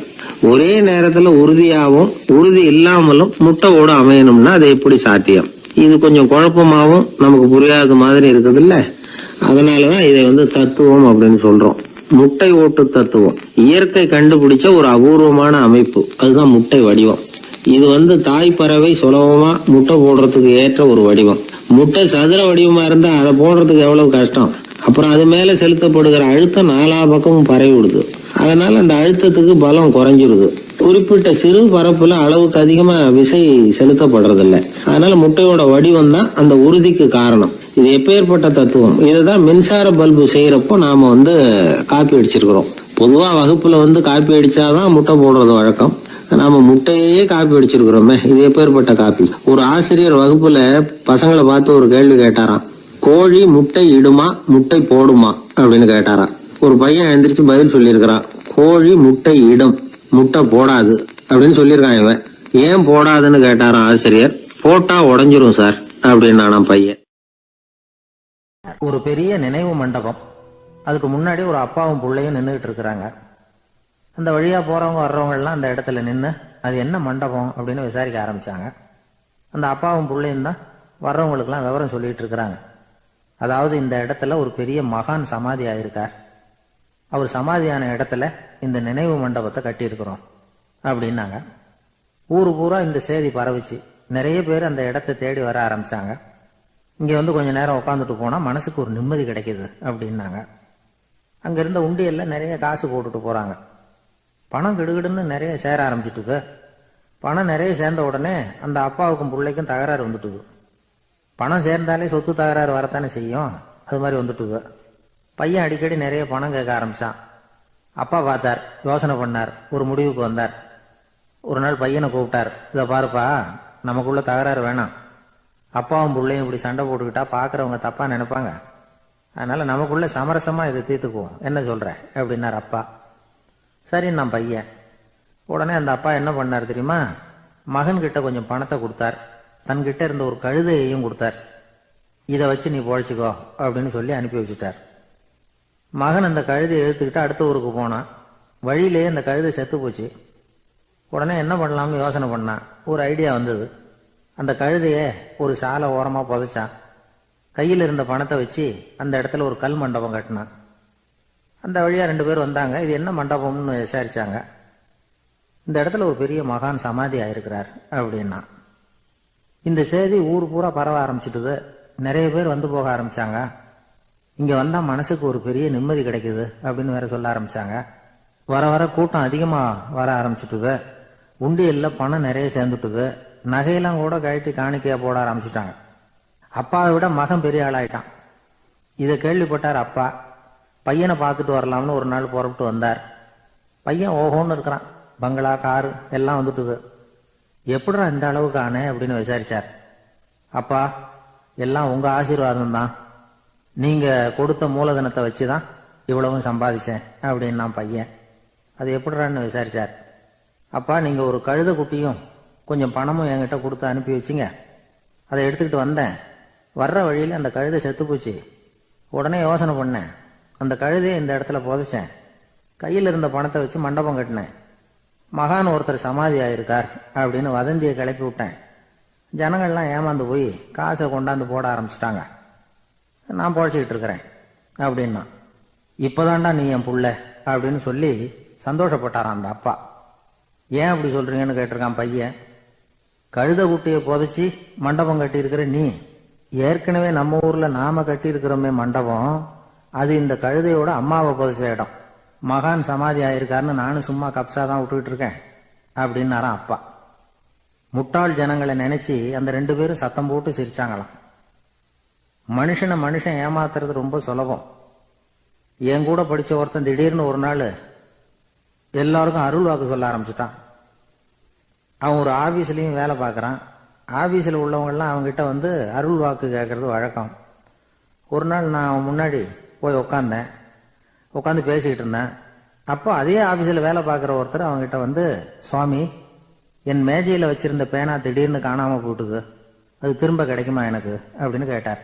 ஒரே நேரத்துல உறுதியாவும் உறுதி இல்லாமலும் முட்டை ஓடு அமையணும்னா அது எப்படி சாத்தியம்? இது கொஞ்சம் குழப்பமாவும் நமக்கு புரியாத மாதிரி இருக்குது இல்ல. அதனாலதான் இதை தத்துவம் அப்படின்னு சொல்றோம். முட்டை ஓட்டு தத்துவம் இயற்கை கண்டுபிடிச்ச ஒரு அபூர்வமான அமைப்பு. அதுதான் முட்டை வடிவம். இது தாய் பறவை சுலபமா முட்டை போடுறதுக்கு ஏற்ற ஒரு வடிவம். முட்டை சதுர வடிவமா இருந்தா அதை போடுறதுக்கு எவ்வளவு கஷ்டம். அப்புறம் அது மேல செலுத்தப்படுகிற அழுத்தம் 4 பக்கமும் பரவி விடுது. அதனால அந்த அழுத்தத்துக்கு பலம் குறைஞ்சிருது. குறிப்பிட்ட சிறு பரப்புல அளவுக்கு அதிகமா விசை செலுத்தப்படுறது இல்ல. அதனால முட்டையோட வடிவம் தான் அந்த உறுதிக்கு காரணம். இது எப்பேற்பட்ட தத்துவம்? இதுதான் மின்சார பல்பு செய்யறப்போ நாம காப்பி அடிச்சிருக்கிறோம். பொதுவா வகுப்புல காப்பி அடிச்சாதான் முட்டை போடுறது வழக்கம். நாம முட்டையே காப்பி அடிச்சிருக்கிறோமே, இது எப்பேற்பட்ட காப்பி? ஒரு ஆசிரியர் வகுப்புல பசங்களை பார்த்து ஒரு கேள்வி கேட்டாராம். கோழி முட்டை இடுமா, முட்டை போடுமா அப்படின்னு கேட்டாராம். ஒரு பையன் எழுந்திரிச்சு பதில் சொல்லியிருக்கிறான். கோழி முட்டை இடும், முட்டை போடாது அப்படின்னு சொல்லியிருக்கான். இவன் ஏன் போடாதுன்னு கேட்டாராம் ஆசிரியர். போட்டா உடைஞ்சிரும் சார் அப்படின்னு பையன். ஒரு பெரிய நினைவு மண்டபம். அதுக்கு முன்னாடி ஒரு அப்பாவும் பிள்ளையும் நின்றுகிட்டு இருக்கிறாங்க. அந்த வழியா போறவங்க வர்றவங்க எல்லாம் அந்த இடத்துல நின்று அது என்ன மண்டபம் அப்படின்னு விசாரிக்க ஆரம்பிச்சாங்க. அந்த அப்பாவும் பிள்ளையும் தான் வர்றவங்களுக்கெல்லாம் விவரம் சொல்லிட்டு இருக்கிறாங்க. அதாவது இந்த இடத்துல ஒரு பெரிய மகான் சமாதி ஆயிருக்கார். அவர் சமாதியான இடத்துல இந்த நினைவு மண்டபத்தை கட்டியிருக்கிறோம் அப்படின்னாங்க. ஊரு பூரா இந்த செய்தி பரவிச்சு. நிறைய பேர் அந்த இடத்தை தேடி வர ஆரம்பிச்சாங்க. இங்க கொஞ்ச நேரம் உட்காந்துட்டு போனா மனசுக்கு ஒரு நிம்மதி கிடைக்குது அப்படின்னாங்க. அங்க இருந்த உண்டியல்ல நிறைய காசு போட்டுட்டு போறாங்க. பணம் கிடுகிடுன்னு நிறைய சேர ஆரம்பிச்சுட்டுது. பணம் நிறைய சேர்ந்த உடனே அந்த அப்பாவுக்கும் பிள்ளைக்கும் தகராறு வந்துட்டுது. பணம் சேர்ந்தாலே சொத்து தகராறு வரத்தானே செய்யும். அது மாதிரி வந்துட்டுது. பையன் அடிக்கடி நிறைய பணம் கேட்க ஆரம்பிச்சான். அப்பா பார்த்தார், யோசனை பண்ணார், ஒரு முடிவுக்கு வந்தார். ஒரு நாள் பையனை கூப்பிட்டார். இதை பாருப்பா, நமக்குள்ள தகராறு வேணாம். அப்பாவும் பிள்ளையும் இப்படி சண்டை போட்டுக்கிட்டா பாக்குறவங்க தப்பா நினைப்பாங்க. அதனால நமக்குள்ள சமரசமா இதை தீர்த்துக்குவோம், என்ன சொல்ற அப்படின்னார் அப்பா. சரின்னு நான் பையன். உடனே அந்த அப்பா என்ன பண்ணார் தெரியுமா? மகன் கிட்ட கொஞ்சம் பணத்தை கொடுத்தார். தன்கிட்ட இருந்த ஒரு கழுதையையும் கொடுத்தார். இதை வச்சு நீ பொழைச்சிக்கோ அப்படின்னு சொல்லி அனுப்பி வச்சுட்டார். மகன் அந்த கழுதையை எடுத்துக்கிட்டு அடுத்த ஊருக்கு போனான். வழியிலேயே அந்த கழுதை செத்து போச்சு. உடனே என்ன பண்ணலாம்னு யோசனை பண்ணான். ஒரு ஐடியா வந்தது. அந்த கழுதைய ஒரு சாலை ஓரமா புதைச்சான். கையில் இருந்த பணத்தை வச்சு அந்த இடத்துல ஒரு கல் மண்டபம் கட்டினான். அந்த வழியா 2 பேர் வந்தாங்க. இது என்ன மண்டபம்னு விசாரிச்சாங்க. இந்த இடத்துல ஒரு பெரிய மகான் சமாதி ஆயிருக்கிறார் அப்படின்னா. இந்த செய்தி ஊர் பூரா பரவ ஆரம்பிச்சுட்டுது. நிறைய பேர் வந்து போக ஆரம்பிச்சாங்க. இங்க வந்தா மனசுக்கு ஒரு பெரிய நிம்மதி கிடைக்குது அப்படின்னு வேற சொல்ல ஆரம்பிச்சாங்க. வர வர கூட்டம் அதிகமா வர ஆரம்பிச்சுட்டுது. உண்டியல்ல பணம் நிறைய சேர்ந்துட்டுது. நகையெல்லாம் கூட கழட்டி காணிக்கையா போட ஆரம்பிச்சுட்டாங்க. அப்பாவை விட மகன் பெரிய ஆளாயிட்டான். இதை கேள்விப்பட்டார் அப்பா. பையனை பார்த்துட்டு வரலாம்னு ஒரு நாள் புறப்பட்டு வந்தார். பையன் ஓஹோன்னு இருக்கிறான். பங்களா, காரு எல்லாம் வந்துட்டுது. எப்படிடா இந்த அளவுக்கு ஆனே அப்படின்னு விசாரிச்சார். அப்பா, எல்லாம் உங்க ஆசீர்வாதம் தான். நீங்க கொடுத்த மூலதனத்தை வச்சுதான் இவ்வளவும் சம்பாதிச்சேன் அப்படின்னு நான் பையன். அது எப்படிறான்னு விசாரிச்சார். அப்பா, நீங்கள் ஒரு கழுத குட்டியும் கொஞ்சம் பணமும் என்கிட்ட கொடுத்து அனுப்பி வச்சிங்க. அதை எடுத்துக்கிட்டு வந்தேன். வர்ற வழியில் அந்த கழுதை செத்து போச்சு. உடனே யோசனை பண்ணேன். அந்த கழுதையை இந்த இடத்துல புதைச்சேன். கையில் இருந்த பணத்தை வச்சு மண்டபம் கட்டினேன். மகான் ஒருத்தர் சமாதி ஆயிருக்கார் அப்படின்னு வதந்தியை கிளப்பி விட்டேன். ஜனங்கள்லாம் ஏமாந்து போய் காசை கொண்டாந்து போட ஆரம்பிச்சிட்டாங்க. நான் பொழைச்சிக்கிட்டு இருக்கிறேன் அப்படின்னா, இப்போதான்டா நீ என் புள்ள அப்படின்னு சொல்லி சந்தோஷப்பட்டாரான் அந்த அப்பா. ஏன் அப்படி சொல்றீங்கன்னு கேட்டிருக்கான் பையன். கழுத குட்டியை புதைச்சி மண்டபம் கட்டியிருக்கிற நீ, ஏற்கனவே நம்ம ஊர்ல நாம கட்டியிருக்கிறோமே மண்டபம், அது இந்த கழுதையோட அம்மாவை புதைச்ச இடம். மகான் சமாதி ஆயிருக்காருன்னு நானும் சும்மா கப்சா தான் விட்டுக்கிட்டு இருக்கேன் அப்படின்னாரான் அப்பா. முட்டாள் ஜனங்களை நினைச்சு அந்த 2 பேரும் சத்தம் போட்டு சிரிச்சாங்களாம். மனுஷன் ஏமாத்துறது ரொம்ப சுலபம். என் கூட படிச்ச ஒருத்தன் திடீர்னு ஒரு நாள் எல்லாருக்கும் அருள் வாக்கு சொல்ல ஆரம்பிச்சுட்டான். அவன் ஒரு ஆபீஸ்லயும் வேலை பார்க்கறான். ஆபீஸ்ல உள்ளவங்கெல்லாம் அவங்ககிட்ட வந்து அருள் வாக்கு கேட்கறது வழக்கம். ஒரு நாள் நான் அவன் முன்னாடி போய் உட்காந்து பேசிக்கிட்டு இருந்தேன். அப்போ அதே ஆபீஸ்ல வேலை பார்க்குற ஒருத்தர் அவங்ககிட்ட வந்து, சுவாமி, என் மேஜையில் வச்சிருந்த பேனா திடீர்னு காணாம போட்டுது, அது திரும்ப கிடைக்குமா எனக்கு அப்படின்னு கேட்டார்.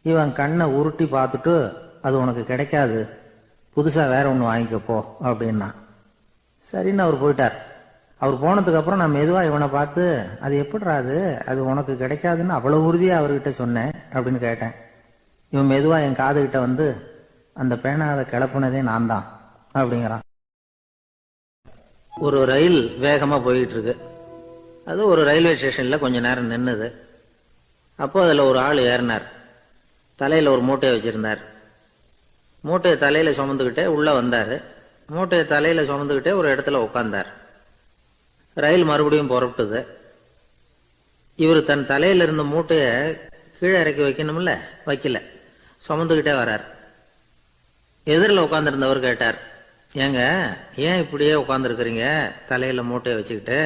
இவன் கண்ணை உருட்டி பார்த்துட்டு, அது உனக்கு கிடைக்காது, புதுசா வேற ஒன்று வாங்கிக்கப்போ அப்படின்னா. சரின்னு அவர் போயிட்டார். அவர் போனதுக்கு அப்புறம் நான் மெதுவா இவனை பார்த்து, அது எப்படிடா அது உனக்கு கிடைக்காதுன்னு அவ்வளவு உறுதியா அவர்கிட்ட சொன்னேன் அப்படின்னு கேட்டேன். இவன் மெதுவா என் காதுகிட்ட வந்து, அந்த பேனாவை கிளப்புனதே நான் தான் அப்படிங்கிறான். ஒரு ரயில் வேகமா போயிட்டு இருக்கு. அது ஒரு ரயில்வே ஸ்டேஷன்ல கொஞ்ச நேரம் நின்னுது. அப்போ அதுல ஒரு ஆள் ஏறினார். தலையில ஒரு மூட்டையை வச்சிருந்தார். மூட்டையை தலையில சுமந்துக்கிட்டே உள்ள வந்தாரு. மூட்டையை தலையில சுமந்துக்கிட்டே ஒரு இடத்துல உட்கார்ந்தார். ரயில் மறுபடியும் புறப்பட்டது. இவர் தன் தலையில இருந்த மூட்டைய கீழே இறக்கி வைக்கணும்ல, வைக்கல, சுமந்துக்கிட்டே வர்றார். எதிரில் உட்கார்ந்துருந்தவர் கேட்டார், ஏங்க ஏன் இப்படியே உட்காந்துருக்கிறீங்க தலையில மூட்டையை வச்சுக்கிட்டு,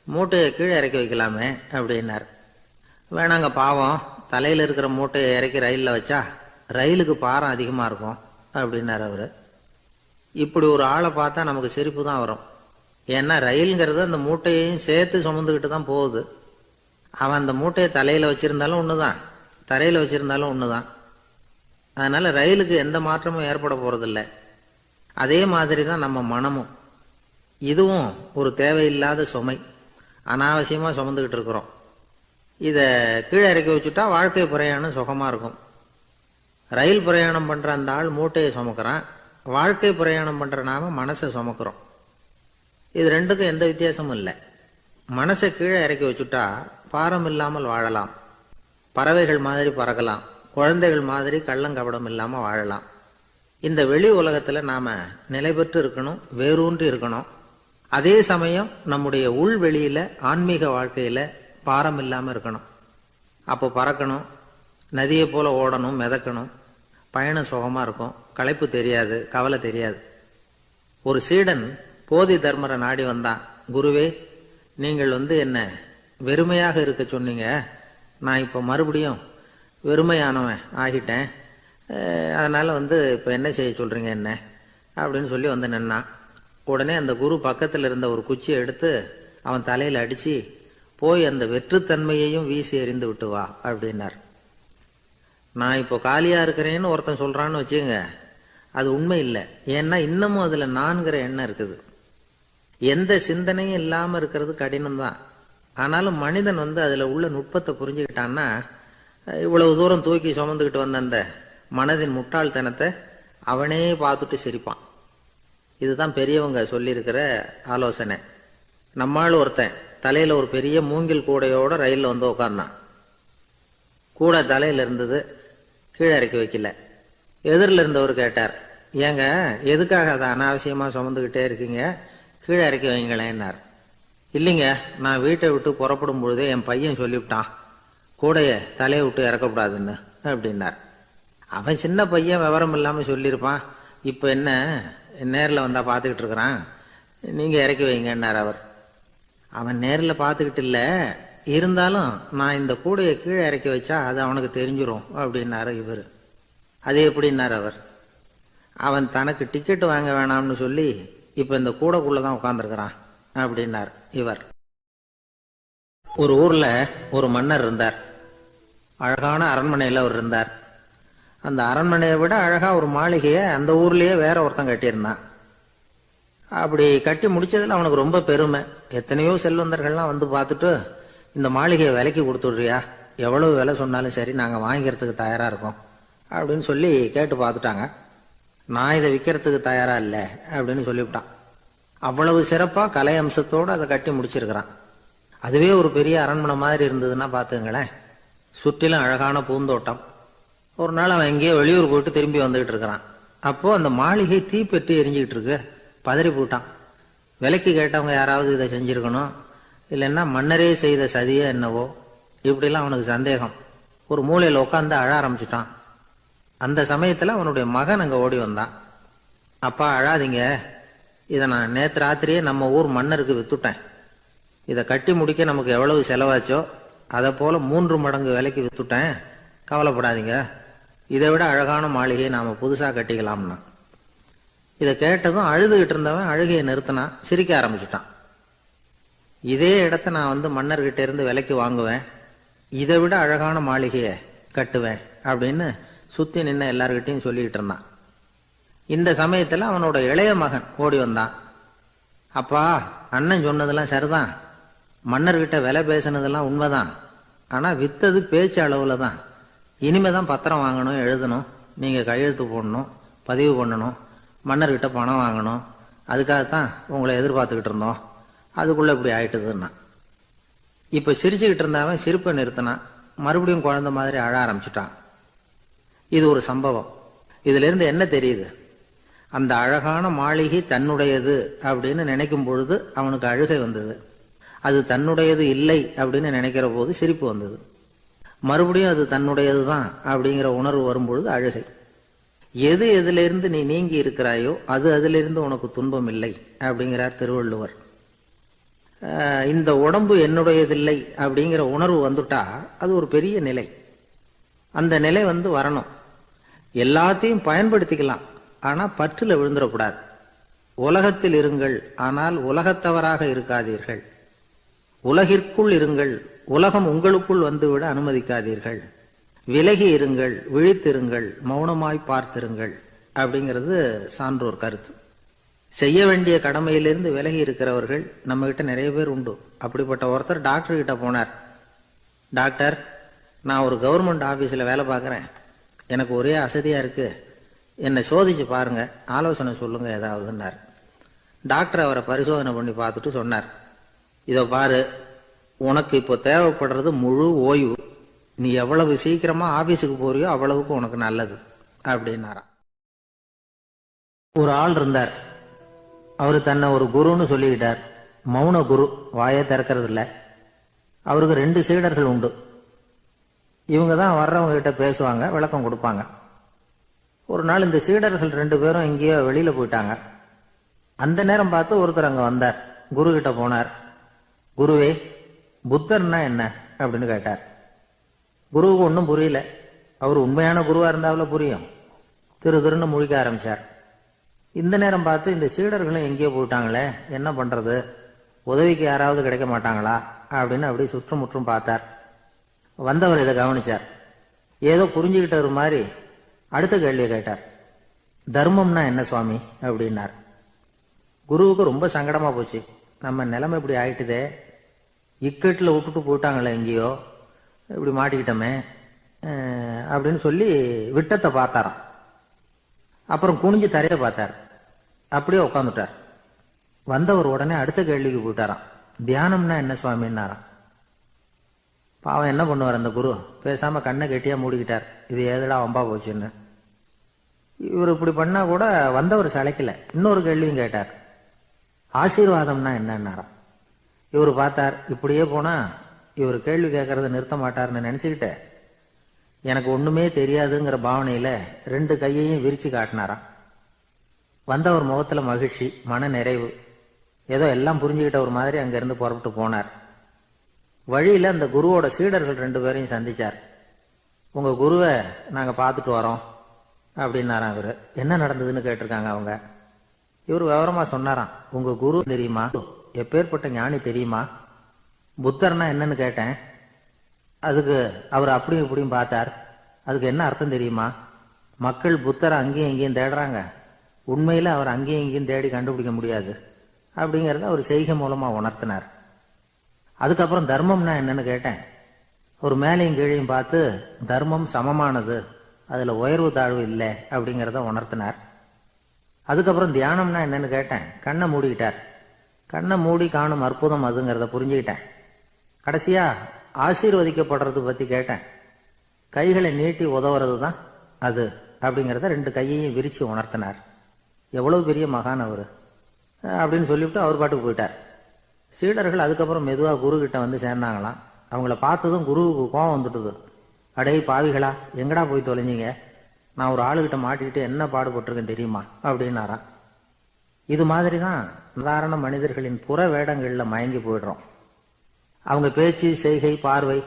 மூட்டையை கீழே இறக்கி வைக்கலாமே அப்படின்னார். வேணாங்க, பாவம், தலையில இருக்கிற மூட்டையை இறக்கி ரயிலில் வச்சா ரயிலுக்கு பாரம் அதிகமா இருக்கும் அப்படின்னார் அவரு. இப்படி ஒரு ஆளை பார்த்தா நமக்கு சிரிப்பு தான் வரும். ஏன்னா ரயிலுங்கிறது அந்த மூட்டையையும் சேர்த்து சுமந்துக்கிட்டு தான் போகுது. அவன் அந்த மூட்டையை தலையில வச்சிருந்தாலும் ஒண்ணுதான், தரையில வச்சிருந்தாலும் ஒண்ணுதான். அதனால ரயிலுக்கு எந்த மாற்றமும் ஏற்பட போறதில்லை. அதே மாதிரி தான் நம்ம மனமும். இதுவும் ஒரு தேவையில்லாத சுமை, அனாவசியமா சுமந்துக்கிட்டு இருக்கிறோம். இத கீழே இறக்கி வச்சுட்டா வாழ்க்கை பிரயாணம் சுகமா இருக்கும். ரயில் பிரயாணம் பண்ற அந்த ஆள் மூட்டையை சுமக்கிறான், வாழ்க்கை பிரயாணம் பண்ற நாம மனசை சுமக்கிறோம். இது ரெண்டுக்கும் எந்த வித்தியாசமும் இல்லை. மனசை கீழே இறக்கி வச்சுட்டா பாரம் இல்லாமல் வாழலாம், பறவைகள் மாதிரி பறக்கலாம், குழந்தைகள் மாதிரி கள்ளங்கபடம் இல்லாம வாழலாம். இந்த வெளி உலகத்துல நாம நிலை பெற்று இருக்கணும், வேரூன்றி இருக்கணும். அதே சமயம் நம்முடைய உள் வெளியில ஆன்மீக வாழ்க்கையில பாரம் இல்லாம இருக்கணும். அப்போ பறக்கணும், நதியை போல ஓடணும், மிதக்கணும். பயணம் சுகமா இருக்கும், களைப்பு தெரியாது, கவலை தெரியாது. ஒரு சீடன் போதி தர்மரை நாடி வந்தான். குருவே, நீங்கள் என்ன வெறுமையாக இருக்க சொன்னீங்க, நான் இப்ப மறுபடியும் வெறுமையானவன் ஆகிட்டேன், அதனால இப்ப என்ன செய்ய சொல்றீங்க என்ன அப்படின்னு சொல்லி நின்னான். உடனே அந்த குரு பக்கத்துல இருந்த ஒரு குச்சியை எடுத்து அவன் தலையில அடிச்சு, போய் அந்த வெற்றுத்தன்மையையும் வீசி எறிந்து விட்டு வா அப்படின்னார். நான் இப்போ காலியா இருக்கிறேன்னு ஒருத்தன் சொல்றான்னு வச்சுங்க, அது உண்மை இல்லை. ஏன்னா இன்னமும் அதுல நான்கிற எண்ணம் இருக்குது. எந்த சிந்தனையும் இல்லாம இருக்கிறது கடினம் தான். ஆனாலும் மனிதன் அதுல உள்ள நுட்பத்தை புரிஞ்சுக்கிட்டான்னா, இவ்வளவு தூரம் தூக்கி சுமந்துக்கிட்டு வந்த அந்த மனதின் முட்டாள்தனத்தை அவனே பார்த்துட்டு சிரிப்பான். இதுதான் பெரியவங்க சொல்லியிருக்கிற ஆலோசனை. நம்மால் ஒருத்தன் தலையில ஒரு பெரிய மூங்கில் கூடையோட ரயில்ல உட்கார்ந்தான். கூடை தலையில இருந்தது, கீழே இறக்கி வைக்கல. எதிரில் இருந்தவர் கேட்டார், ஏங்க எதுக்காக அதை அனாவசியமா சுமந்துக்கிட்டே இருக்கீங்க, கீழே இறக்கி வைங்களேன்னார். இல்லைங்க, நான் வீட்டை விட்டு புறப்படும் பொழுதே என் பையன் சொல்லிவிட்டான், கூடைய தலையை விட்டு இறக்கக்கூடாதுன்னு அப்படின்னார். அவன் சின்ன பையன், விவரம் இல்லாம சொல்லியிருப்பான். இப்ப என்ன நேரில் வந்தா பார்த்துக்கிட்டு இருக்கிறான், நீங்க இறக்கி வைங்கன்னார் அவர். அவன் நேரில் பார்த்துக்கிட்டு இல்ல, இருந்தாலும் நான் இந்த கூடையை கீழே இறக்கி வச்சா அது அவனுக்கு தெரிஞ்சிரும் அப்படின்னாரு இவர். அது எப்படின்னார் அவர். அவன் தனக்கு டிக்கெட் வாங்க வேணாம்னு சொல்லி இப்ப இந்த கூடைக்குள்ளதான் உட்கார்ந்துருக்கிறான். அப்படின்னார் இவர். ஒரு ஊர்ல ஒரு மன்னர் இருந்தார். அழகான அரண்மனையில அவர் இருந்தார். அந்த அரண்மனையை விட அழகா ஒரு மாளிகையை அந்த ஊர்லயே வேற ஒருத்தன் கட்டியிருந்தான். அப்படி கட்டி முடிச்சதுல அவனுக்கு ரொம்ப பெருமை. எத்தனையோ செல்வந்தர்கள்லாம் வந்து பார்த்துட்டு, இந்த மாளிகையை விலைக்கு கொடுத்துடுறியா, எவ்வளவு விலை சொன்னாலும் சரி நாங்க வாங்கிக்கிறதுக்கு தயாரா இருக்கோம் அப்படின்னு சொல்லி கேட்டு பார்த்துட்டாங்க. நான் இதை விற்கிறதுக்கு தயாரா இல்லை அப்படின்னு சொல்லிவிட்டான். அவ்வளவு சிறப்பா கலை அம்சத்தோடு அதை கட்டி முடிச்சிருக்கிறான். அதுவே ஒரு பெரிய அரண்மனை மாதிரி இருந்ததுன்னா பாத்துங்களேன். சுற்றிலும் அழகான பூந்தோட்டம். ஒரு நாள் அவன் எங்கேயோ வெளியூர் போயிட்டு திரும்பி வந்துகிட்டு இருக்கிறான். அப்போ அந்த மாளிகை தீப்பெட்டி எரிஞ்சுக்கிட்டு இருக்கு. பதறி போட்டான். விலைக்கு கேட்டவங்க யாராவது இதை செஞ்சிருக்கணும், இல்லைன்னா மன்னரே செய்த சதியே என்னவோ, இப்படிலாம் அவனுக்கு சந்தேகம். ஒரு மூலையில உட்காந்து அழ ஆரம்பிச்சுட்டான். அந்த சமயத்துல அவனுடைய மகன் அங்க ஓடி வந்தான். அப்பா அழாதீங்க, இதை நான் நேற்று ராத்திரியே நம்ம ஊர் மன்னருக்கு வித்துட்டேன். இதை கட்டி முடிக்க நமக்கு எவ்வளவு செலவாச்சோ அதை போல 3 மடங்கு விலைக்கு வித்துட்டேன். கவலைப்படாதீங்க, இதை விட அழகான மாளிகையை நாம புதுசா கட்டிக்கலாம்னா. இதை கேட்டதும் அழுதுகிட்டு இருந்தவன் அழுகையை நிறுத்தினான். சிரிக்க ஆரம்பிச்சுட்டான். இதே இடத்த நான் வந்து மன்னர்கிட்ட இருந்து விலைக்கு வாங்குவேன், இதை விட அழகான மாளிகையை கட்டுவேன் அப்படின்னு சுத்தி நின்ன எல்லார்கிட்டையும் சொல்லிக்கிட்டு இருந்தான். இந்த சமயத்துல அவனோட இளைய மகன் ஓடி வந்தான். அப்பா, அண்ணன் சொன்னதெல்லாம் சரிதான், மன்னர்கிட்ட விலை பேசினதெல்லாம் உண்மைதான். ஆனா வித்தது பேச்சு அளவுல தான். இனிமேதான் பத்திரம் வாங்கணும், எழுதணும், நீங்க கையெழுத்து போடணும், பதிவு பண்ணணும், மன்னர்கிட்ட பணம் வாங்கணும். அதுக்காகத்தான் உங்களை எதிர்பார்த்துக்கிட்டு இருந்தோம். அதுக்குள்ள இப்படி ஆயிட்டுதுன்னா. இப்ப சிரிச்சுக்கிட்டு இருந்தவன் சிரிப்பை நிறுத்தினான். மறுபடியும் குழந்தை மாதிரி அழ ஆரம்பிச்சுட்டான். இது ஒரு சம்பவம். இதுல இருந்து என்ன தெரியுது? அந்த அழகான மாளிகை தன்னுடையது அப்படின்னு நினைக்கும் பொழுது அவனுக்கு அழுகை வந்தது. அது தன்னுடையது இல்லை அப்படின்னு நினைக்கிற போது சிரிப்பு வந்தது. மறுபடியும் அது தன்னுடையதுதான் அப்படிங்கிற உணர்வு வரும்பொழுது அழுகை. எது எதிலிருந்து நீ நீங்கி இருக்கிறாயோ அது அதிலிருந்து உனக்கு துன்பம் இல்லை அப்படிங்கிறார் திருவள்ளுவர். இந்த உடம்பு என்னுடையதில்லை அப்படிங்கிற உணர்வு வந்துட்டா அது ஒரு பெரிய நிலை. அந்த நிலை வந்து வரணும். எல்லாத்தையும் பயன்படுத்திக்கலாம், ஆனா பற்றுல விழுந்துடக்கூடாது. உலகத்தில் இருங்கள், ஆனால் உலகத்தவராக இருக்காதீர்கள். உலகிற்குள் இருங்கள், உலகம் உங்களுக்குள் வந்துவிட அனுமதிக்காதீர்கள். விலகி இருங்கள், விழித்திருங்கள், மௌனமாய் பார்த்திருங்கள் அப்படிங்கிறது சான்றோர் கருத்து. செய்ய வேண்டிய கடமையிலிருந்து விலகி இருக்கிறவர்கள் நம்ம கிட்ட நிறைய பேர் உண்டு. அப்படிப்பட்ட ஒருத்தர் டாக்டர் கிட்ட போனார். டாக்டர், நான் ஒரு கவர்மெண்ட் ஆபீஸ்ல வேலை பார்க்கறேன், எனக்கு ஒரே அசதியா இருக்கு, என்னை சோதிச்சு பாருங்க, ஆலோசனை சொல்லுங்க ஏதாவதுன்னார். டாக்டர் அவரை பரிசோதனை பண்ணி பார்த்துட்டு சொன்னார், இதோ பாரு, உனக்கு இப்போ தேவைப்படுறது முழு ஓய்வு. நீ எவ்வளவு சீக்கிரமா ஆபீஸுக்கு போறியோ அவ்வளவுக்கு உனக்கு நல்லது அப்படின்னாராம். ஒரு ஆள் இருந்தார். அவரு தன்னை ஒரு குருன்னு சொல்லிக்கிட்டார். மௌன குரு, வாயை திறக்கிறது இல்லை. அவருக்கு 2 சீடர்கள் உண்டு. இவங்க தான் வர்றவங்க கிட்ட பேசுவாங்க, விளக்கம் கொடுப்பாங்க. ஒரு நாள் இந்த சீடர்கள் 2 பேரும் எங்கேயோ வெளியில போயிட்டாங்க. அந்த நேரம் பார்த்து ஒருத்தர் அங்க வந்தார். குரு கிட்ட போனார். குருவே, புத்தர்னா என்ன அப்படின்னு கேட்டார். குருவுக்கு ஒன்றும் புரியல. அவர் உண்மையான குருவா இருந்தாவில புரியும். திருன்னு முழிக்க ஆரம்பிச்சார். இந்த நேரம் பார்த்து இந்த சீடர்களும் எங்கேயோ போயிட்டாங்களே, என்ன பண்றது, உதவிக்கு யாராவது கிடைக்க மாட்டாங்களா அப்படின்னு அப்படி சுற்றும் முற்றும் பார்த்தார். வந்தவர் இதை கவனிச்சார். ஏதோ புரிஞ்சுக்கிட்டவர் மாதிரி அடுத்த கேள்வியை கேட்டார். தர்மம்னா என்ன சுவாமி அப்படின்னார். குருவுக்கு ரொம்ப சங்கடமா போச்சு. நம்ம நிலைமை இப்படி ஆயிட்டுதே, இக்கட்டில் விட்டுட்டு போயிட்டாங்களே, எங்கேயோ இப்படி மாட்டிக்கிட்டோமே அப்படின்னு சொல்லி விட்டத்தை பார்த்தாராம். அப்புறம் குனிஞ்சு தரைய பார்த்தார். அப்படியே உட்காந்துட்டார். வந்தவர் உடனே அடுத்த கேள்விக்கு போயிட்டாராம். தியானம்னா என்ன சுவாமின்னாராம். பாவம் என்ன பண்ணுவார் அந்த குரு, பேசாம கண்ணை கெட்டியா மூடிக்கிட்டார். இது ஏதடா வம்பா போச்சுன்னு. இவர் இப்படி பண்ணா கூட வந்தவர் சளைக்கல. இன்னொரு கேள்வியும் கேட்டார். ஆசீர்வாதம்னா என்னன்னாராம். இவர் பார்த்தார், இப்படியே போனா இவர் கேள்வி கேட்கறத நிறுத்த மாட்டார்னு நினைச்சுக்கிட்டு எனக்கு ஒண்ணுமே தெரியாதுங்கிற பாவனையில 2 கையையும் விரிச்சு காட்டினாராம். வந்தவர் முகத்துல மகிழ்ச்சி, மன நிறைவு. ஏதோ எல்லாம் புரிஞ்சுக்கிட்ட ஒரு மாதிரி அங்கிருந்து புறப்பட்டு போனார். வழியில அந்த குருவோட சீடர்கள் 2 பேரையும் சந்திச்சார். உங்க குருவை நாங்க பார்த்துட்டு வரோம் அப்படின்னாராம். இவரு என்ன நடந்ததுன்னு கேட்டிருக்காங்க அவங்க. இவர் விவரமா சொன்னாராம். உங்க குரு தெரியுமா, எப்பேற்பட்ட ஞானி தெரியுமா? புத்தர்னா என்னன்னு கேட்டேன். அதுக்கு அவர் அப்படியும் இப்படியும் பார்த்தார். அதுக்கு என்ன அர்த்தம் தெரியுமா? மக்கள் புத்தரை அங்கேயும் இங்கேயும் தேடுறாங்க, உண்மையில் அவர் அங்கேயும் இங்கேயும் தேடி கண்டுபிடிக்க முடியாது அப்படிங்கிறத அவர் செய்கை மூலமாக உணர்த்தினார். அதுக்கப்புறம் தர்மம்னா என்னன்னு கேட்டேன். ஒரு மேலையும் கீழையும் பார்த்து தர்மம் சமமானது, அதில் உயர்வு தாழ்வு இல்லை அப்படிங்கிறத உணர்த்தினார். அதுக்கப்புறம் தியானம்னா என்னன்னு கேட்டேன். கண்ணை மூடிக்கிட்டார். கண்ணை மூடி காணும் அற்புதம் அதுங்கிறத புரிஞ்சுக்கிட்டேன். கடைசியா ஆசீர்வதிக்கப்படுறது பற்றி கேட்டேன். கைகளை நீட்டி உதவுறது தான் அது அப்படிங்கிறத 2 கையையும் விரித்து உணர்த்தினார். எவ்வளவு பெரிய மகான் அவர் அப்படின்னு சொல்லிவிட்டு அவர் பாட்டுக்கு போயிட்டார். சீடர்கள் அதுக்கப்புறம் மெதுவாக குரு கிட்ட வந்து சேர்ந்தாங்களாம். அவங்கள பார்த்ததும் குருவுக்கு கோபம் வந்துட்டுது. அடே பாவிகளா, எங்கடா போய் தொலைஞ்சிங்க? நான் ஒரு ஆளுகிட்ட மாட்டிக்கிட்டு என்ன பாடுபட்டிருக்கேன் தெரியுமா அப்படின்னாராம். இது மாதிரி தான் சாதாரண மனிதர்களின் புற வேடங்களில் மயங்கி போயிடுறோம். அவங்க பேச்சு, செய்கை, பார்வை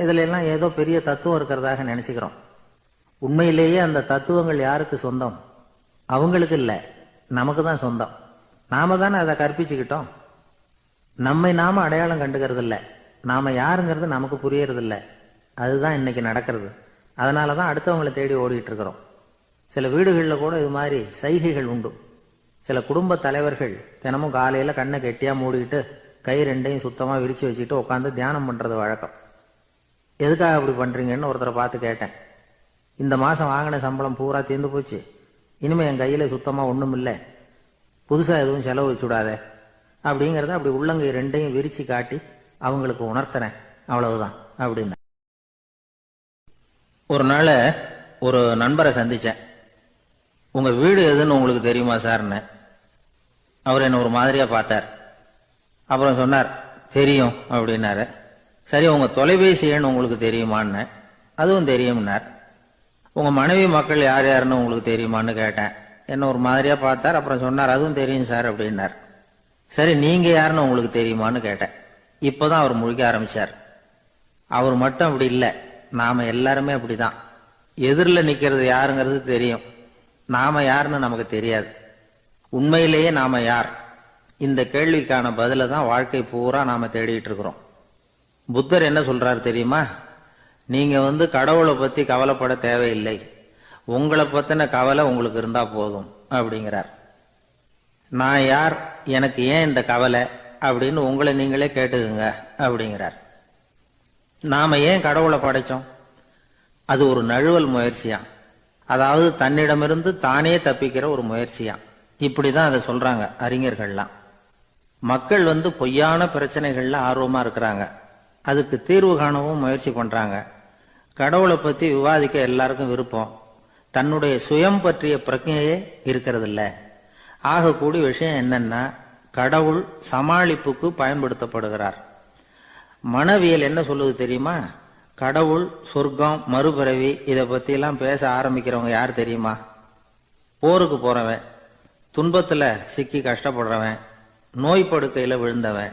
இதுல எல்லாம் ஏதோ பெரிய தத்துவம் இருக்கிறதாக நினைச்சுக்கிறோம். உண்மையிலேயே அந்த தத்துவங்கள் யாருக்கு சொந்தம்? அவங்களுக்கு இல்லை, நமக்கு தான் சொந்தம். நாம தானே அதை கற்பிச்சுக்கிட்டோம். நம்மை நாம அடையாளம் கண்டுக்கிறது இல்லை, நாம யாருங்கிறது நமக்கு புரியறது இல்லை. அதுதான் இன்னைக்கு நடக்கிறது. அதனால தான் அடுத்தவங்களை தேடி ஓடிட்டு இருக்கிறோம். சில வீடுகளில் கூட இது மாதிரி சைகைகள் உண்டு. சில குடும்ப தலைவர்கள் தினமும் காலையில் கண்ணை கெட்டியாக மூடிக்கிட்டு கை 2யும் சுத்தமாக விரித்து வச்சுக்கிட்டு உட்காந்து தியானம் பண்ணுறது வழக்கம். எதுக்காக அப்படி பண்ணுறீங்கன்னு ஒருத்தரை பார்த்து கேட்டேன். இந்த மாதம் வாங்கின சம்பளம் பூரா தீர்ந்து போச்சு, இனிமேல் என் கையில் சுத்தமாக ஒன்றும் இல்லை, புதுசாக எதுவும் செலவு வச்சுடாத அப்படிங்கிறத அப்படி உள்ளங்கை 2யும் விரித்து காட்டி அவங்களுக்கு உணர்த்துறேன், அவ்வளவுதான் அப்படின்னு. ஒரு நாள் ஒரு நண்பரை சந்தித்தேன். உங்கள் வீடு எதுன்னு உங்களுக்கு தெரியுமா சார்ன்னு. அவர் என்ன ஒரு மாதிரியாக பார்த்தார். அப்புறம் சொன்னார், தெரியும் அப்படின்னாரு. சரி, உங்கள் தொலைபேசி எண் உங்களுக்கு தெரியுமான்னு. அதுவும் தெரியும்னார். உங்கள் மனைவி மக்கள் யார் யாருன்னு உங்களுக்கு தெரியுமான்னு கேட்டேன். என்ன ஒரு மாதிரியாக பார்த்தார். அப்புறம் சொன்னார், அதுவும் தெரியும் சார் அப்படின்னார். சரி, நீங்கள் யாருன்னு உங்களுக்கு தெரியுமான்னு கேட்டேன். இப்போதான் அவர் முழிக்க ஆரம்பிச்சார். அவர் மட்டும் அப்படி இல்லை, நாம எல்லாருமே அப்படிதான். எதிரில் நிற்கிறது யாருங்கிறது தெரியும், நாம யாருன்னு நமக்கு தெரியாது. உண்மையிலேயே நாம யார்? இந்த கேள்விக்கான பதில தான் வாழ்க்கை பூரா நாம தேடிட்டு இருக்கிறோம். புத்தர் என்ன சொல்றாரு தெரியுமா? நீங்க கடவுளை பத்தி கவலைப்பட தேவையில்லை, உங்களை பத்தின கவலை உங்களுக்கு இருந்தா போதும் அப்படிங்கிறார். நான் யார், எனக்கு ஏன் இந்த கவலை அப்படின்னு உங்களை நீங்களே கேட்டுக்குங்க அப்படிங்கிறார். நாம ஏன் கடவுளை படைச்சோம்? அது ஒரு நழுவல் முயற்சியாம். அதாவது தன்னிடமிருந்து தானே தப்பிக்கிற ஒரு முயற்சியாம். இப்படிதான் அதை சொல்றாங்க அறிஞர்கள்லாம். மக்கள் பொய்யான பிரச்சனைகள்ல ஆர்வமா இருக்கிறாங்க, அதுக்கு தீர்வு காணவும் முயற்சி பண்றாங்க. கடவுளை பத்தி விவாதிக்க எல்லாருக்கும் விருப்பம், தன்னுடைய சுயம் பற்றிய பிரஜையே இருக்கிறது இல்ல. ஆகக்கூடிய விஷயம் என்னன்னா, கடவுள் சமாளிப்புக்கு பயன்படுத்தப்படுகிறார். மனவியல் என்ன சொல்லுது தெரியுமா? கடவுள், சொர்க்கம், மறுபிறவி இதை பத்தி எல்லாம் பேச ஆரம்பிக்கிறவங்க யார் தெரியுமா? போருக்கு போறவன், துன்பத்துல சிக்கி கஷ்டப்படுறவன், நோய் படுக்கையில விழுந்தவன்,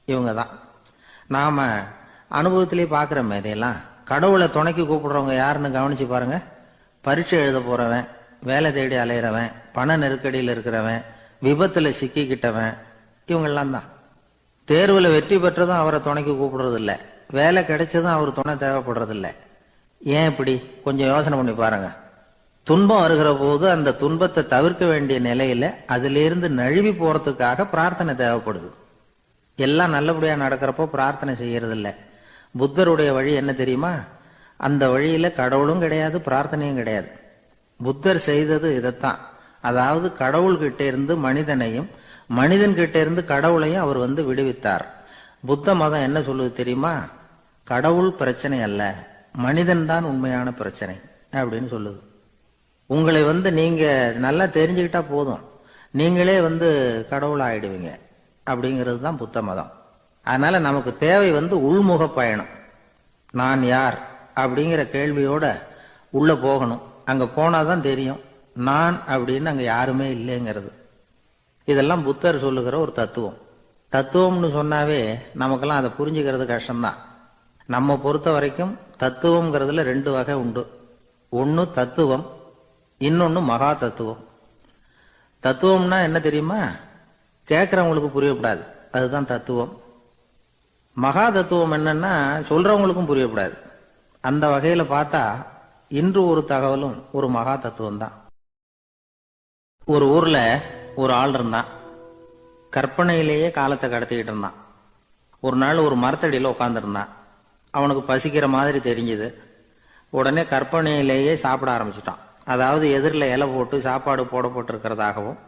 இவங்க தான். நாம அனுபவத்திலேயே பார்க்கிறோமே இதையெல்லாம். கடவுளை துணைக்கு கூப்பிடுறவங்க யாருன்னு கவனிச்சு பாருங்க. பரீட்சை எழுத போறவன், வேலை தேடி அலையிறவன், பண நெருக்கடியில் இருக்கிறவன், விபத்துல சிக்கிக்கிட்டவன், இவங்கெல்லாம் தான். தேர்வுல வெற்றி பெற்றதும் அவரை துணைக்கு கூப்பிடுறது இல்லை, வேலை கிடைச்சதும் அவர் துணை தேவைப்படுறது இல்லை. ஏன் இப்படி? கொஞ்சம் யோசனை பண்ணி பாருங்க. துன்பம் வருகிற போது அந்த துன்பத்தை தவிர்க்க வேண்டிய நிலையில அதிலிருந்து நழுவி போறதுக்காக பிரார்த்தனை தேவைப்படுது. எல்லாம் நல்லபடியா நடக்கிறப்போ பிரார்த்தனை செய்யறது இல்லை. புத்தருடைய வழி என்ன தெரியுமா? அந்த வழியில கடவுளும் கிடையாது, பிரார்த்தனையும் கிடையாது. புத்தர் செய்தது இதைத்தான். அதாவது கடவுள்கிட்ட இருந்து மனிதனையும், மனிதன் கிட்ட இருந்து கடவுளையும் அவர் விடுவித்தார். புத்த மதம் என்ன சொல்லுது தெரியுமா? கடவுள் பிரச்சனை அல்ல, மனிதன் தான் உண்மையான பிரச்சனை அப்படின்னு சொல்லுது. உங்களை நீங்க நல்லா தெரிஞ்சுக்கிட்டா போதும், நீங்களே கடவுள் ஆயிடுவீங்க அப்படிங்கிறது தான் புத்த மதம். அதனால நமக்கு தேவை உள்முக பயணம். நான் யார் அப்படிங்கிற கேள்வியோட உள்ள போகணும். அங்க போனாதான் தெரியும் நான் அப்படின்னு அங்க யாருமே இல்லைங்கிறது. இதெல்லாம் புத்தர் சொல்லுகிற ஒரு தத்துவம். தத்துவம்னு சொன்னாவே நமக்கெல்லாம் அதை புரிஞ்சுக்கிறது கஷ்டம்தான். நம்ம பொறுத்த வரைக்கும் தத்துவம்ங்கிறதுல 2 வகை உண்டு. ஒன்னு தத்துவம், இன்னொன்னு மகா தத்துவம். தத்துவம்னா என்ன தெரியுமா? கேட்கறவங்களுக்கு புரியப்படாது. அதுதான் தத்துவம். மகா தத்துவம் என்னன்னா சொல்றவங்களுக்கும் புரியப்படாது. அந்த வகையில பார்த்தா இன்று ஒரு தகவலும் ஒரு மகா தத்துவம் தான். ஒரு ஊர்ல ஒரு ஆள் இருந்தான். கற்பனையிலேயே காலத்தை கடத்திக்கிட்டு இருந்தான். ஒரு நாள் ஒரு மரத்தடியில உட்கார்ந்துருந்தான். அவனுக்கு பசிக்கிற மாதிரி தெரிஞ்சது. உடனே கற்பனையிலேயே சாப்பிட ஆரம்பிச்சுட்டான். அதாவது எதிரில் இலை போட்டு சாப்பாடு போடப்பட்டிருக்கிறதாகவும்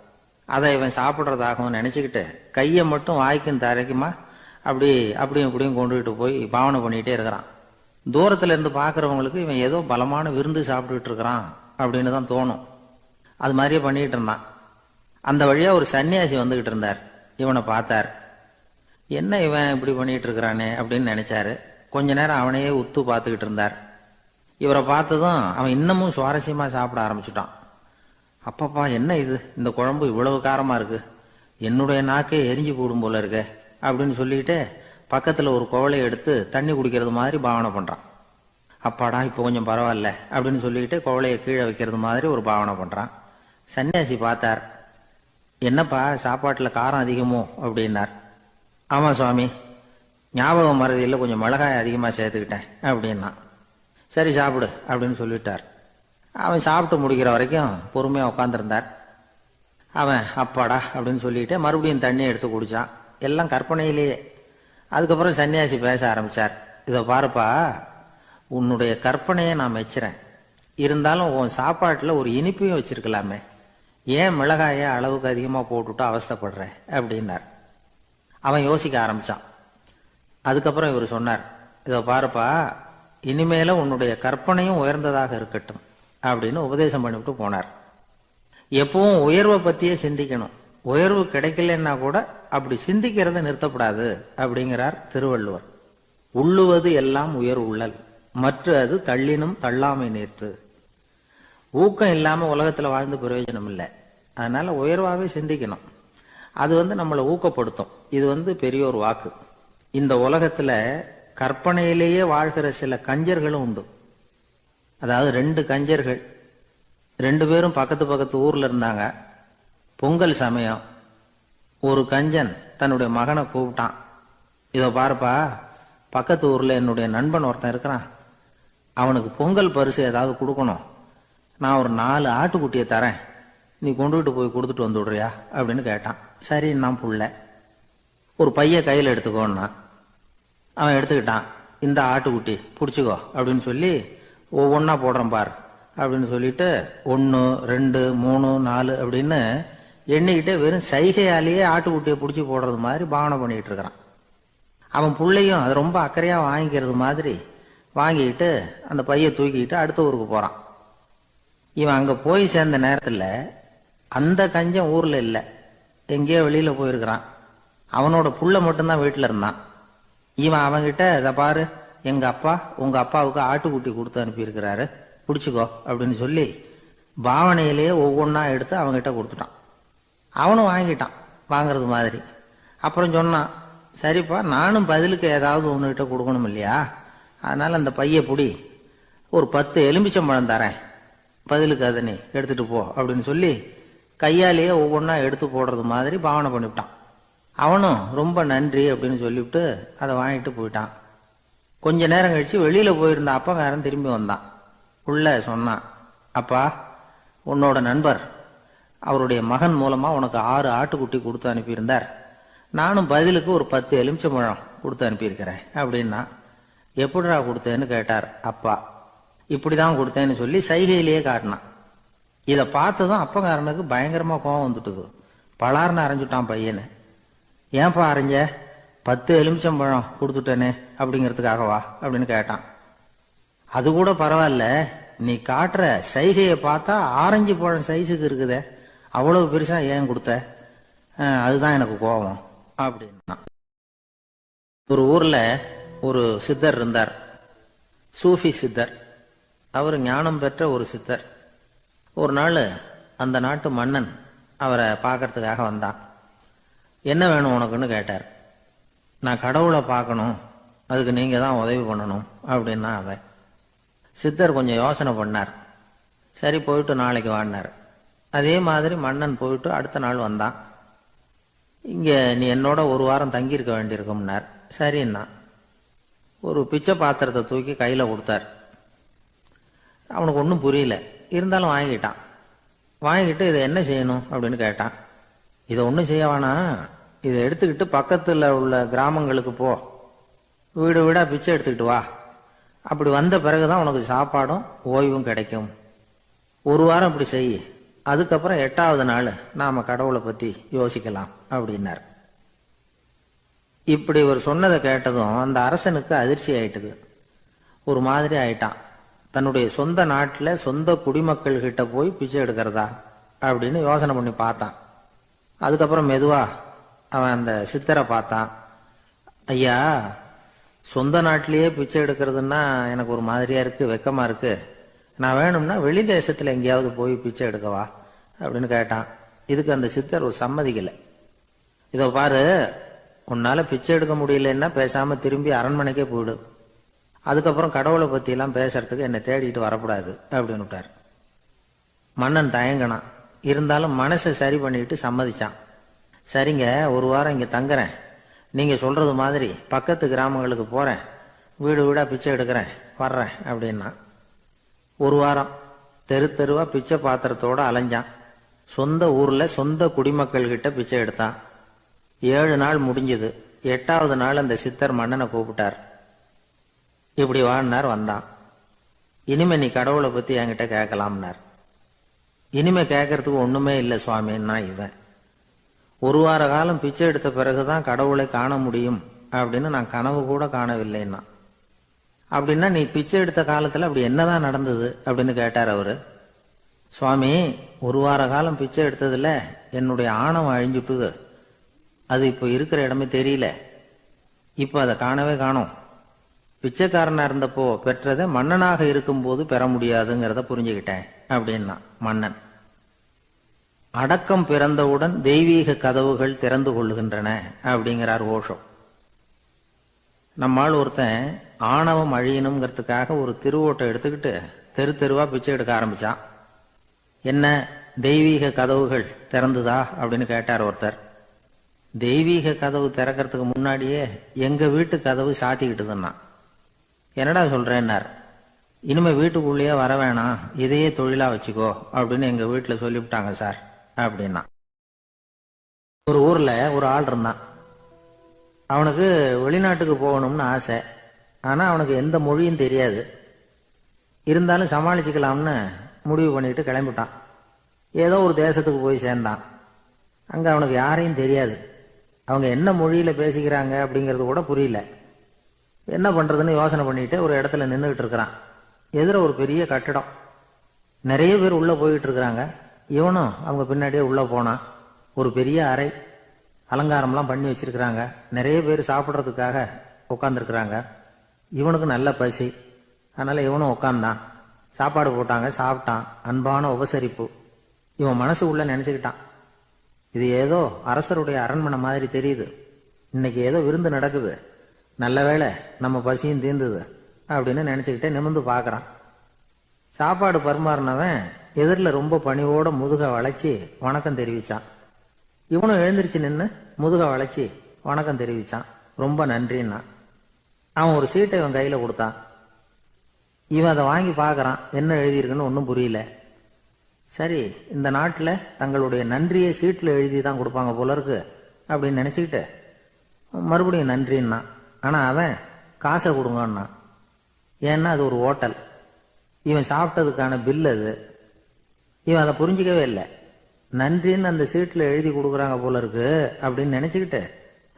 அதை இவன் சாப்பிட்றதாகவும் நினைச்சுக்கிட்டு கையை மட்டும் வாய்க்கும் தரைக்குமா அப்படியும் இப்படியும் கொண்டுகிட்டு போய் பாவனை பண்ணிக்கிட்டே இருக்கிறான். தூரத்துல இருந்து பாக்குறவங்களுக்கு இவன் ஏதோ பலமான விருந்து சாப்பிட்டுட்டு இருக்கிறான் அப்படின்னு தான் தோணும். அது மாதிரியே பண்ணிக்கிட்டு இருந்தான். அந்த வழியா ஒரு சன்னியாசி வந்துகிட்டு இருந்தார். இவனை பார்த்தார். என்ன இவன் இப்படி பண்ணிட்டு இருக்கிறானே அப்படின்னு நினைச்சாரு. கொஞ்ச நேரம் அவனையே உத்து பார்த்துக்கிட்டு இருந்தார். இவரை பார்த்ததும் அவன் இன்னமும் சுவாரஸ்யமா சாப்பிட ஆரம்பிச்சுட்டான். அப்பப்பா என்ன இது, இந்த குழம்பு இவ்வளவு காரமா இருக்கு, என்னுடைய நாக்கே எரிஞ்சு போடும் போல இருக்கு அப்படின்னு சொல்லிட்டு பக்கத்துல ஒரு குவளையை எடுத்து தண்ணி குடிக்கிறது மாதிரி பாவனை பண்றான். அப்பாடா இப்ப கொஞ்சம் பரவாயில்ல அப்படின்னு சொல்லிட்டு குவளையை கீழே வைக்கிறது மாதிரி ஒரு பாவனை பண்றான். சன்னியாசி பார்த்தார். என்னப்பா சாப்பாட்டுல காரம் அதிகமோ அப்படின்னார். ஆமா சுவாமி, ஞாபகம் மறதியில் கொஞ்சம் மிளகாய் அதிகமா சேர்த்துக்கிட்டேன் அப்படின்னா. சரி சாப்பிடு அப்படின்னு சொல்லிட்டார். அவன் சாப்பிட்டு முடிக்கிற வரைக்கும் பொறுமையா உட்காந்துருந்தார். அவன் அப்பாடா அப்படின்னு சொல்லிட்டு மறுபடியும் தண்ணியை எடுத்து குடிச்சான். எல்லாம் கற்பனையிலேயே. அதுக்கப்புறம் சன்னியாசி பேச ஆரம்பிச்சார். இதை பாருப்பா, உன்னுடைய கற்பனையை நான் மெச்சுறேன். இருந்தாலும் உன் சாப்பாட்டுல ஒரு இனிப்பையும் வச்சிருக்கலாமே, ஏன் மிளகாய அளவுக்கு அதிகமா போட்டுட்டு அவஸ்தைப்படுற அப்படின்னார். அவன் யோசிக்க ஆரம்பிச்சான். அதுக்கப்புறம் இவர் சொன்னார், இதை பாருப்பா, இனிமேல உன்னுடைய கற்பனையும் உயர்ந்ததாக இருக்கட்டும் அப்படின்னு உபதேசம் பண்ணிவிட்டு போனார். எப்பவும் உயர்வை பத்தியே சிந்திக்கணும். உயர்வு கிடைக்கலன்னா கூட அப்படி சிந்திக்கிறத நிறுத்தப்படாது அப்படிங்கிறார் திருவள்ளுவர். உள்ளுவது எல்லாம் உயர் உள்ளல், மற்ற அது தள்ளினும் தள்ளாமை நேர்த்து. ஊக்கம் இல்லாம உலகத்துல வாழ்ந்து பிரயோஜனம் இல்லை. அதனால உயர்வாவே சிந்திக்கணும். அது நம்மளை ஊக்கப்படுத்தும். இது பெரியோர் வாக்கு. இந்த உலகத்துல கற்பனையிலேயே வாழ்கிற சில கஞ்சர்களும் உண்டு. அதாவது 2 கஞ்சர்கள், 2 பேரும் பக்கத்து பக்கத்து ஊர்ல இருந்தாங்க. பொங்கல் சமயம். ஒரு கஞ்சன் தன்னுடைய மகனை கூப்பிட்டான். இதோ பாருப்பா, பக்கத்து ஊர்ல என்னுடைய நண்பன் ஒருத்தன் இருக்கிறான். அவனுக்கு பொங்கல் பரிசு ஏதாவது கொடுக்கணும். நான் ஒரு 4 ஆட்டுக்குட்டியை தரேன், நீ கொண்டுகிட்டு போய் கொடுத்துட்டு வந்து விடுறியா அப்படின்னு கேட்டான். சரி நான் புள்ள, ஒரு பைய கையில் எடுத்துக்கோன்னா. அவன் எடுத்துக்கிட்டான். இந்த ஆட்டுக்குட்டி பிடிச்சிக்கோ அப்படின்னு சொல்லி ஒவ்வொன்னா போடுறேன் பார் அப்படின்னு சொல்லிட்டு 1 2 3 4 அப்படின்னு எண்ணிக்கிட்டே வெறும் சைகையாலேயே ஆட்டுக்குட்டியை பிடிச்சி போடுறது மாதிரி பாவனை பண்ணிட்டு இருக்கிறான். அவன் பிள்ளையும் அது ரொம்ப அக்கறையா வாங்கிக்கிறது மாதிரி வாங்கிக்கிட்டு அந்த பைய தூக்கிட்டு அடுத்த ஊருக்கு போறான். இவன் அங்க போய் சேர்ந்த நேரத்துல அந்த கஞ்சன் ஊர்ல இல்ல, எங்கேயோ வெளியில போயிருக்கிறான். அவனோட புள்ள மட்டும்தான் வீட்டுல இருந்தான். இவன் அவன்கிட்ட, இதை பாரு, எங்க அப்பா உங்க அப்பாவுக்கு ஆட்டுக்குட்டி கொடுத்து அனுப்பியிருக்கிறாரு, பிடிச்சிக்கோ அப்படின்னு சொல்லி பாவனையிலேயே ஒவ்வொன்னா எடுத்து அவன்கிட்ட கொடுத்துட்டான். அவனும் வாங்கிட்டான் வாங்குறது மாதிரி. அப்புறம் சொன்னான், சரிப்பா நானும் பதிலுக்கு ஏதாவது ஒன்னுகிட்ட கொடுக்கணும் இல்லையா, அதனால அந்த பைய புடி, ஒரு 10 எலுமிச்சம்பழம் தரேன், பதிலுக்கு அதை நீ எடுத்துட்டு போ அப்படின்னு சொல்லி கையாலேயே ஒவ்வொன்னா எடுத்து போடுறது மாதிரி பாவனை பண்ணிவிட்டான். அவனும் ரொம்ப நன்றி அப்படின்னு சொல்லிவிட்டு அதை வாங்கிட்டு போயிட்டான். கொஞ்ச நேரம் கழிச்சு வெளியில போயிருந்த அப்பங்காரன் திரும்பி வந்தான். உள்ள சொன்னான், அப்பா, உன்னோட நண்பர் அவருடைய மகன் மூலமா உனக்கு 6 ஆட்டுக்குட்டி கொடுத்து அனுப்பியிருந்தார். நானும் பதிலுக்கு ஒரு 10 எலுமிச்சம்பழம் கொடுத்து அனுப்பியிருக்கிறேன் அப்படின்னா. எப்படிடா கொடுத்தேன்னு கேட்டார் அப்பா. இப்படிதான் கொடுத்தேன்னு சொல்லி சைகையிலேயே காட்டினான். இதை பார்த்ததும் அப்பங்காரனுக்கு பயங்கரமா கோபம் வந்துட்டுது. பலார்னு அரைஞ்சுட்டான் பையனு. ஏன்பா அரைஞ்ச, 10 எலுமிச்சம்பழம் கொடுத்துட்டேனே அப்படிங்கிறதுக்காகவா அப்படின்னு கேட்டான். அது கூட பரவாயில்ல, நீ காட்டுற சைகையை பார்த்தா ஆரஞ்சு பழம் சைஸுக்கு இருக்குதே, அவ்வளவு பெருசா ஏன் கொடுத்த, அதுதான் எனக்கு கோபம் அப்படின்னா. ஒரு ஊர்ல ஒரு சித்தர் இருந்தார், சூஃபி சித்தர். அவர் ஞானம் பெற்ற ஒரு சித்தர். ஒரு நாள் அந்த நாட்டு மன்னன் அவரை பார்க்கறதுக்காக வந்தான். என்ன வேணும் உனக்குன்னு கேட்டார். நான் கடவுளை பார்க்கணும், அதுக்கு நீங்க தான் உதவி பண்ணணும் அப்படின்னா அவன். சித்தர் கொஞ்சம் யோசனை பண்ணார். சரி போயிட்டு நாளைக்கு வாடினார். அதே மாதிரி மன்னன் போயிட்டு அடுத்த நாள் வந்தான். இங்க நீ என்னோட ஒரு வாரம் தங்கியிருக்க வேண்டியிருக்கும்னார். சரின்னா ஒரு பிச்சை பாத்திரத்தை தூக்கி கையில கொடுத்தார். அவனுக்கு ஒன்றும் புரியல, இருந்தாலும் வாங்கிட்டான். வாங்கிட்டு இதை என்ன செய்யணும் அப்படின்னு கேட்டான். இதை ஒன்றும் செய்ய வேணாம், இதை எடுத்துக்கிட்டு பக்கத்தில் உள்ள கிராமங்களுக்கு போ, வீடு வீடா பிச்சை எடுத்துக்கிட்டு வா. அப்படி வந்த பிறகுதான் உனக்கு சாப்பாடும் ஓய்வும் கிடைக்கும். ஒரு வாரம் இப்படி செய், அதுக்கப்புறம் 8வது நாள் நாம கடவுளை பத்தி யோசிக்கலாம் அப்படின்னார். இப்படி ஒரு சொன்னதை கேட்டதும் அந்த அரசனுக்கு அதிர்ச்சி ஆயிட்டுது. ஒரு மாதிரி ஆயிட்டான். தன்னுடைய சொந்த நாட்டில் சொந்த குடிமக்கள் கிட்ட போய் பிச்சை எடுக்கிறதா அப்படின்னு யோசனை பண்ணி பார்த்தான். அதுக்கப்புறம் மெதுவா அவன் அந்த சித்தரை பார்த்தான். ஐயா, சொந்த நாட்டிலேயே பிச்சை எடுக்கிறதுன்னா எனக்கு ஒரு மாதிரியா இருக்கு, வெக்கமா இருக்கு. நான் வேணும்னா வெளி தேசத்துல எங்கேயாவது போய் பிச்சை எடுக்கவா அப்படின்னு கேட்டான். இதுக்கு அந்த சித்தர் ஒரு சம்மதிக்கல. இதோ பாரு, உன்னால பிச்சை எடுக்க முடியலன்னா பேசாம திரும்பி அரண்மனைக்கே போயிடு. அதுக்கப்புறம் கடவுளை பத்தி எல்லாம் பேசுறதுக்கு என்னை தேடிட்டு வரக்கூடாது அப்படின்னு விட்டார். மன்னன் தயங்கினான். இருந்தாலும் மனசை சரி பண்ணிட்டு சம்மதிச்சான். சரிங்க, ஒரு வாரம் இங்க தங்குறேன், நீங்க சொல்றது மாதிரி பக்கத்து கிராமங்களுக்கு போறேன், வீடு வீடா பிச்சை எடுக்கிறேன், வர்றேன் அப்படின்னா. ஒரு வாரம் தெரு தெருவா பிச்சை பாத்திரத்தோட அலைஞ்சான். சொந்த ஊர்ல சொந்த குடிமக்கள் கிட்ட பிச்சை எடுத்தான். 7 நாள் முடிஞ்சது. 8வது நாள் அந்த சித்தர் மன்னனை கூப்பிட்டார். இப்படி வாழ்னார். வந்தான். இனிமே நீ கடவுளை பத்தி என்கிட்ட கேட்கலாம்னார். இனிமே கேட்கறதுக்கு ஒண்ணுமே இல்லை சுவாமின்னா இவன். ஒரு வார காலம் பிச்சை எடுத்த பிறகுதான் கடவுளை காண முடியும் அப்படின்னு நான் கனவு கூட காணவில்லைன்னா. அப்படின்னா நீ பிச்சை எடுத்த காலத்துல அப்படி என்னதான் நடந்தது அப்படின்னு கேட்டார் அவரு. சுவாமி, ஒரு வார காலம் பிச்சை எடுத்ததுல என்னுடைய ஆணவம் அழிஞ்சுட்டுது. அது இப்போ இருக்கிற இடமே தெரியல. இப்ப அதை காணவே காணோம். பிச்சைக்காரனா இருந்தப்போ பெற்றதை மன்னனாக இருக்கும்போது பெற முடியாதுங்கிறத புரிஞ்சுக்கிட்டேன் அப்படின்னா மன்னன். அடக்கம் பிறந்தவுடன் தெய்வீக கதவுகள் திறந்து கொள்ளுகின்றன அப்படிங்கிறார் ஓஷோ. நம்மால் ஒருத்தன் ஆணவம் அழியணுங்கிறதுக்காக ஒரு திருவோட்டை எடுத்துக்கிட்டு தெரு தெருவா பிச்சை எடுக்க ஆரம்பிச்சான். என்ன, தெய்வீக கதவுகள் திறந்துதா அப்படின்னு கேட்டார் ஒருத்தர். தெய்வீக கதவு திறக்கிறதுக்கு முன்னாடியே எங்க வீட்டு கதவு சாத்திக்கிட்டுதுன்னா. என்னடா சொல்றேன்னார். இனிமே வீட்டுக்குள்ளேயே வர வேணாம், இதையே தொழிலா வச்சுக்கோ அப்படின்னு எங்க வீட்டுல சொல்லிவிட்டாங்க சார் அப்படின்னா. ஒரு ஊர்ல ஒரு ஆள் இருந்தான். அவனுக்கு வெளிநாட்டுக்கு போகணும்னு ஆசை. ஆனா அவனுக்கு எந்த மொழியும் தெரியாது. இருந்தாலும் சமாளிச்சுக்கலாம்னு முடிவு பண்ணிட்டு கிளம்பிட்டான். ஏதோ ஒரு தேசத்துக்கு போய் சேர்ந்தான். அங்க அவனுக்கு யாரையும் தெரியாது. அவங்க என்ன மொழியில பேசிக்கிறாங்க அப்படிங்கிறது கூட புரியல. என்ன பண்றதுன்னு யோசனை பண்ணிட்டு ஒரு இடத்துல நின்றுகிட்டு இருக்கிறான். எதிர ஒரு பெரிய கட்டிடம். நிறைய பேர் உள்ள போயிட்டு இருக்கிறாங்க. இவனும் அவங்க பின்னாடியே உள்ள போனான். ஒரு பெரிய அறை, அலங்காரம்லாம் பண்ணி வச்சிருக்கிறாங்க. நிறைய பேர் சாப்பிட்றதுக்காக உட்காந்துருக்குறாங்க. இவனுக்கு நல்ல பசி, அதனால இவனும் உட்காந்தான். சாப்பாடு போட்டாங்க, சாப்பிட்டான். அன்பான உபசரிப்பு. இவன் மனசு உள்ள நினைச்சுக்கிட்டான், இது ஏதோ அரசருடைய அரண்மனை மாதிரி தெரியுது, இன்னைக்கு ஏதோ விருந்து நடக்குது, நல்ல வேளை நம்ம பசியும் தீர்ந்தது அப்படின்னு நினைச்சுக்கிட்டே நிமிர்ந்து பார்க்கறான். சாப்பாடு பரிமாறினவன் எதிரில் ரொம்ப பணிவோட முதுக வளைச்சி வணக்கம் தெரிவிச்சான். இவனும் எழுந்திருச்சு நின்று முதுக வளைச்சி வணக்கம் தெரிவிச்சான். ரொம்ப நன்றின்னா. அவன் ஒரு சீட்டை இவன் கையில கொடுத்தான். இவன் அதை வாங்கி பார்க்கறான். என்ன எழுதியிருக்குன்னு ஒன்றும் புரியல. சரி, இந்த நாட்டில் தங்களுடைய நன்றியை சீட்டில் எழுதி தான் கொடுப்பாங்க போல இருக்கு அப்படின்னு நினைச்சுக்கிட்டு மறுபடியும் நன்றின்னா. ஆனா அவன் காசை கொடுங்கன்னா. ஏன்னா அது ஒரு ஹோட்டல், இவன் சாப்பிட்டதுக்கான பில் அது. இவன் அதை புரிஞ்சிக்கவே இல்லை. நன்றின்னு அந்த சீட்டில் எழுதி கொடுக்குறாங்க போல இருக்கு அப்படின்னு நினைச்சுக்கிட்டு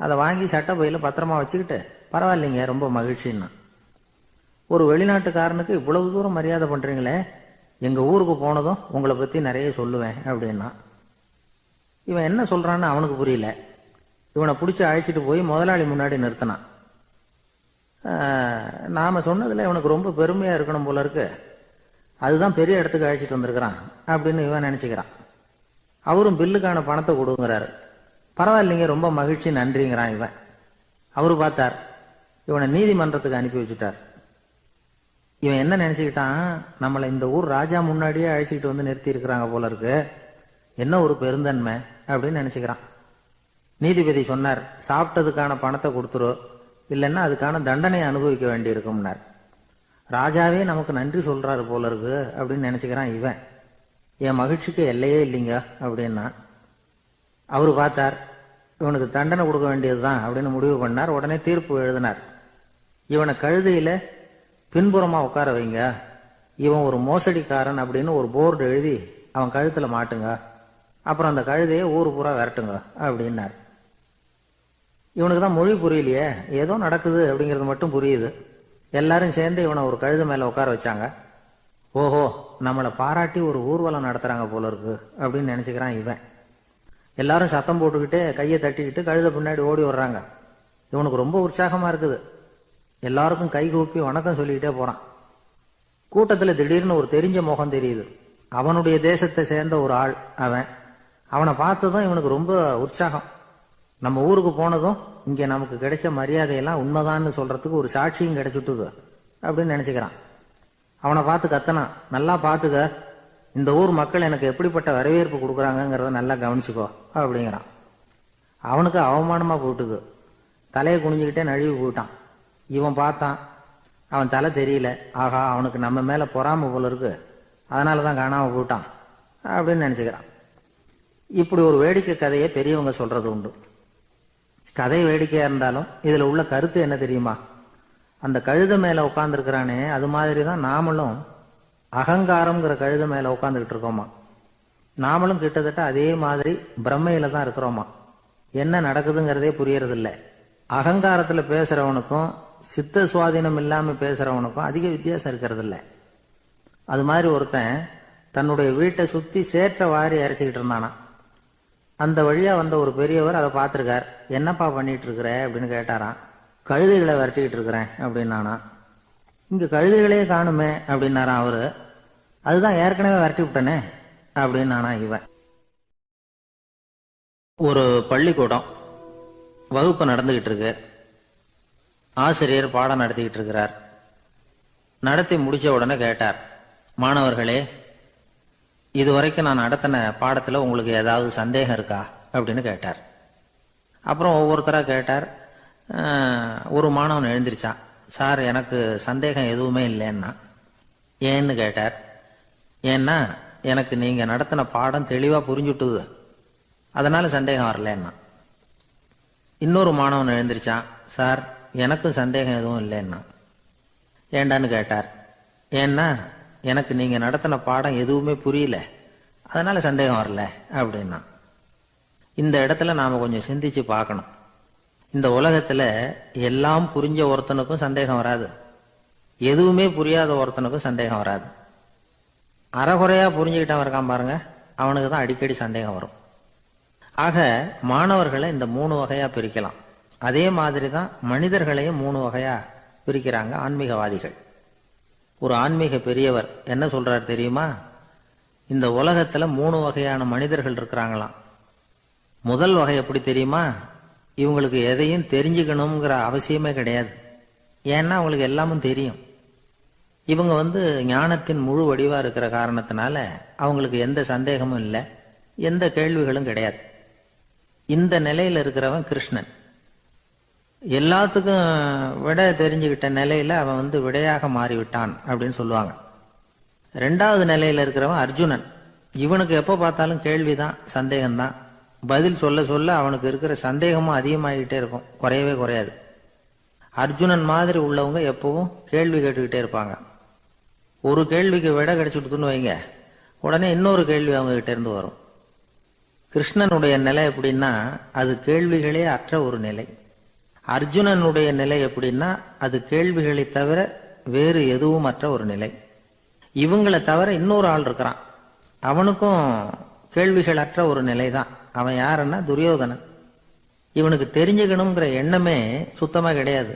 அதை வாங்கி சட்டை பையில பத்திரமா வச்சுக்கிட்டு பரவாயில்லைங்க ரொம்ப மகிழ்ச்சின்னா. ஒரு வெளிநாட்டுக்காரனுக்கு இவ்வளவு தூரம் மரியாதை பண்றீங்களே, எங்க ஊருக்கு போனதும் உங்களை பத்தி நிறைய சொல்லுவேன் அப்படின்னா. இவன் என்ன சொல்றான்னு அவனுக்கு புரியல. இவனை பிடிச்சி அழைச்சிட்டு போய் முதலாளி முன்னாடி நிறுத்தினான். நாம சொன்னதுல இவனுக்கு ரொம்ப பெருமையா இருக்கணும் போல இருக்கு, அதுதான் பெரிய இடத்துக்கு அழைச்சிட்டு வந்திருக்கிறான் அப்படின்னு இவன் நினைச்சுக்கிறான். அவரும் பில்லுக்கான பணத்தை கொடுங்கிறாரு. பரவாயில்லைங்க ரொம்ப மகிழ்ச்சி நன்றிங்கிறான் இவன். அவரு பார்த்தார், இவனை நீதிமன்றத்துக்கு அனுப்பி வச்சுட்டார். இவன் என்ன நினைச்சுக்கிட்டான், நம்மளை இந்த ஊர் ராஜா முன்னாடியே அழைச்சிக்கிட்டு வந்து நிறுத்தி இருக்கிறாங்க போல இருக்கு, என்ன ஒரு பெருந்தன்மை அப்படின்னு நினைச்சுக்கிறான். நீதிபதி சொன்னார், சாப்பிட்டதுக்கான பணத்தை கொடுத்துரு, இல்லைன்னா அதுக்கான தண்டனை அனுபவிக்க வேண்டி இருக்கும்னார். ராஜாவே நமக்கு நன்றி சொல்றாரு போல இருக்கு அப்படின்னு நினைச்சுக்கிறான் இவன். என் மகிழ்ச்சிக்கு எல்லையே இல்லைங்க அப்படின்னா. அவரு பார்த்தார், இவனுக்கு தண்டனை கொடுக்க வேண்டியதுதான் அப்படின்னு முடிவு பண்ணார். உடனே தீர்ப்பு எழுதினார். இவனை கழுதையில பின்புறமா உட்கார வைங்க, இவன் ஒரு மோசடிக்காரன் அப்படின்னு ஒரு போர்டு எழுதி அவன் கழுத்துல மாட்டுங்க, அப்புறம் அந்த கழுதையை ஊரு பூரா விரட்டுங்க அப்படின்னார். இவனுக்கு தான் மொழி புரியலையே, ஏதோ நடக்குது அப்படிங்கிறது மட்டும் புரியுது. எல்லாரும் சேர்ந்து இவனை ஒரு கழுதை மேல உட்கார வச்சாங்க. ஓஹோ, நம்மளை பாராட்டி ஒரு ஊர்வலம் நடத்துறாங்க போல இருக்கு அப்படின்னு நினைச்சுக்கிறான் இவன். எல்லாரும் சத்தம் போட்டுக்கிட்டு கையை தட்டிக்கிட்டு கழுதை பின்னாடி ஓடி வர்றாங்க. இவனுக்கு ரொம்ப உற்சாகமா இருக்குது. எல்லாருக்கும் கை கூப்பி வணக்கம் சொல்லிக்கிட்டே போறான். கூட்டத்துல திடீர்னு ஒரு தெரிஞ்ச முகம் தெரியுது. அவனுடைய தேசத்தை சேர்ந்த ஒரு ஆள் அவன். அவனை பார்த்ததும் இவனுக்கு ரொம்ப உற்சாகம். நம்ம ஊருக்கு போனதும் இங்க நமக்கு கிடைச்ச மரியாதையெல்லாம் உண்மைதான்னு சொல்றதுக்கு ஒரு சாட்சியும் கிடைச்சுட்டுது அப்படின்னு நினைச்சுக்கிறான். அவனை பார்த்து கத்தனான், நல்லா பாத்துக்க, இந்த ஊர் மக்கள் எனக்கு எப்படிப்பட்ட வரவேற்பு கொடுக்குறாங்கிறத நல்லா கவனிச்சுக்கோ அப்படிங்கிறான். அவனுக்கு அவமானமா போட்டுது. தலையை குனிஞ்சுக்கிட்டே நழுவி போயிட்டான். இவன் பார்த்தான், அவன் தலை தெரியல. ஆகா, அவனுக்கு நம்ம மேல பொறாம போல இருக்கு, அதனாலதான் காணாம போயிட்டான் அப்படின்னு நினைச்சுக்கிறான். இப்படி ஒரு வேடிக்கை கதையை பெரியவங்க சொல்றது உண்டு. கதை வேடிக்கையா இருந்தாலும் இதுல உள்ள கருத்து என்ன தெரியுமா? அந்த கழுதை மேல உட்கார்ந்துருக்கிறானே, அது மாதிரிதான் நாமளும் அகங்காரம்ங்கிற கழுதை மேல உட்காந்துக்கிட்டு இருக்கோமா. நாமளும் கிட்டத்தட்ட அதே மாதிரி பிரம்மையில தான் இருக்கிறோமா. என்ன நடக்குதுங்கிறதே புரியறது இல்லை. அகங்காரத்துல பேசுறவனுக்கும் சித்த சுவாதீனம் இல்லாம பேசுறவனுக்கும் அதிக வித்தியாசம் இருக்கிறது இல்லை. அது மாதிரி ஒருத்தன் தன்னுடைய வீட்டை சுத்தி சேற்ற வாரி அரைச்சிக்கிட்டு இருந்தானா. அந்த வழியா வந்த ஒரு பெரியவர் அதை பார்த்திருக்கார். என்னப்பா பண்ணிட்டு இருக்கிற அப்படின்னு கேட்டாராம். கழுதைகளை விரட்டிக்கிட்டு இருக்கிறேன் அப்படின்னானா. இங்க கழுதைகளே காணுமே அப்படின்னாராம் அவரு. அதுதான் ஏற்கனவே விரட்டி விட்டனே அப்படின்னானா இவன். ஒரு பள்ளிக்கூடம் வகுப்பு நடந்துகிட்டு இருக்கு. ஆசிரியர் பாடம் நடத்திக்கிட்டு இருக்கிறார். நடத்தி முடிச்ச உடனே கேட்டார், மாணவர்களே, இதுவரைக்கும் நான் நடத்தின பாடத்துல உங்களுக்கு ஏதாவது சந்தேகம் இருக்கா அப்படின்னு கேட்டார். அப்புறம் ஒவ்வொருத்தரா கேட்டார். ஒரு மாணவன் எழுந்திருச்சான். சார், எனக்கு சந்தேகம் எதுவுமே இல்லைன்னா. ஏன்னு கேட்டார். ஏன்னா எனக்கு நீங்க நடத்தின பாடம் தெளிவா புரிஞ்சுட்டுது, அதனால சந்தேகம் வரலன்னா. இன்னொரு மாணவன் எழுந்திருச்சான். சார், எனக்கும் சந்தேகம் எதுவும் இல்லைன்னா. ஏண்டான்னு கேட்டார். ஏன்னா எனக்கு நீங்க நடத்தின பாடம் எதுவுமே புரியல, அதனால சந்தேகம் வரல அப்படின்னா. இந்த இடத்துல நாம கொஞ்சம் சிந்திச்சு பார்க்கணும். இந்த உலகத்துல எல்லாம் புரிஞ்ச ஒருத்தனுக்கும் சந்தேகம் வராது, எதுவுமே புரியாத ஒருத்தனுக்கும் சந்தேகம் வராது. அறகுறையா புரிஞ்சுக்கிட்டவன் இருக்கான் பாருங்க, அவனுக்கு தான் அடிக்கடி சந்தேகம் வரும். ஆக மாணவர்களை இந்த 3 வகையா பிரிக்கலாம். அதே மாதிரி தான் மனிதர்களையும் 3 வகையா பிரிக்கிறாங்க ஆன்மீகவாதிகள். ஒரு ஆன்மீக பெரியவர் என்ன சொல்றார் தெரியுமா? இந்த உலகத்துல 3 வகையான மனிதர்கள் இருக்கிறாங்களாம். முதல் வகை எப்படி தெரியுமா? இவங்களுக்கு எதையும் தெரிஞ்சுக்கணுங்கிற அவசியமே கிடையாது. ஏன்னா அவங்களுக்கு எல்லாமும் தெரியும். இவங்க ஞானத்தின் முழு வடிவா இருக்கிற காரணத்தினால அவங்களுக்கு எந்த சந்தேகமும் இல்லை, எந்த கேள்விகளும் கிடையாது. இந்த நிலையில இருக்கிறவன் கிருஷ்ணன். எல்லாத்துக்கும் விட தெரிஞ்சுக்கிட்ட நிலையில அவன் விடையாக மாறிவிட்டான் அப்படின்னு சொல்லுவாங்க. 2வது நிலையில இருக்கிறவன் அர்ஜுனன். இவனுக்கு எப்ப பார்த்தாலும் கேள்விதான், சந்தேகம்தான். பதில் சொல்ல சொல்ல அவனுக்கு இருக்கிற சந்தேகமும் அதிகமாகிட்டே இருக்கும், குறையவே குறையாது. அர்ஜுனன் மாதிரி உள்ளவங்க எப்பவும் கேள்வி கேட்டுக்கிட்டே இருப்பாங்க. ஒரு கேள்விக்கு விட கிடைச்சுட்டுன்னு வைங்க, உடனே இன்னொரு கேள்வி அவங்க கிட்ட இருந்து வரும். கிருஷ்ணனுடைய நிலை எப்படின்னா அது கேள்விகளே அற்ற ஒரு நிலை. அர்ஜுனனுடைய நிலை எப்படின்னா அது கேள்விகளை தவிர வேறு எதுவும் அற்ற ஒரு நிலை. இவங்களை தவிர இன்னொரு ஆள் இருக்கிறான், அவனுக்கும் கேள்விகள் அற்ற ஒரு நிலை தான். அவன் யாருன்னா துரியோதனன். இவனுக்கு தெரிஞ்சுக்கணுங்கிற எண்ணமே சுத்தமா கிடையாது.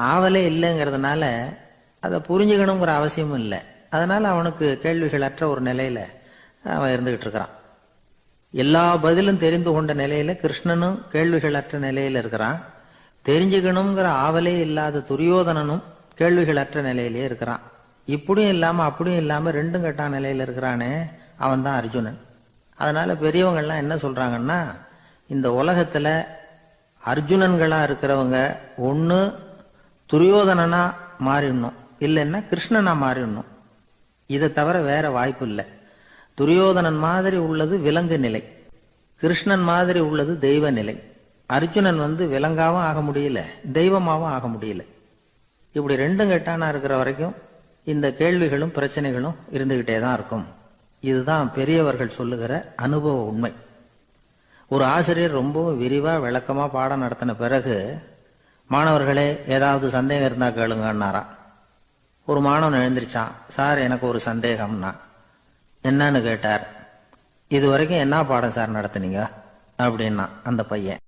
ஆவலே இல்லைங்கிறதுனால அதை புரிஞ்சுக்கணுங்கிற அவசியமும் இல்லை. அதனால அவனுக்கு கேள்விகள் அற்ற ஒரு நிலையில அவன் இருந்துகிட்டு இருக்கிறான். எல்லா பதிலும் தெரிந்து கொண்ட நிலையில கிருஷ்ணனும் கேள்விகள் அற்ற நிலையில இருக்கிறான். தெரிஞ்சுக்கணுங்கிற ஆவலே இல்லாத துரியோதனனும் கேள்விகள் அற்ற நிலையிலே இருக்கிறான். இப்படியும் இல்லாம அப்படியும் இல்லாம 2ம் கெட்டான நிலையில இருக்கிறானே, அவன் தான் அர்ஜுனன். அதனால பெரியவங்கள்லாம் என்ன சொல்றாங்கன்னா, இந்த உலகத்துல அர்ஜுனன்களா இருக்கிறவங்க ஒண்ணு துரியோதனனா மாறிடணும், இல்லைன்னா கிருஷ்ணனா மாறிடணும். இதை தவிர வேற வாய்ப்பு இல்லை. துரியோதனன் மாதிரி உள்ளது விலங்கு நிலை, கிருஷ்ணன் மாதிரி உள்ளது தெய்வ நிலை. அர்ஜுனன் விலங்காவும் ஆக முடியல, தெய்வமாவும் ஆக முடியல. இப்படி ரெண்டும் கெட்டானா இருக்கிற வரைக்கும் இந்த கேள்விகளும் பிரச்சனைகளும் இருந்துகிட்டே தான் இருக்கும். இதுதான் பெரியவர்கள் சொல்லுகிற அனுபவ உண்மை. ஒரு ஆசிரியர் ரொம்பவும் விரிவா விளக்கமா பாடம் நடத்தின பிறகு, மாணவர்களே ஏதாவது சந்தேகம் இருந்தா கேளுங்கன்னாராம். ஒரு மாணவன் எழுந்திருச்சான். சார், எனக்கு ஒரு சந்தேகம்னா. என்னன்னு கேட்டார். இது வரைக்கும் என்ன பாடம் சார் நடத்துனீங்க அப்படின்னா அந்த பையன்.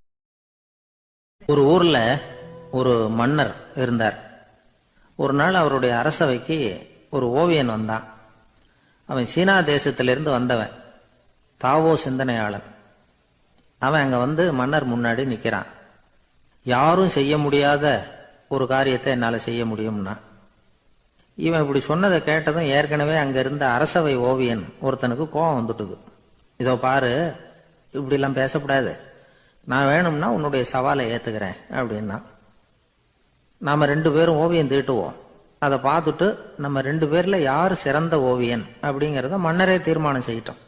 ஒரு ஊர்ல ஒரு மன்னர் இருந்தார். ஒரு நாள் அவருடைய அரசவைக்கு ஒரு ஓவியன் வந்தான். அவன் சீனா தேசத்திலிருந்து வந்தவன், தாவோ சிந்தனையாளன். அவன் அங்க மன்னர் முன்னாடி நிக்கிறான். யாரும் செய்ய முடியாத ஒரு காரியத்தை என்னால செய்ய முடியும்னா. இவன் இப்படி சொன்னதை கேட்டதும் ஏற்கனவே அங்க இருந்த அரசவை ஓவியன் ஒருத்தனுக்கு கோபம் வந்துட்டுது. இதோ பாரு, இப்படி எல்லாம் பேசக்கூடாது, நான் வேணும்னா உன்னுடைய சவாலை ஏத்துக்கிறேன் அப்படின்னா. நாம 2 பேரும் ஓவியம் தீட்டுவோம், அதை பார்த்துட்டு நம்ம 2 பேர்ல யாரு சிறந்த ஓவியன் அப்படிங்கறத மன்னரே தீர்மானம் செய்யட்டும்,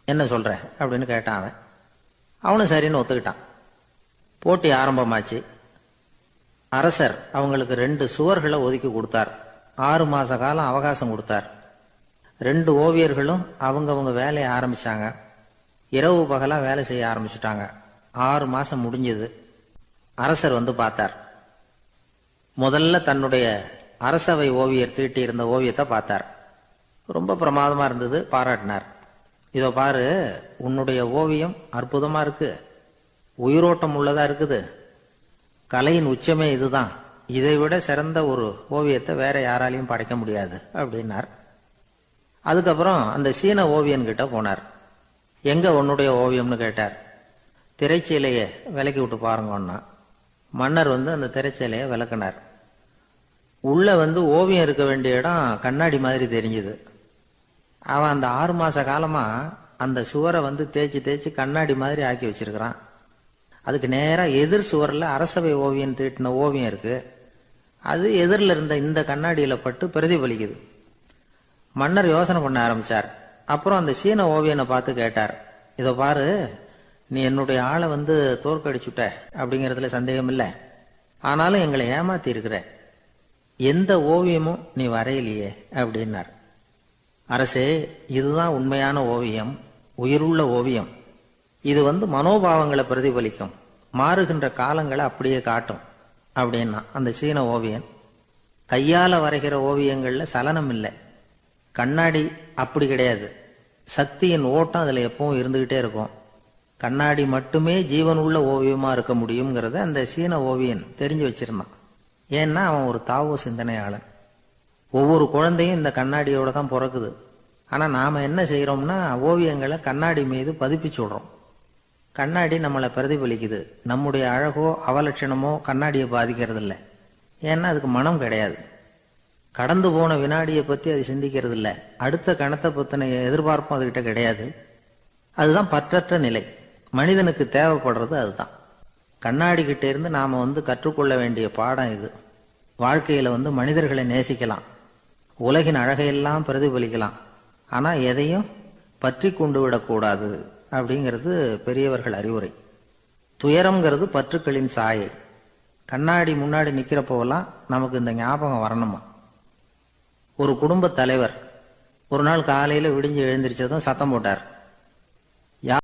என்ன சொல்ற அப்படின்னு கேட்டான் அவன். அவனும் சரின்னு ஒத்துக்கிட்டான். போட்டி ஆரம்பமாச்சு. அரசர் அவங்களுக்கு 2 சுவர்களை ஒதுக்கி கொடுத்தார். 6 மாச காலம் அவகாசம் கொடுத்தார். 2 ஓவியர்களும் அவங்கவங்க வேலையை ஆரம்பிச்சாங்க. இரவு பகலா வேலை செய்ய ஆரம்பிச்சுட்டாங்க. 6 மாசம் முடிஞ்சது. அரசர் பார்த்தார். முதல்ல தன்னுடைய அரசவை ஓவியர் தீட்டி இருந்த ஓவியத்தை பார்த்தார். ரொம்ப பிரமாதமா இருந்தது, பாராட்டினார். இதோ பாரு, உன்னுடைய ஓவியம் அற்புதமா இருக்கு, உயிரோட்டம் உள்ளதா இருக்குது, கலையின் உச்சமே இதுதான், இதை விட சிறந்த ஒரு ஓவியத்தை வேற யாராலையும் படைக்க முடியாது அப்படின்னார். அதுக்கப்புறம் அந்த சீன ஓவியன் கிட்ட போனார். எங்க உன்னுடைய ஓவியம்னு கேட்டார். திரைச்சீலையை விலக்கி விட்டு பாருங்கன்னா. மன்னர் அந்த திரைச்சீலையை விளக்குனார். உள்ள ஓவியம் இருக்க வேண்டிய இடம் கண்ணாடி மாதிரி தெரிஞ்சுது. அவன் அந்த 6 மாச காலமா அந்த சுவரை தேய்ச்சி தேய்ச்சி கண்ணாடி மாதிரி ஆக்கி வச்சிருக்கிறான். அதுக்கு நேரா எதிர் சுவர்ல அரசவை ஓவியன் தீட்டின ஓவியம் இருக்கு. அது எதிரில் இருந்த இந்த கண்ணாடியில பட்டு பிரதிபலிக்குது. மன்னர் யோசனை பண்ண ஆரம்பிச்சார். அப்புறம் அந்த சீன ஓவியனை பார்த்து கேட்டார். இதோ பாரு, நீ என்னுடைய ஆளை தோற்கடிச்சுட்ட அப்படிங்கறதுல சந்தேகம் இல்லை, ஆனாலும் எங்களை ஏமாத்தி இருக்கிற, எந்த ஓவியமும் நீ வரையிலையே அப்படின்னார். அரசே, இதுதான் உண்மையான ஓவியம், உயிருள்ள ஓவியம். இது மனோபாவங்களை பிரதிபலிக்கும், மாறுகின்ற காலங்களை அப்படியே காட்டும் அப்படின்னா அந்த சீன ஓவியன். கையால வரைகிற ஓவியங்கள்ல சலனம் இல்லை, கண்ணாடி அப்படி கிடையாது, சக்தியின் ஓட்டம் அதுல எப்பவும் இருந்துகிட்டே இருக்கும். கண்ணாடி மட்டுமே ஜீவனுள்ள ஓவியமா இருக்க முடியுங்கிறத அந்த சீன ஓவியன் தெரிஞ்சு வச்சிருந்தான். ஏன்னா அவன் ஒரு தாவோ சிந்தனையாளன். ஒவ்வொரு குழந்தையும் இந்த கண்ணாடியோட தான் பிறக்குது. ஆனா நாம என்ன செய்யறோம்னா ஓவியங்களை கண்ணாடி மீது பதிப்பிச்சு விடுறோம். கண்ணாடி நம்மளை பிரதிபலிக்குது. நம்முடைய அழகோ அவலட்சணமோ கண்ணாடியை பாதிக்கிறது இல்லை. ஏன்னா அதுக்கு மனம் கிடையாது. கடந்து போன வினாடியை பத்தி அது சிந்திக்கிறது இல்லை. அடுத்த கணத்தை பத்தின எதிர்பார்ப்பும் அதுகிட்ட கிடையாது. அதுதான் பற்றற்ற நிலை. மனிதனுக்கு தேவைப்படுறது அதுதான். கண்ணாடி கிட்ட இருந்து நாம கற்றுக்கொள்ள வேண்டிய பாடம் இது. வாழ்க்கையில மனிதர்களை நேசிக்கலாம், உலகின் அழகையெல்லாம் பிரதிபலிக்கலாம், ஆனா எதையும் பற்றி கொண்டு விடக்கூடாது அப்படிங்கிறது பெரியவர்கள் அறிவுரை. துயரம்ங்கிறது பற்றுக்களின் சாயை. கண்ணாடி முன்னாடி நிக்கிறப்போவெல்லாம் நமக்கு இந்த ஞாபகம் வரணுமா. ஒரு குடும்ப தலைவர் ஒரு நாள் காலையில விடிஞ்சு எழுந்திரிச்சதும் சத்தம் போட்டார்.